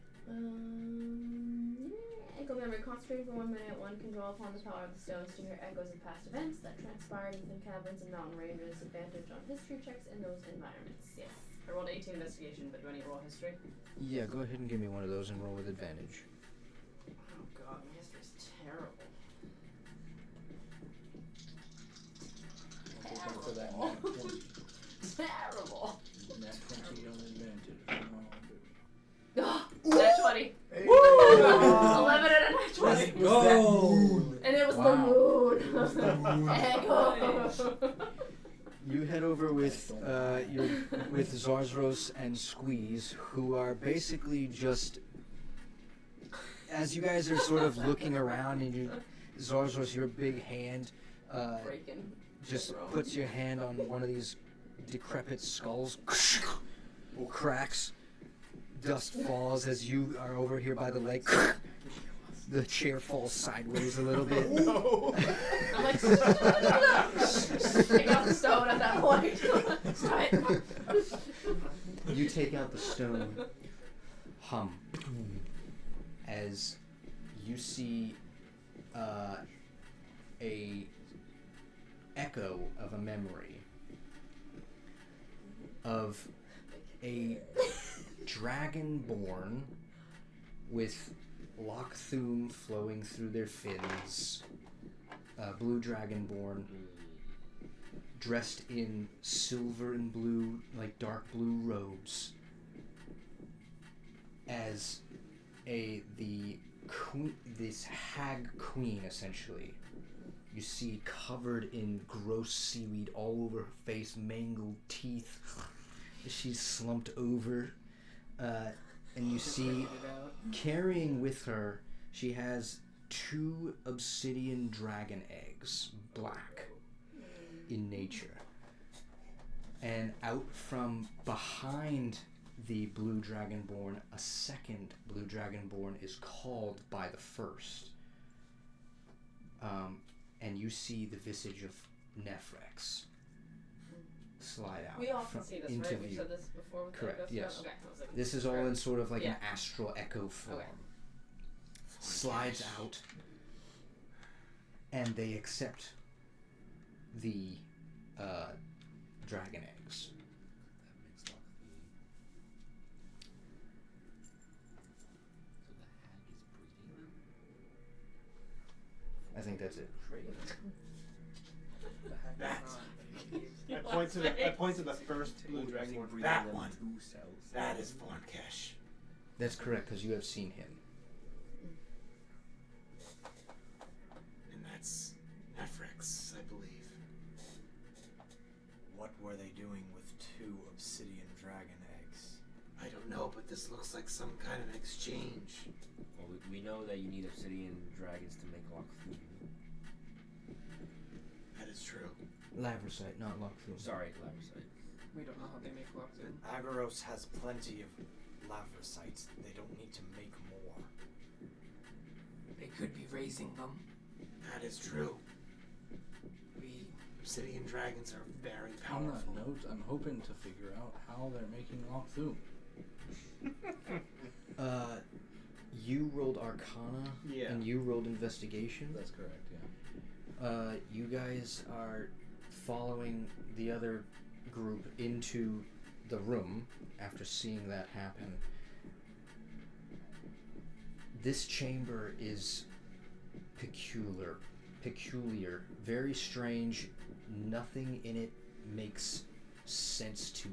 Echo memory. Concentrating for 1 minute, one can draw upon the power of the stones to hear echoes of past events that transpired within caverns and mountain ranges. Advantage on history checks in those environments. Yes. I rolled 18 investigation, but do I need to roll history? Yeah, go ahead and give me one of those and roll with advantage. Oh god, my history's terrible. For that nat 20. Terrible. Nat 20 on advantage. Nat 20. Hey. Woo! 11 and a nat 20. Go! And it was Wow. the moon. Echo. You head over with with Zarzros and Squeeze, who are basically just, as you guys are sort of looking around, and Zarzros, your big hand, Breaking. just puts your hand on one of these decrepit skulls, cracks, dust falls as you are over here by the leg. The chair falls sideways a little bit. No. I'm like, take out the stone at that point. You take out the stone, as you see a echo of a memory of a dragonborn with Lochthum flowing through their fins, blue dragonborn, dressed in silver and blue, like dark blue robes, as this hag queen, essentially. You see covered in gross seaweed all over her face, mangled teeth. She's slumped over. And you see, carrying with her, she has 2 obsidian dragon eggs, black in nature. And out from behind the blue dragonborn, a second blue dragonborn is called by the first. And you see the visage of Nephrex slide out. We often see this, into right? We've view. said this before with Correct, Echo yes. Stone? Okay, I was like, This is all in sort of like Yeah. an astral echo form. Okay. Slides out, and they accept the dragon eggs. I think that's it. I point to the first blue dragonborn. That one. That is Vornkesh. That's correct, because you have seen him. And that's Nephrex, I believe. What were they doing with 2 obsidian dragon eggs? I don't know, but this looks like some kind of exchange. Well, we know that you need obsidian dragons to make Lochthum. That is true. Lavrosite, not Lockthum. Sorry, Lavrosite. We don't know how they make Lockthum. Agaros has plenty of lavrosites. They don't need to make more. They could be raising them. That is true. We obsidian dragons are very On that powerful. note, I'm hoping to figure out how they're making Lockthum. You rolled Arcana, Yeah. and you rolled Investigation. That's correct, yeah. You guys are following the other group into the room after seeing that happen. This chamber is peculiar, very strange. Nothing in it makes sense to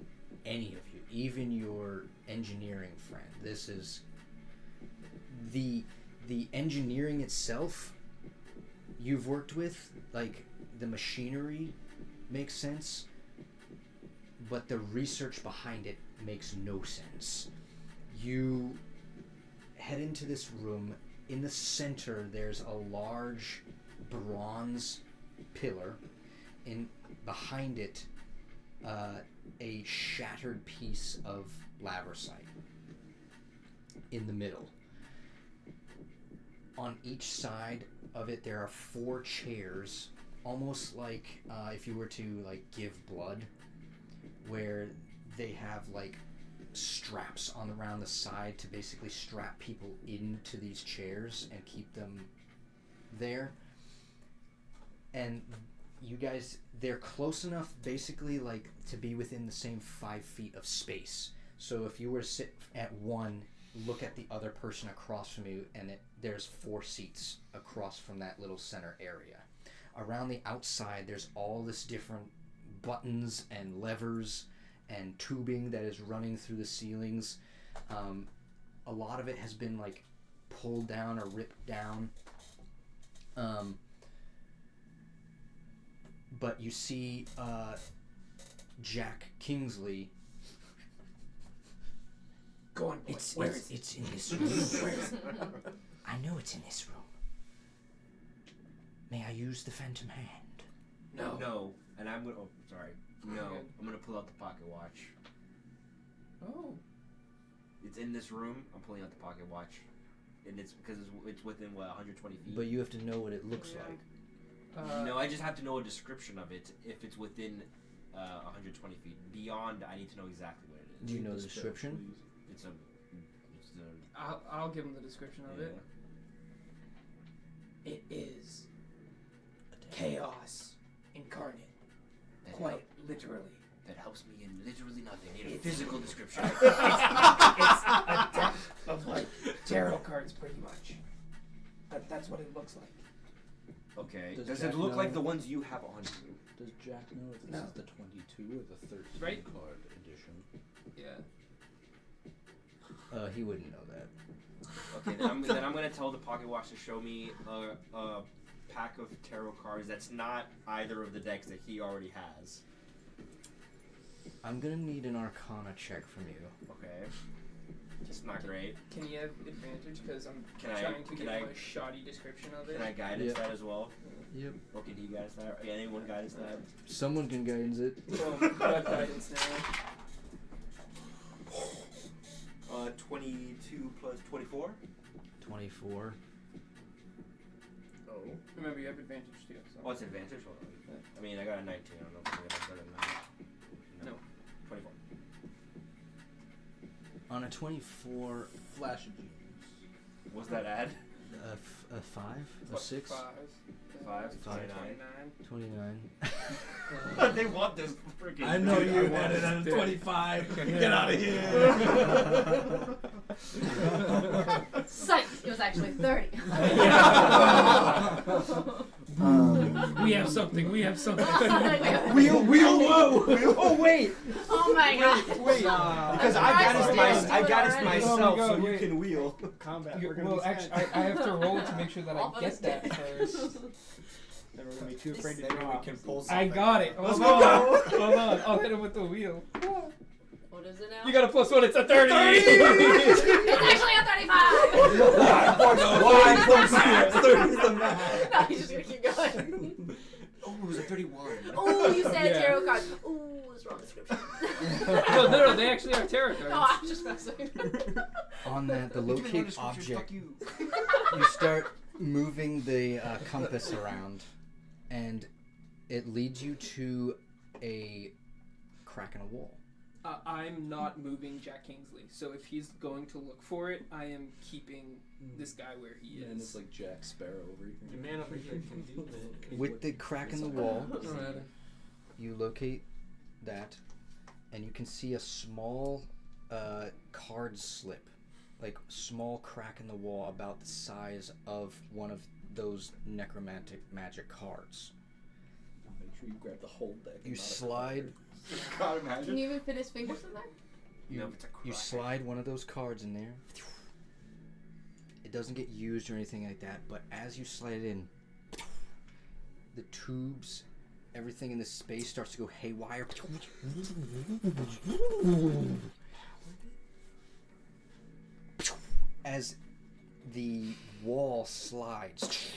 any of you, even your engineering friend. This is the engineering itself you've worked with, like the machinery makes sense, but the research behind it makes no sense. You head into this room. In the center there's a large bronze pillar. Behind it a shattered piece of lavrosite in the middle. On each side of it there are 4 chairs, almost like if you were to like give blood, where they have like straps on around the side to basically strap people into these chairs and keep them there. And you guys, they're close enough basically like to be within the same 5 feet of space. So if you were to sit at one, look at the other person across from you, and there's 4 seats across from that little center area. Around the outside there's all this different buttons and levers and tubing that is running through the ceilings. A lot of it has been like pulled down or ripped down. But you see Jack Kingsley. Go on, boy. It's in this room. I know it's in this room. May I use the phantom hand? No. No, and I'm gonna. Oh, sorry. No, Okay. I'm gonna pull out the pocket watch. Oh. It's in this room. I'm pulling out the pocket watch, and it's because it's within what 120 feet. But you have to know what it looks Yeah. like. No, I just have to know a description of it if it's within 120 feet. Beyond, I need to know exactly what it is. Do you know the description? It's a. I'll give him the description of it. It is chaos incarnate. That Quite literally. That helps me in literally nothing. I need a It's- physical description. It's a deck of like tarot cards, pretty much. That's what it looks like. Okay. Does Does Jack it look like know- the ones you have on you? Does Jack know if this No. is the 22 or the 13 Right. card edition? Yeah. He wouldn't know that. Okay, then I'm gonna tell the pocket watch to show me a pack of tarot cards that's not either of the decks that he already has. I'm gonna need an Arcana check from you. Okay. It's not great. Can you have advantage? Because I'm Can I- trying to can give I- him a shoddy description of it. Can I guidance Yep. that as well? Yep. Or can he guidance that? Or anyone guidance that? Someone can guidance it. Well, I have guidance now. 22 plus 24? 24. Oh. Remember, you have advantage too. So. What's advantage? Hold on. I mean, I got a 19. I don't know if I got better than that. No. 24. On a 24, Flash of genius. What's that add? a 5? A What, 6? 5? 29. 29. They want this freaking. I know dude, you I want added it. on 25. Get out of here. Psych! It was actually 30. We have something. We have something. Wheel, whoa! Oh wait! Oh my god. Wait! Because I got it myself, Oh my so God, you wait. can wheel. Combat. We're gonna Well, be actually, sad. I have to roll to make sure that I All get that first. Then we're gonna be too afraid to Maybe draw. we can pull something. I got it. Let's Hold go. on. Hold on. I'll hit him with the wheel. What is it now? You got a +1. It's a 30. It's actually a 35! Why? 30 is the math. No, he's just gonna keep going. Oh, it was a 31. Oh, you said Yeah. tarot cards. Ooh, it's wrong description. No, they actually are tarot cards. No, I'm just messing. On that, the You did one locate description, object, Fuck you. you start moving the compass around, and it leads you to a crack in a wall. I'm not moving Jack Kingsley, so if he's going to look for it, I am keeping this guy where he Man, it's is. like Jack Sparrow over here. Your man over here can do that. With the crack in the wall, Alright. you locate that, and you can see a small card slip, like small crack in the wall about the size of one of those necromantic magic cards. Make sure you grab the whole deck. You not a slide. card. God, imagine. Can you even fit his fingers in there? You, No, it's a you crack. slide one of those cards in there. It doesn't get used or anything like that, but as you slide it in, the tubes, everything in the space starts to go haywire. As the wall slides,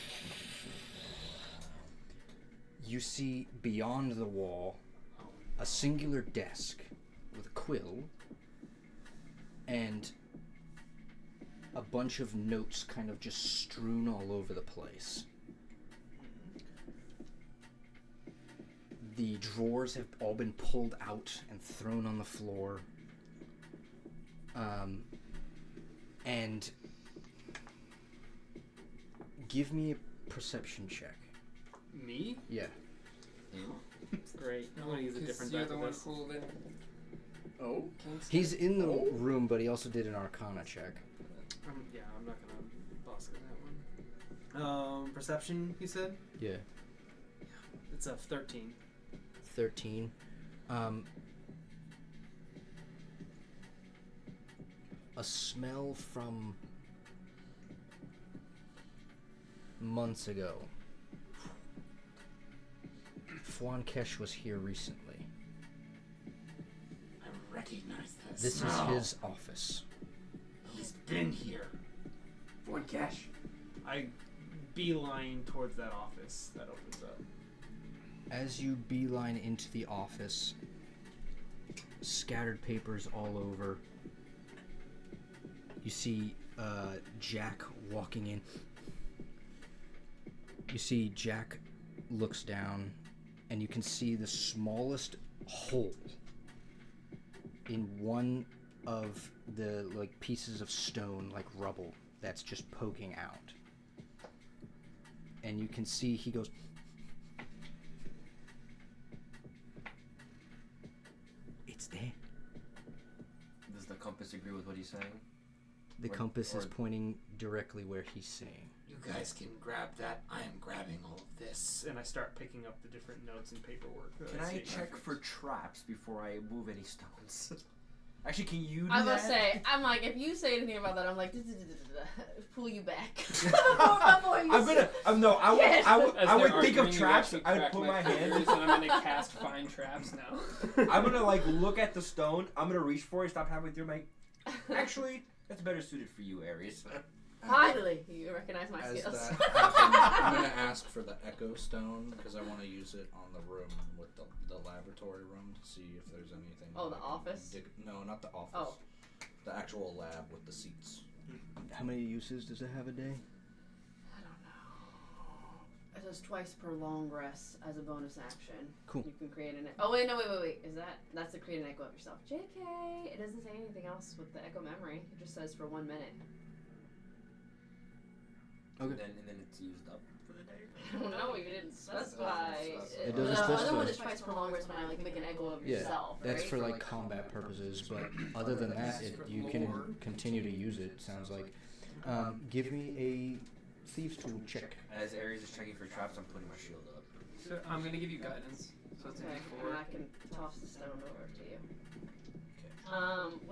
you see beyond the wall a singular desk with a quill and a bunch of notes kind of just strewn all over the place. The drawers have all been pulled out and thrown on the floor. And give me a perception check. Me? Yeah. Great. I'm gonna use a different You're deck the of one this. holding Oh, Kingsley. He's in the room, but he also did an Arcana check. Yeah, I'm not gonna boss on that one. Perception, you said? Yeah. It's a 13. 13. A smell from months ago. Fwankesh was here recently. I recognize that This smell. is his office. He's been here. One cash. I beeline towards that office that opens up. As you beeline into the office, scattered papers all over. You see Jack walking in. You see Jack looks down, and you can see the smallest hole in one of the pieces of stone, like rubble, that's just poking out. And you can see he goes, "It's there." Does the compass agree with what he's saying? The Or- compass is or- pointing directly where he's saying. You guys can grab that. I am grabbing all of this. And I start picking up the different notes and paperwork. that Can I I see. check for traps before I move any stones? Actually, can you do I that? was gonna say, I'm like, if you say anything about that, I'm like, pull you back. Before you I'm say- gonna. No, I would. Yes. I would. As I they're would think of arguing, you traps. actually I would crack put my hand. fingers and I'm gonna cast find traps now. I'm gonna look at the stone. I'm gonna reach for it. Stop halfway through. Actually, that's better suited for you, Aries. Finally, you recognize my As skills. that happens, I'm gonna ask for the Echo Stone because I want to use it on the room with the laboratory room to see if there's anything. Oh, that the I can office? No, not the office. Oh. The actual lab with the seats. How many uses does it have a day? I don't know. It says twice per long rest as a bonus action. Cool. You can create an. Oh wait, no, wait. That's to create an echo of yourself. JK. It doesn't say anything else with the echo memory. It just says for 1 minute. Okay. And then it's used up for the day. I don't know. You didn't specify. It doesn't The other specify. one is twice per long rest when I make an echo of Yeah, yourself. that's right? for combat purposes, but other than that, you can continue to use it. Sounds like. Give me a thieves tool check. As Aries is checking for traps, I'm putting my shield up. So I'm gonna give you guidance. So it's a Okay, D4. and I can toss the stone over to you.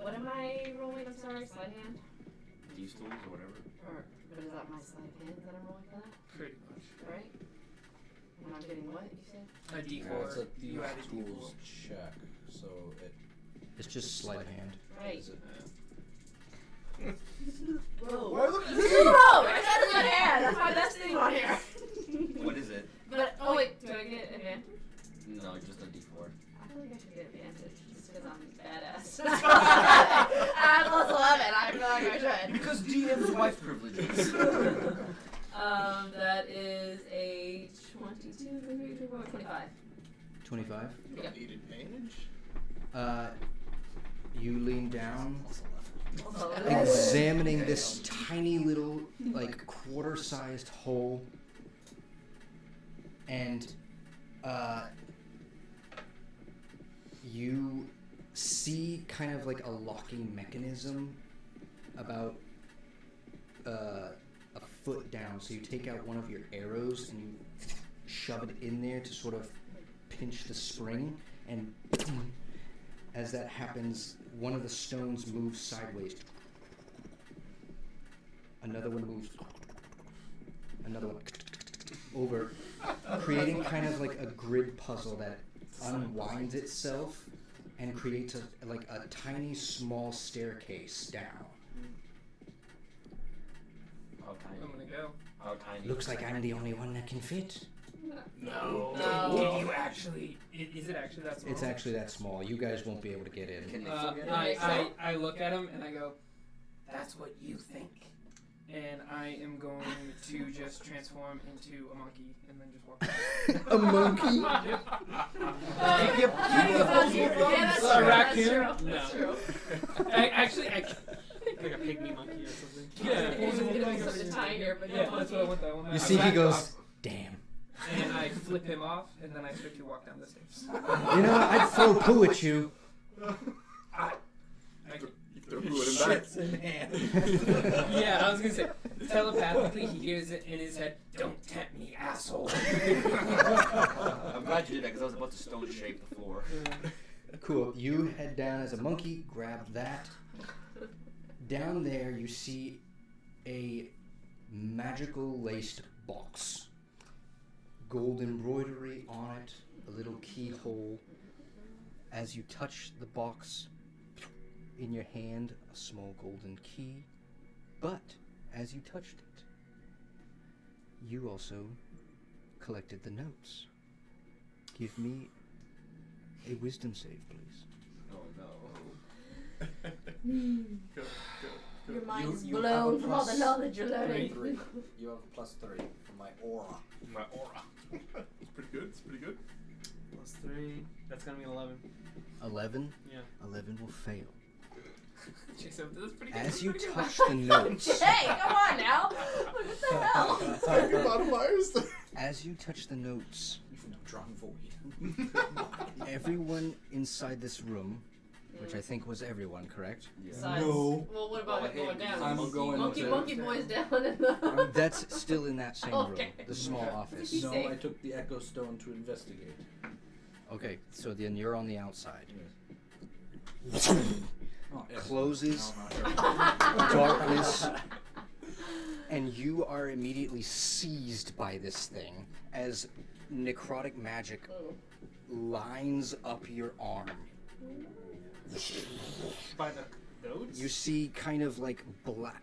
What am I rolling? I'm sorry, sleight hand? These tools or whatever. Or what is that? My sleight hand that I'm rolling for that, Pretty much. right? And I'm getting what you said? A Yeah, D4. it's a You added tools D4. check, so it It's just sleight of hand. Right. is it. Whoa. Why look at Whoa! That is my hand. That's my best thing on here. What is it? But Oh wait, do I get advantage? No, just a D4. I feel like I should get advantage just because I'm badass. I'm plus 11. I feel like I should. Because DM's wife privileges. That is a 22, 25. 25. Yeah. Need advantage? You lean down, Also, examining this tiny little, like, quarter-sized hole, and you see kind of like a locking mechanism about a foot down. So you take out one of your arrows and you shove it in there to sort of pinch the spring, and as that happens, one of the stones moves sideways. Another one moves. Another one over, creating kind of like a grid puzzle that unwinds itself and creates a tiny small staircase down. How tiny? I'm gonna go. How tiny? Looks like I'm the only one that can fit. No. No. Did you actually? Is it actually that small? It's actually that small. You guys won't be able to get in. Can they Uh, still get I look at him and I go, "That's what you think." And I am going to just transform into a monkey and then just walk away. A monkey? A raccoon? No. That's true. I Like a pygmy monkey or something. yeah. It's gonna be something tinier, but Yeah, no that's what I want. That one. You see, he goes, "Damn." And I flip him off, and then I start to walk down the stairs. You know, I'd throw poo at you. Throw poo at him back. Shits in hand. Yeah, I was gonna say, telepathically, he hears it in his head, "Don't tempt me, asshole." I'm glad you did that because I was about to stone shape the floor. Cool. You head down as a monkey, grab that. Down there, you see a magical laced box. Gold embroidery on it, a little keyhole. As you touch the box, in your hand, a small golden key. But as you touched it, you also collected the notes. Give me a wisdom save, please. Oh no. Go. Your mind is You have blown a from all the plus knowledge you're learning. 3. You have a +3 from my aura. My aura. It's pretty good. It's pretty good. Plus 3. That's gonna be 11. 11? Yeah. 11 will fail. Jason, this is pretty good. As you Pretty good. touch the notes, Hey, come on now! What the hell? Take your modifiers. as you touch the notes, Even a drawn void. everyone inside this room, which I think was everyone, correct? Besides, No. well, what about Well, it going down? I'm going Monkey to- boys down in the. That's still in that same Okay. room, the small office. He's No, safe. I took the Echo Stone to investigate. Okay, so then you're on the outside. Oh, yes. Closes, No, not sure. darkness, and you are immediately seized by this thing as necrotic magic Oh. lines up your arm. By the notes? You see kind of like black,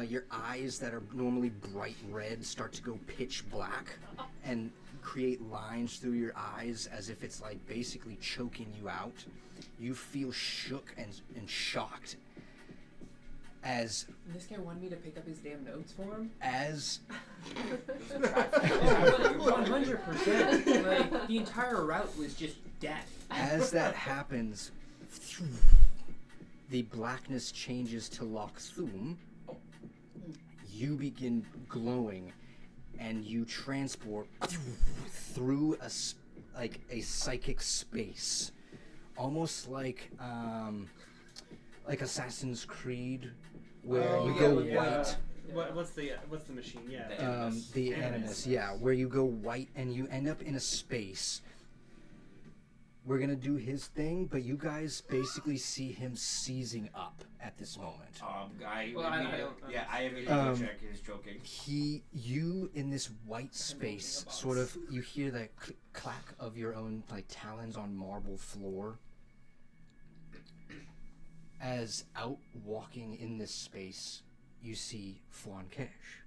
your eyes that are normally bright red start to go pitch black and create lines through your eyes as if it's like basically choking you out. You feel shook and shocked as This guy wanted me to pick up his damn notes for him? 100%. Like, the entire route was just death. as that happens, the blackness changes to Lochthum. You begin glowing, and you transport through a psychic space, almost like Assassin's Creed, where you go white. What's the machine? Yeah. The Animus, yeah, where you go white and you end up in a space. We're gonna do his thing, but you guys basically see him seizing up at this moment. I immediately Um, go check. He's joking. You in this white space, sort of, you hear the clack of your own like talons on marble floor. As out walking in this space, you see Fuan Kesh.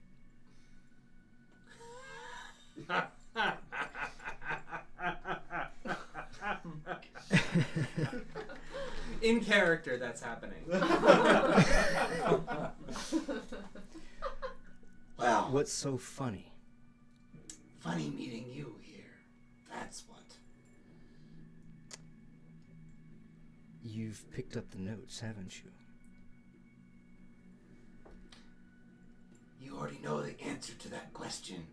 In character, that's happening. Well, What's so funny? funny meeting you here. That's what. You've picked up the notes, haven't you? You already know the answer to that question,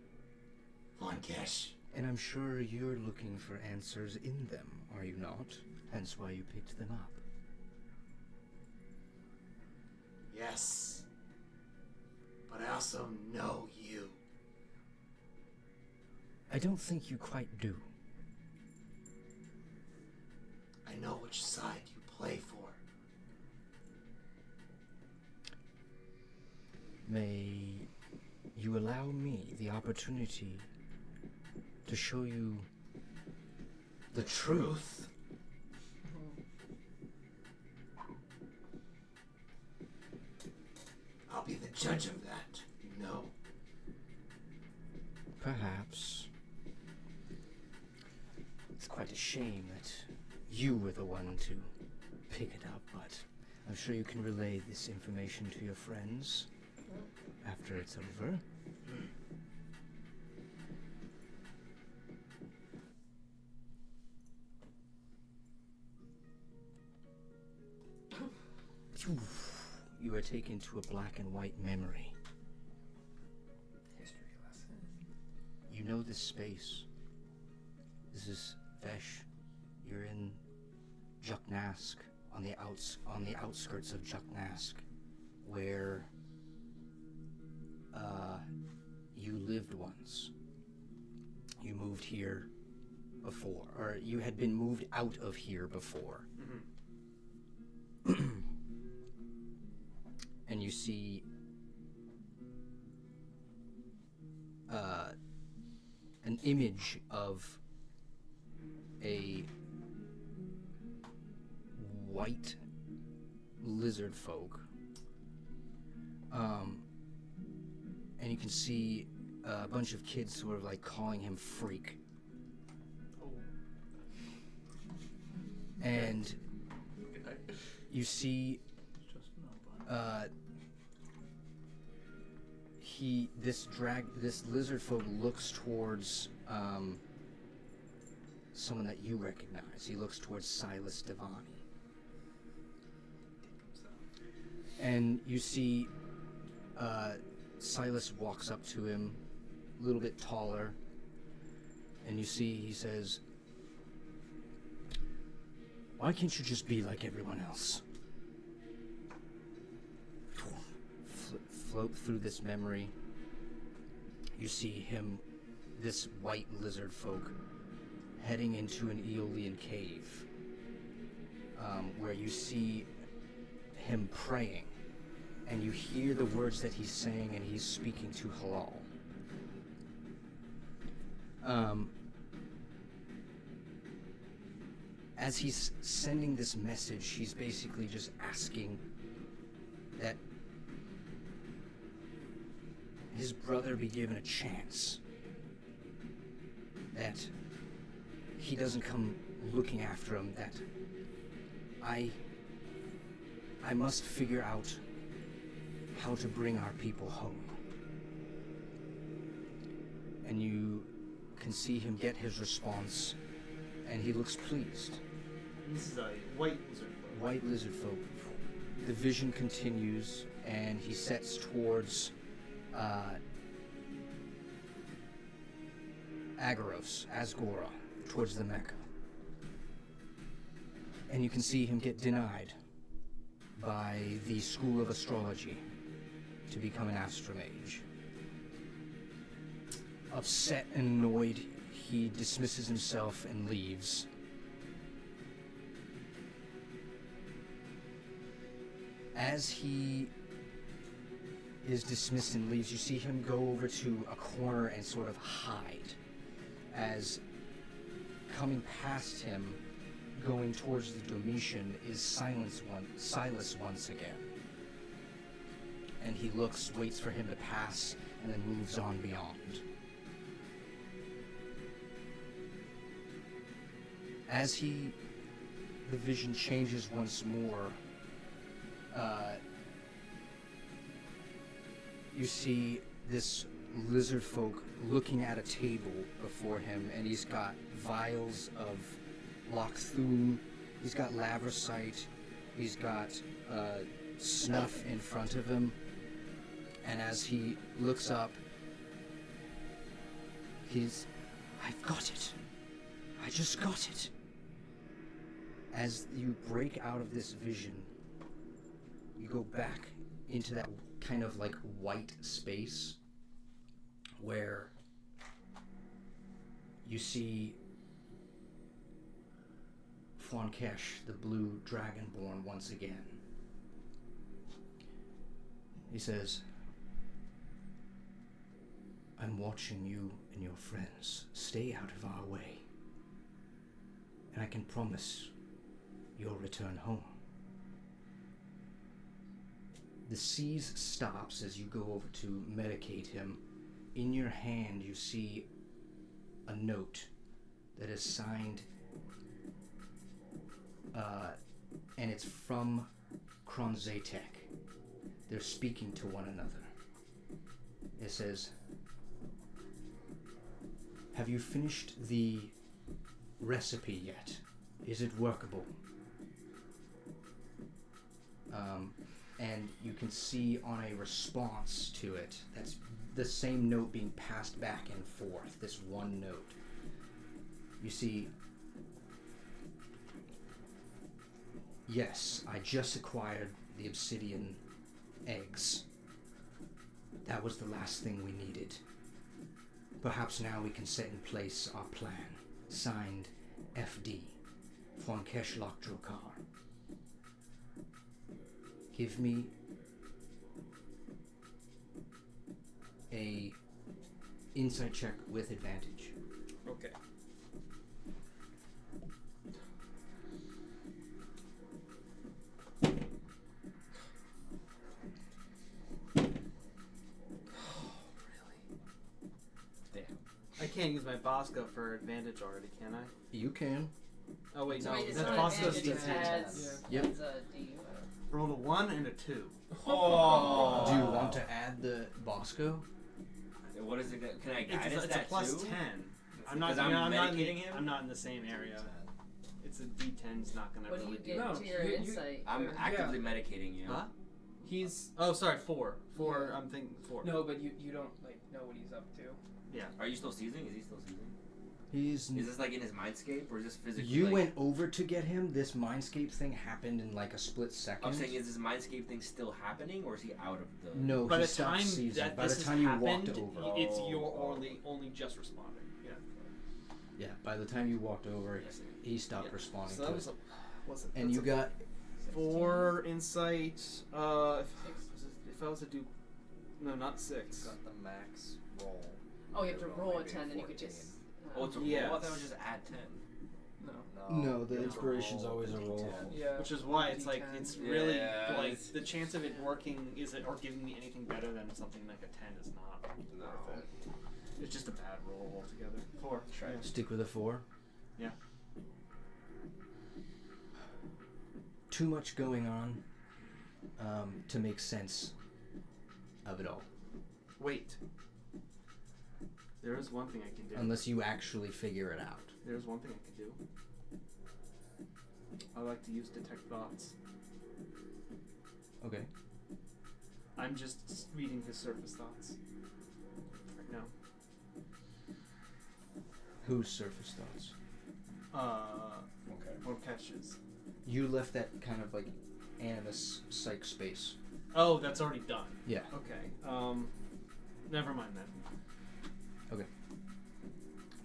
Von Kesh. And I'm sure you're looking for answers in them, are you not? Hence why you picked them up. Yes. But I also know you. I don't think you quite do. I know which side you play for. May you allow me the opportunity to show you the truth? I'll be the judge of that, you know. Perhaps. It's quite a shame that you were the one to pick it up, but I'm sure you can relay this information to your friends after it's over. You are taken to a black and white memory. History lesson. You know this space. This is Vesh. You're in Juknask, on the outskirts of Juknask, where you lived once. You moved here before, or you had been moved out of here before. And you see an image of a white lizard folk, and you can see a bunch of kids sort of like calling him freak. And you see this lizard folk looks towards someone that you recognize. He looks towards Silas Devani. And you see Silas walks up to him, a little bit taller, and you see he says, "Why can't you just be like everyone else?" Float through this memory. You see him, this white lizard folk, heading into an Aeolian cave, where you see him praying, and you hear the words that he's saying, and he's speaking to Halal. As he's sending this message, he's basically just asking that his brother be given a chance, that he doesn't come looking after him, that I must figure out how to bring our people home. And you can see him get his response, and he looks pleased. This is a white lizard folk. White lizard folk. The vision continues, and he sets towards Asgora, towards the Mecca. And you can see him get denied by the School of Astrology to become an astromage. Upset and annoyed, he dismisses himself and leaves. As he is dismissed and leaves, you see him go over to a corner and sort of hide, as coming past him, going towards the Domitian, is Silas once again. And he looks, waits for him to pass, and then moves on beyond. As he the vision changes once more. You see this lizard folk looking at a table before him, and he's got vials of Lochthum, he's got lavricite, he's got snuff in front of him, and as he looks up, I've got it. I just got it. As you break out of this vision, you go back into that kind of like white space where you see Fwankesh, the blue dragonborn, once again. He says, I'm watching you and your friends. Stay out of our way. And I can promise you'll return home. The seize stops as you go over to medicate him. In your hand, you see a note that is signed, and it's from Kronzatek. They're speaking to one another. It says, have you finished the recipe yet? Is it workable? And you can see on a response to it, that's the same note being passed back and forth, this one note. You see, yes, I just acquired the obsidian eggs. That was the last thing we needed. Perhaps now we can set in place our plan. Signed, FD, Fwankesh Lokdrokar. Give me a insight check with advantage. Okay. I can't use my Bosco for advantage already, can I? You can. Oh wait, no. Wait, it's That's not Bosco's advantage, D10. it's Yep. it's a D. Rolled a 1 and a 2. Oh. Do you want to add the Bosco? What is it? Can I guide It's us a that plus too? 10. I'm not. 'Cause I'm I'm not in medicating him? I'm not in the same area. It's a D10's not gonna What do you really do. get No, to your you- insight? I'm or- actively medicating you. Huh? He's Oh, sorry, 4. 4. Yeah. I'm thinking 4. no, but you don't like know what he's up to. Are you still seizing? Is he still seizing? He's. Is this like in his mindscape or is this physically? You like, went over to get him. This mindscape thing happened in like a split second. I'm saying, is this mindscape thing still happening or is he out of the? No, By he the stopped time seizing. that By this the has time you happened, walked over. it's Oh, you're oh. only just responding. Yeah. Yeah, by the time you walked over, Yes. he stopped Yeah. responding So to that it. was what's it? And that's you got 4 insight. If I was to do, no, not 6. Got the max roll. Oh, you have to Well, roll a maybe 10, then you could 14. just. Oh, it's a Yeah. roll. I thought it was just add 10. No. No, the you have to inspiration's roll always the a roll. D10. Yeah. Which is why it's like D10. it's really Yeah, like it's- the chance of it working or giving me anything better than something like a 10 is not worth it. It's just a bad roll altogether. 4. Yeah. Stick with a 4. Yeah. Too much going on to make sense of it all. Wait. There is one thing I can do. Unless you actually figure it out. There's one thing I can do. I like to use detect thoughts. Okay. I'm just reading his surface thoughts right now. Whose surface thoughts? Okay. Or catches. You left that kind of like animus psych space. Oh, that's already done. Yeah. Okay. Never mind then.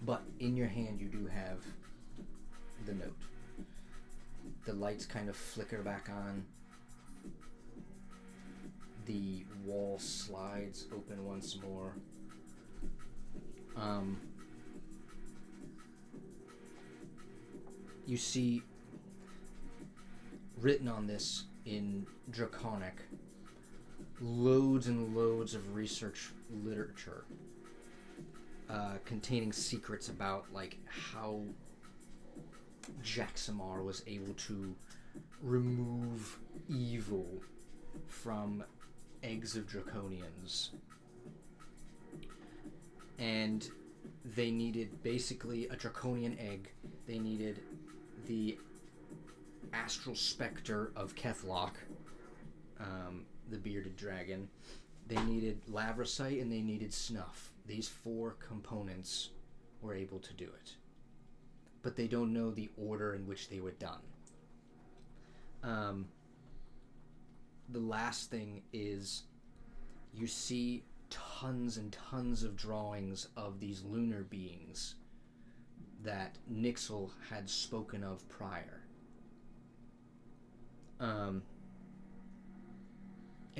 But in your hand you do have the note. The lights kind of flicker back on. The wall slides open once more. You see written on this in Draconic loads and loads of research literature containing secrets about like how Jaxamar was able to remove evil from eggs of draconians. And they needed basically a draconian egg. They needed the astral specter of Kethlock, the bearded dragon. They needed lavrosite and they needed snuff. These 4 components were able to do it. But they don't know the order in which they were done. The last thing is you see tons and tons of drawings of these lunar beings that Nixel had spoken of prior. And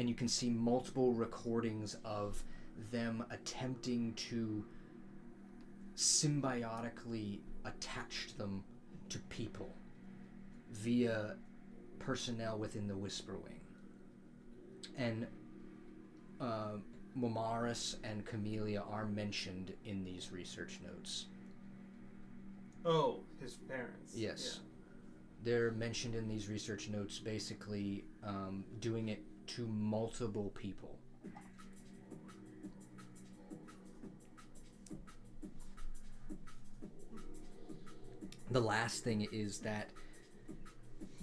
you can see multiple recordings of them attempting to symbiotically attach them to people via personnel within the Whisper Wing. And Momaris and Camellia are mentioned in these research notes. Oh, his parents. Yes. Yeah. They're mentioned in these research notes, basically doing it to multiple people. The last thing is that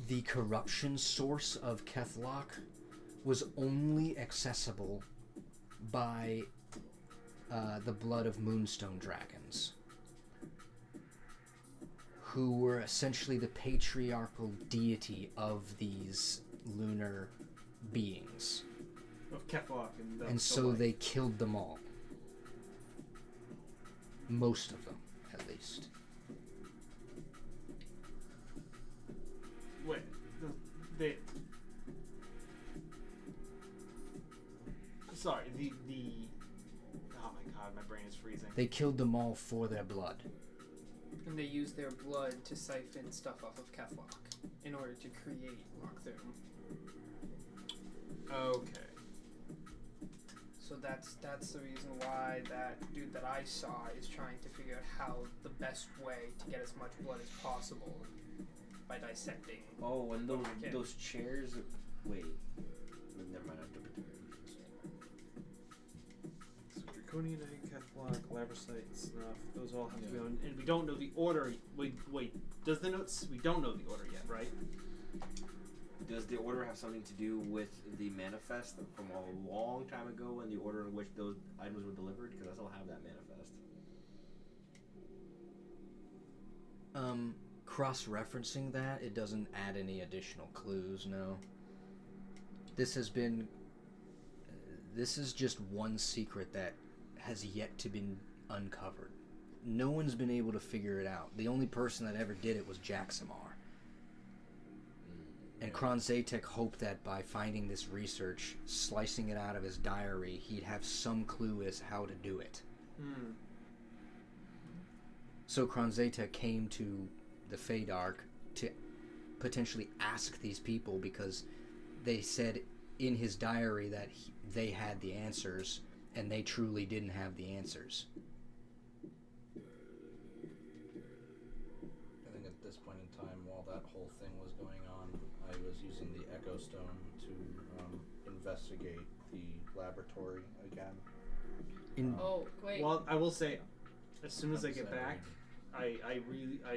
the corruption source of Kethlock was only accessible by the blood of Moonstone dragons, who were essentially the patriarchal deity of these lunar beings. Of Keflock And so they killed them all. Most of them, at least. Wait, they. Sorry, the. Oh my god, my brain is freezing. They killed them all for their blood. And they use their blood to siphon stuff off of Keflock in order to create Lockthroom. Okay. So that's the reason why that dude that I saw is trying to figure out how the best way to get as much blood as possible by dissecting. Oh, and what we can. those chairs. Wait. Never mind. I have to pretend. So Draconian egg, Keflock, Labrosite, Snuff, those all have to be on. And we don't know the order. Wait. Does the notes? We don't know the order yet, right? Does the order have something to do with the manifest from a long time ago and the order in which those items were delivered? Because I still have that manifest. Cross-referencing that, it doesn't add any additional clues, no. This is just one secret that has yet to be uncovered. No one's been able to figure it out. The only person that ever did it was Jaxamar. And Kron Zatek hoped that by finding this research, slicing it out of his diary, he'd have some clue as how to do it. So Kron Zatek came to the Feydark to potentially ask these people, because they said in his diary that they had the answers, and they truly didn't have the answers. I think at this point in time, while that whole thing was going on, I was using the Echo Stone to investigate the laboratory again. Oh, wait. Well, I will say, as soon as I get back, I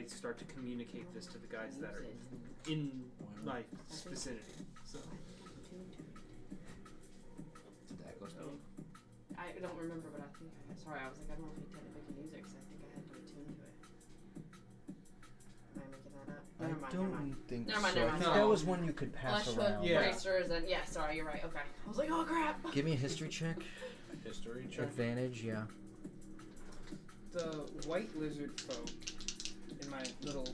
start to communicate this to the guys that are in my vicinity. So. The Echo Stone? I don't remember, but I think sorry, I was like, I don't know if we can use it because I think I had to attune to it. Am I making that up? I Never mind, don't think Never mind, so. never I mind. think that was one you could pass Flesh around. hook, bracers, and yeah, sorry, you're right. Okay, I was like, oh crap. Give me a history check. History check. Advantage, yeah. The white lizard folk in my little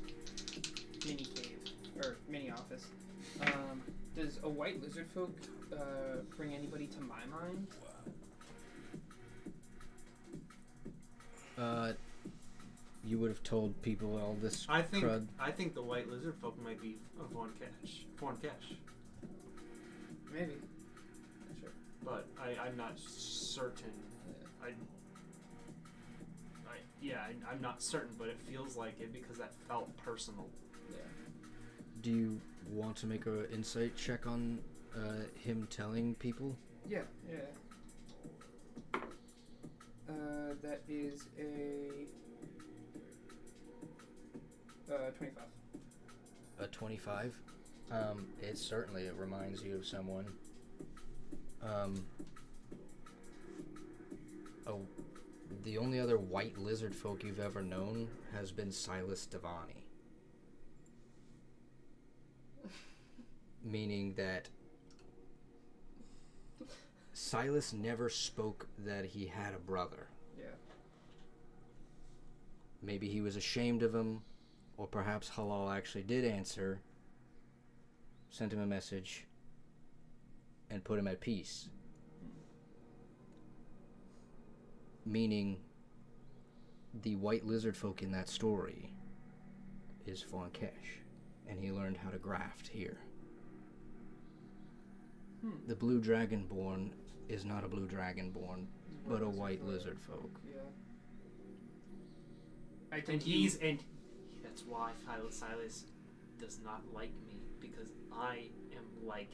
mini cave, or mini office, does a white lizard folk bring anybody to my mind? You would have told people all this crud. I think the white lizard folk might be of Von Cash. Maybe. Sure. But I'm not certain. I'm not certain, but it feels like it because that felt personal. Yeah. Do you want to make an insight check on him telling people? Yeah. That is a 25. A 25? It certainly reminds you of someone. The only other white lizard folk you've ever known has been Silas Devani. Meaning that Silas never spoke that he had a brother. Yeah. Maybe he was ashamed of him, or perhaps Halal actually did answer, sent him a message, and put him at peace. Meaning, the white lizard folk in that story is Fonkesh, and he learned how to graft here. The blue dragonborn is not a blue dragonborn, but a white lizard folk. Yeah. I think that's why Silas does not like me, because I am like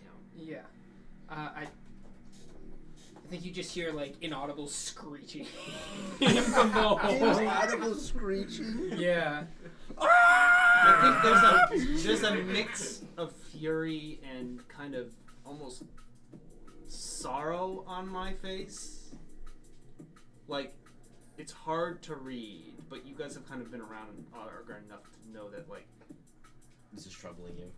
him. Yeah. I think you just hear like inaudible screeching from the hole. Inaudible screeching? Yeah. I think there's a mix of fury and kind of almost sorrow on my face. Like, it's hard to read, but you guys have kind of been around enough to know that, like, This is troubling you.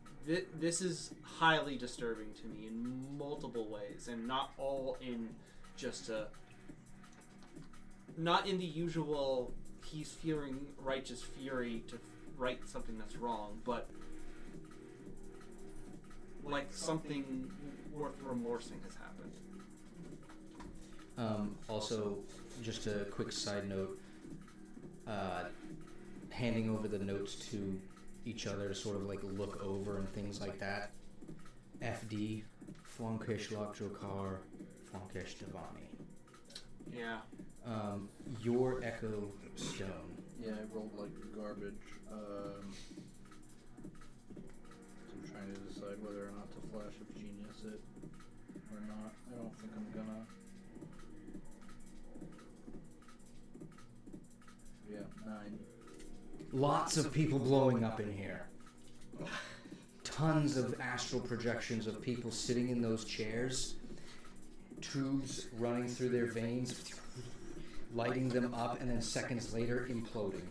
this is highly disturbing to me in multiple ways, and not all in just not in the usual he's fearing righteous fury to right something that's wrong, but like something worth remorsing has happened. Also, just a quick side note, handing over the notes to each other to sort of like look over and things like that. FD, Flankesh Lokjokar, Flankesh Devani. Yeah. Your Echo Stone. Yeah, I rolled like garbage. So I'm trying to decide whether or not to Flash of Genius it or not. I don't think I'm gonna. Yeah, 9. Lots of people blowing up in here. Tons of astral projections of people sitting in those chairs. Tubes running through their veins, lighting them up, and then seconds later imploding.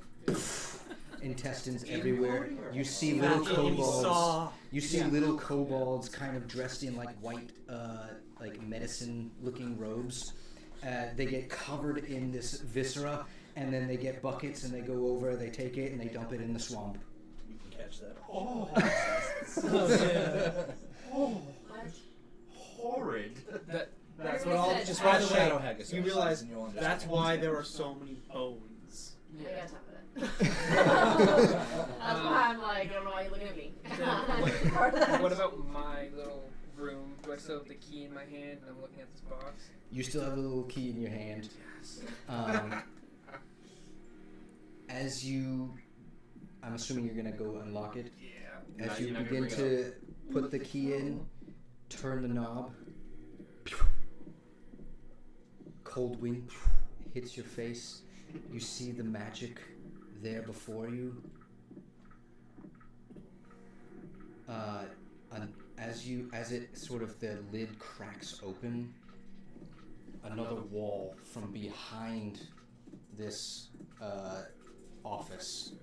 Intestines everywhere. You see little kobolds. You see little kobolds kind of dressed in like white, like medicine-looking robes. They get covered in this viscera, and then they get buckets and they go over. They take it and they dump it in the swamp. You can catch that. Oh, What? horrid. That's what all- just By the Shadow way, Haggis. You realize and you'll understand. that's why there are so many bones. I got time for that. That's why I'm like, I don't know why you're looking at me. What about my little room? Do I still have the key in my hand and I'm looking at this box? You still have a little key in your hand. As you, I'm assuming you're gonna go unlock it. Yeah. As you begin to put the key in, turn the knob. Cold wind hits your face. You see the magic there before you. As it sort of the lid cracks open, another wall from behind this office.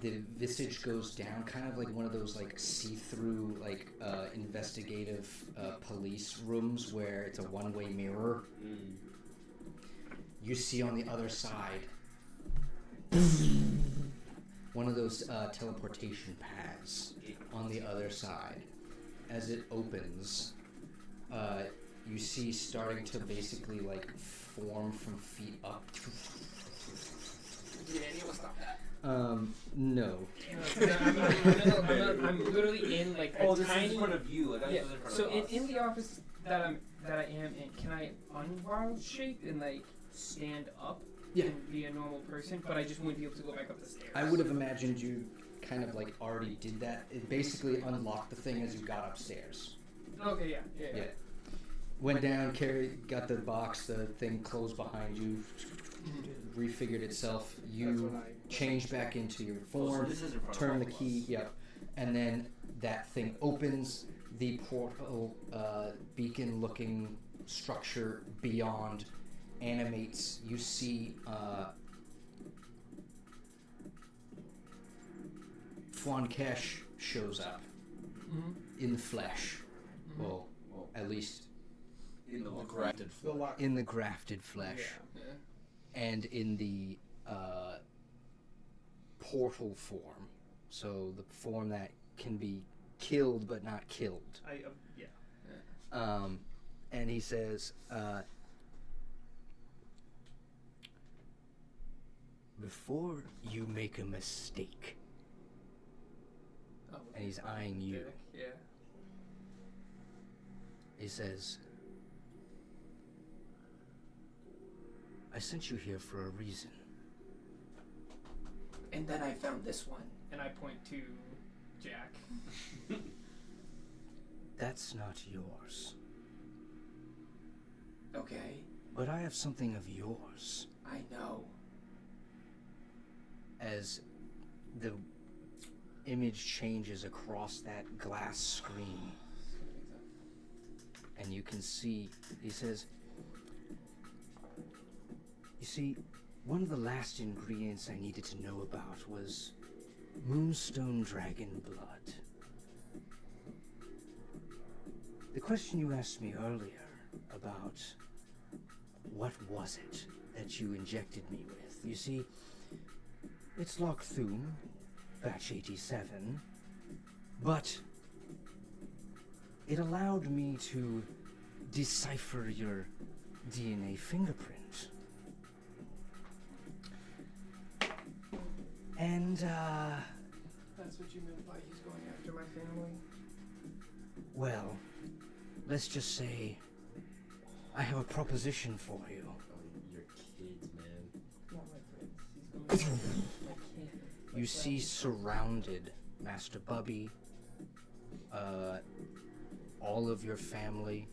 The visage goes down, kind of like one of those like see-through like investigative police rooms where it's a one-way mirror. You see on the other side one of those teleportation pads on the other side. As it opens, you see starting to basically like form from feet up. Did anyone stop that? No. I'm literally in like a This tiny. is in front of you. Yeah. So in the office that I am in, can I unwild shape and like stand up Yeah. and be a normal person, but I just wouldn't be able to go back up the stairs. I would have imagined you kind of like already did that. It basically unlocked the thing as you got upstairs. Okay, yeah. Went down, got the box, the thing closed behind you, refigured itself. You changed back into your form, this is in front of turn all the of key, us. yep, and then that thing opens. The portal beacon-looking structure beyond animates. You see Fwankesh shows up in the flesh. Well, at least In the Grafted flesh. in the grafted flesh, Yeah. and in the portal form. So the form that can be killed but not killed. Yeah. And he says, before you make a mistake, Oh, and he's eyeing you, Yeah. he says, I sent you here for a reason. And then I found this one. And I point to Jack. That's not yours. Okay, But I have something of yours. I know. As the image changes across that glass screen, and you can see, he says, you see, one of the last ingredients I needed to know about was moonstone dragon blood. The question you asked me earlier about what was it that you injected me with, you see, it's Lockthum, batch 87, but it allowed me to decipher your DNA fingerprint. And, That's what you meant by he's going after my family? well, let's just say I have a proposition for you. Your kids, man. Not my friends. He's going after my kid. You see surrounded Master Bubby, all of your family,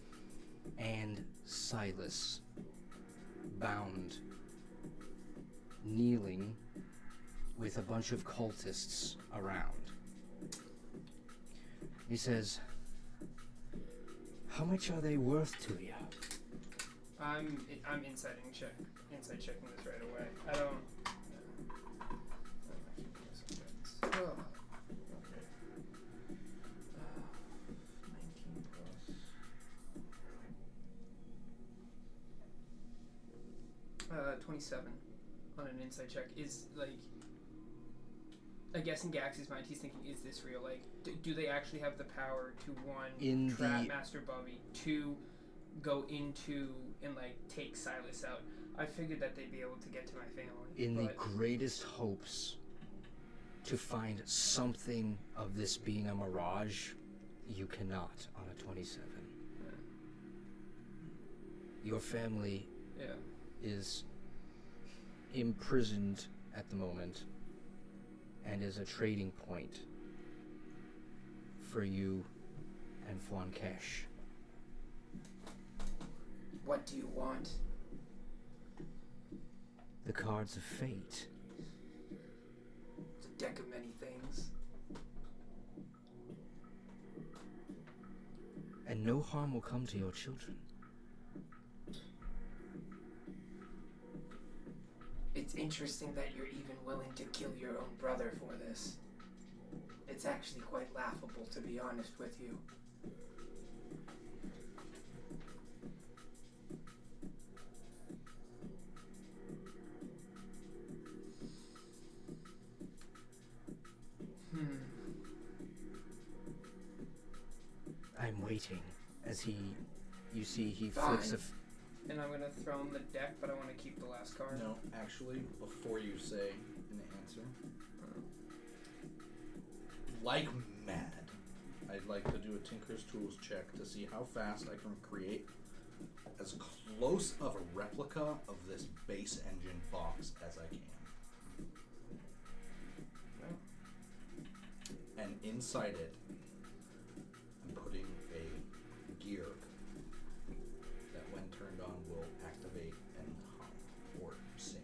and Silas, bound, kneeling with a bunch of cultists around. He says, how much are they worth to you? I'm inside checking this right away. I don't. Oh, okay. 19 plus 27 on an inside check is like. I guess in Gax's mind, he's thinking, "Is this real? Like, do they actually have the power to one trap Master Bubby, two go into and like take Silas out?" I figured that they'd be able to get to my family. In the greatest hopes to find something of this being a mirage, you cannot on a 27. Your family is imprisoned at the moment and is a trading point for you and Fwankesh. What do you want? The cards of fate. It's a deck of many things. And no harm will come to your children. It's interesting that you're even willing to kill your own brother for this. It's actually quite laughable, to be honest with you. I'm waiting as you see he Fine. flicks and I'm gonna throw him the deck, but I want to keep the last card. No, actually, before you say an answer, like mad, I'd like to do a Tinker's Tools check to see how fast I can create as close of a replica of this base engine box as I can. And inside it, I'm putting a gear that, when turned on, will activate and hum or sing.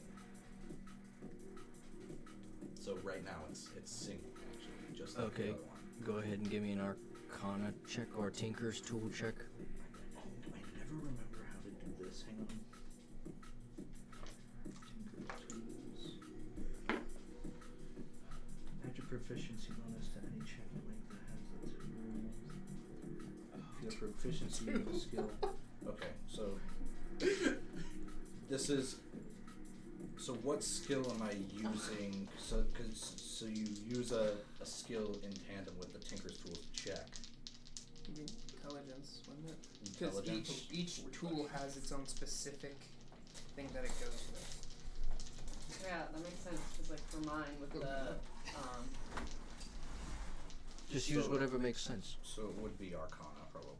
So right now it's singing, actually, just like Okay. the other one. Go ahead and give me an Arcana check or Tinker's tool check. Oh, I never remember how to do this. Hang on. Tinker tools. Add your proficiency bonus to any check you make that has the tool. If you have proficiency in the skill. Okay, so this is. So what skill am I using? So you use a skill in tandem with the Tinker's tools check. Intelligence, wouldn't it? Because Intelligence. each tool has its own specific thing that it goes with. Yeah, that makes sense. Because like for mine with the Just use whatever makes sense. So it would be Arcana, probably.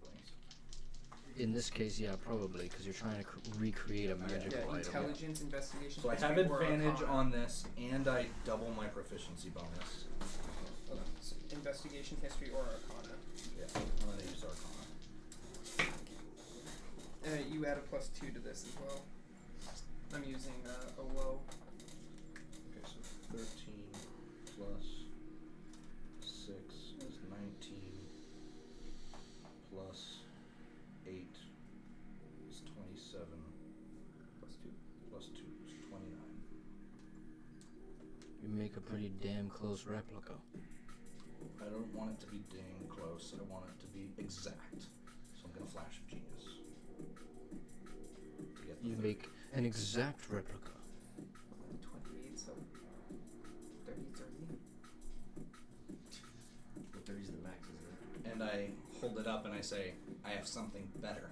In this case, yeah, probably, because you're trying to recreate a magical item. Intelligence, investigation. So I have history, or advantage Arcana. on this, and I double my proficiency bonus. Okay, so investigation, history, or Arcana. Yeah, I'm gonna use Arcana. You add a +2 to this as well. I'm using a low. Okay, so 13 plus 6 is 19 plus 8 is 27 plus 2 is 29. You make a pretty damn close replica. I don't want it to be dang close. I want it to be exact. So I'm gonna flash of genius. To get the You 30. make an exact replica. 28, so 30, 30. Well, 30's the max, isn't it? And I hold it up and I say, I have something better.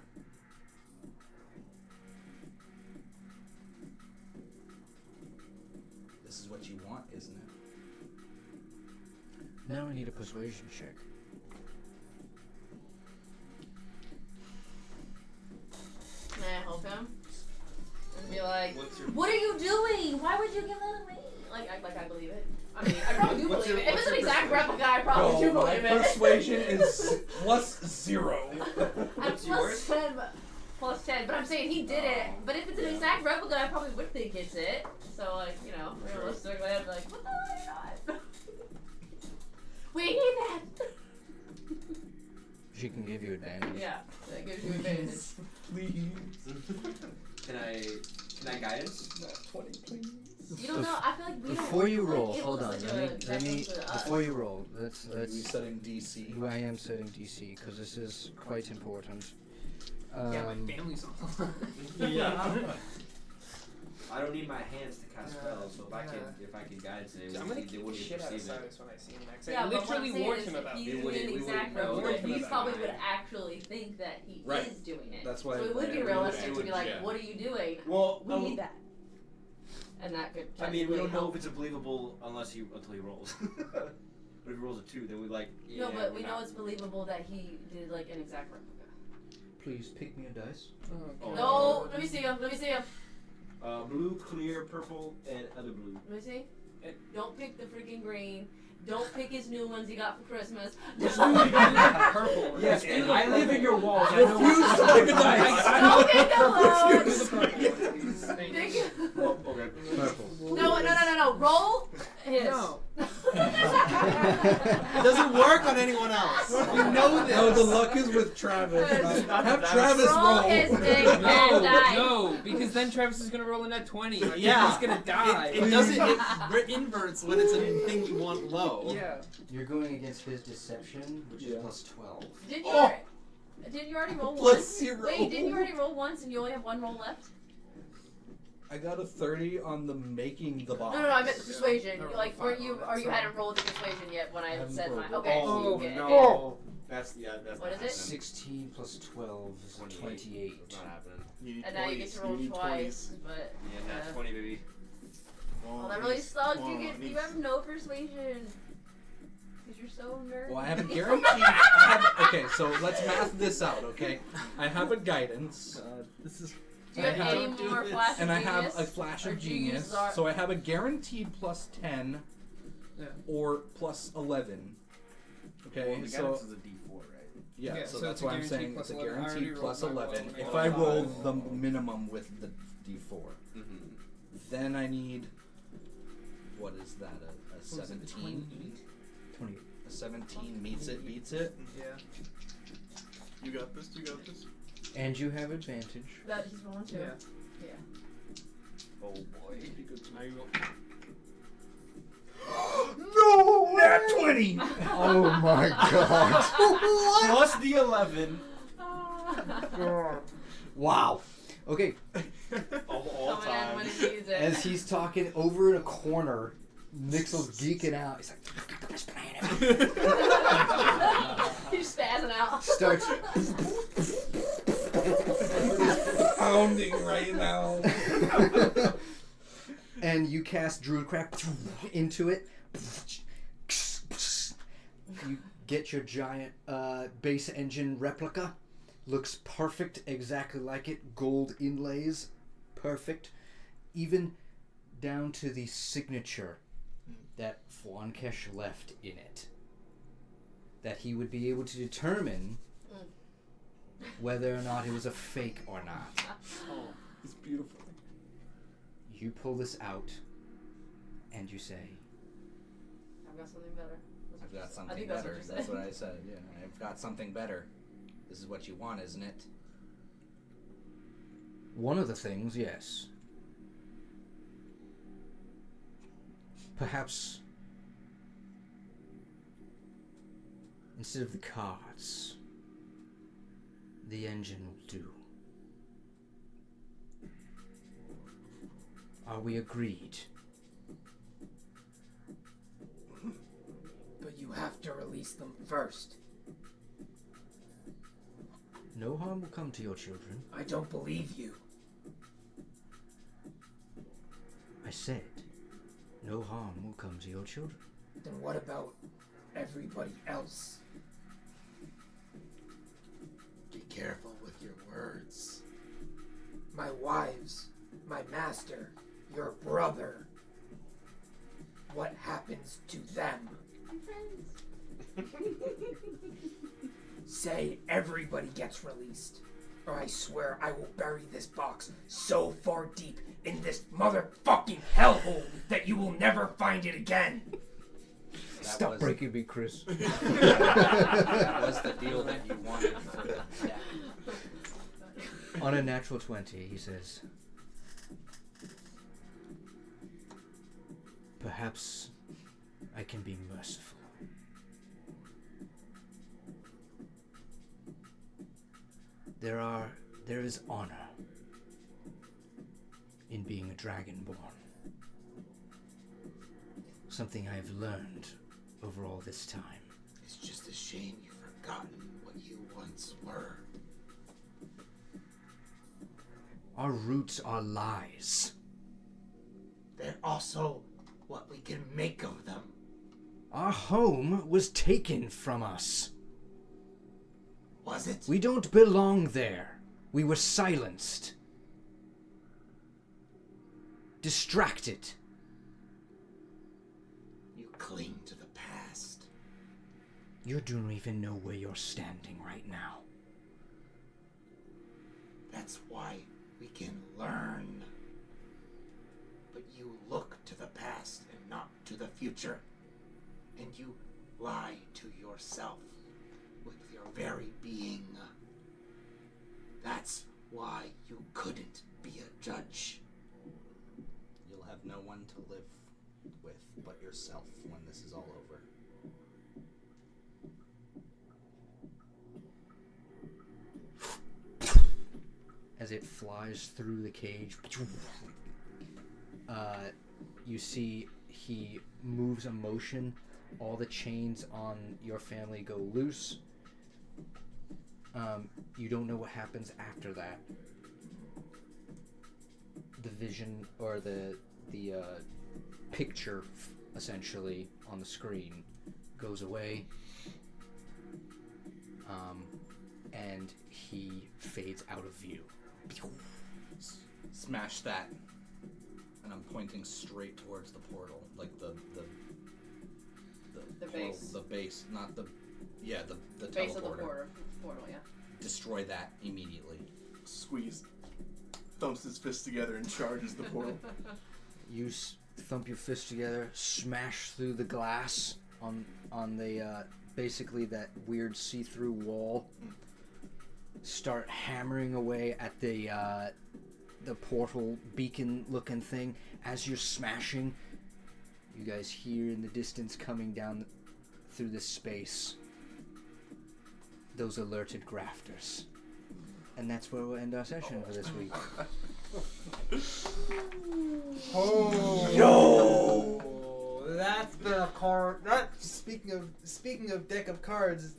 This is what you want, isn't it? Now I need a persuasion check. Can I help him? And be like, What's your- what are you doing? Why would you give that to me? Like I believe it. I mean, I probably do What's believe your- it. If what's it's an your exact persuasion? replica, I probably do my believe it. persuasion is +0. I'm What's yours? +10, +10. But I'm saying he did it. But if it's an exact replica, I probably would think it's it. So like, you know, realistically, I'd be like, what the hell are you not? We need that. She can give you advantage. Yeah, that gives you advantage. Please. Can I guidance? Not 20, please. You don't know. I feel like we Before don't you work roll, like it hold looks on. like Let me. to us. Before you roll, let's. We setting DC. I am setting DC because this is quite important. Yeah, my family's on the line. Yeah. I don't need my hands to cast Yeah, spells, so if I can guidance it, I'm gonna they kick the wouldn't shit out of perceive it. Cyrus when I see him next. Yeah, I but what I'm literally saying warned is him if about he's it. We doing wouldn't- an we exact wouldn't know. replica, We he wouldn't probably know. would actually think that he Right. is doing it. That's why. So it would be I- realistic it to would- be like, yeah. what are you doing? Well, We need that. And that could I mean, we don't know help. if it's believable until he rolls. But if he rolls a 2, then we like. Yeah, No, but we we're know not. it's believable that he did like an exact replica. Please pick me a dice. Oh, No, let me see him. Let me see him. Blue, clear, purple, and other blue. Let me see. Don't pick the freaking green. Don't pick his new ones he got for Christmas. Purple. Yes, and I live in your walls. I know Refuse to pick a dice. Don't pick the Refuse to pick a dice. Pick- Oh, okay. Purple. No. Roll his. No. It doesn't work on anyone else. You know this. No, the luck is with Travis. Have Travis. Travis Roll roll. his thing and No, die. no, because then Travis is gonna roll a net 20. Yeah. He's gonna die. It doesn't. It inverts when it's a thing you want low. Yeah. You're going against his deception, which is Yeah. +12. Didn't you already roll Plus once? 0. Wait, didn't you already roll once and you only have one roll left? I got a 30 on the making the box. No, I meant the persuasion. Yeah. You like weren't you or you hadn't rolled the persuasion yet when I haven't said mine. rolled. Okay, so Oh you get it. no. That's that's What not is it? 16 plus 12 is 28. That's not happening. You need And now you get to roll twice, but Yeah, not 20, baby. oh, that really sucks. You have no persuasion. Because you're so nerdy. Well, I have a guarantee. Okay, so let's math this out, okay? I have a guidance. This is. Do you have I any don't more flash of And I genius? have a flash Or of do you use genius, Zar- so I have a guaranteed plus 10 Yeah. or plus 11. Okay, Well, the so guidance is a D4, right? yeah, Yeah, so so that's it's a why I'm guaranteed saying plus it's a 11. I already guaranteed rolled plus my 11. one. If Oh, I roll five. the minimum with the D4, Mm-hmm. then I need what is that? A Was it 17? 20. A 17 meets it, beats it. Yeah. You got this. You got this. And you have advantage. That he's rolling too. Yeah. Yeah. Oh boy. Now you roll. No! Nat 20! Oh my god. Plus the 11 Wow. Okay, of all Coming in when time. he needs it. as he's talking over in a corner, Nixel's geeking out. He's like, I've got the best plan ever. He's spazzing out. Starts Pounding right now. and you cast Druidcraft into it. You get your giant base engine replica. Looks perfect, exactly like it. Gold inlays, perfect. Even down to the signature that Fwankesh left in it. That he would be able to determine whether or not it was a fake or not. Oh, it's beautiful. You pull this out, and you say, I've got something better. I've got I something think that's better. what you That's said. what I said. Yeah, I've got something better. This is what you want, isn't it? One of the things, yes. Perhaps instead of the cards, the engine will do. Are we agreed? But you have to release them first. No harm will come to your children. I don't believe you. I said, no harm will come to your children. Then what about everybody else? Be careful with your words. My wives, my master, your brother. What happens to them? Say everybody gets released, or I swear I will bury this box so far deep in this motherfucking hellhole that you will never find it again. Stop was- breaking me, Chris. That was the deal that you wanted for the deck. On a natural 20, he says, perhaps I can be merciful. There is honor in being a dragonborn. Something I have learned over all this time. It's just a shame you've forgotten what you once were. Our roots are lies. They're also what we can make of them. Our home was taken from us. Was it? We don't belong there. We were silenced. Distracted. You cling to the past. You don't even know where you're standing right now. That's why we can learn. But you look to the past and not to the future. And you lie to yourself with your very being. That's why you couldn't be a judge. You'll have no one to live with but yourself when this is all over. As it flies through the cage, you see he moves a motion. All the chains on your family go loose. You don't know what happens after that. The vision or the picture essentially on the screen goes away, and he fades out of view. smash that, and I'm pointing straight towards the portal, like the portal, base. the base, not the the Base teleporter. of the portal, yeah. Destroy that immediately. Squeeze. Thumps his fists together and charges the portal. You thump your fists together, smash through the glass on the basically that weird see-through wall. Start hammering away at the portal beacon-looking thing. As you're smashing, you guys hear in the distance coming down through this space those alerted grafters. And that's where we'll end our session for this week. That's been a card. Speaking of deck of cards,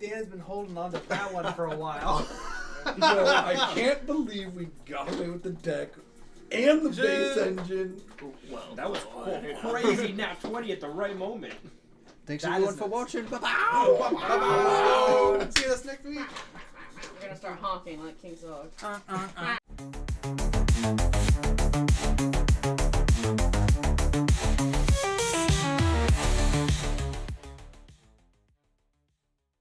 Dan's been holding on to that one for a while. I can't believe we got away with the deck and the base engine. Well, That was crazy. Nat 20 at the right moment. Thanks That everyone is for nuts. watching. Bye-bye! Bye-bye. See us next week. We're gonna start honking like King's dog.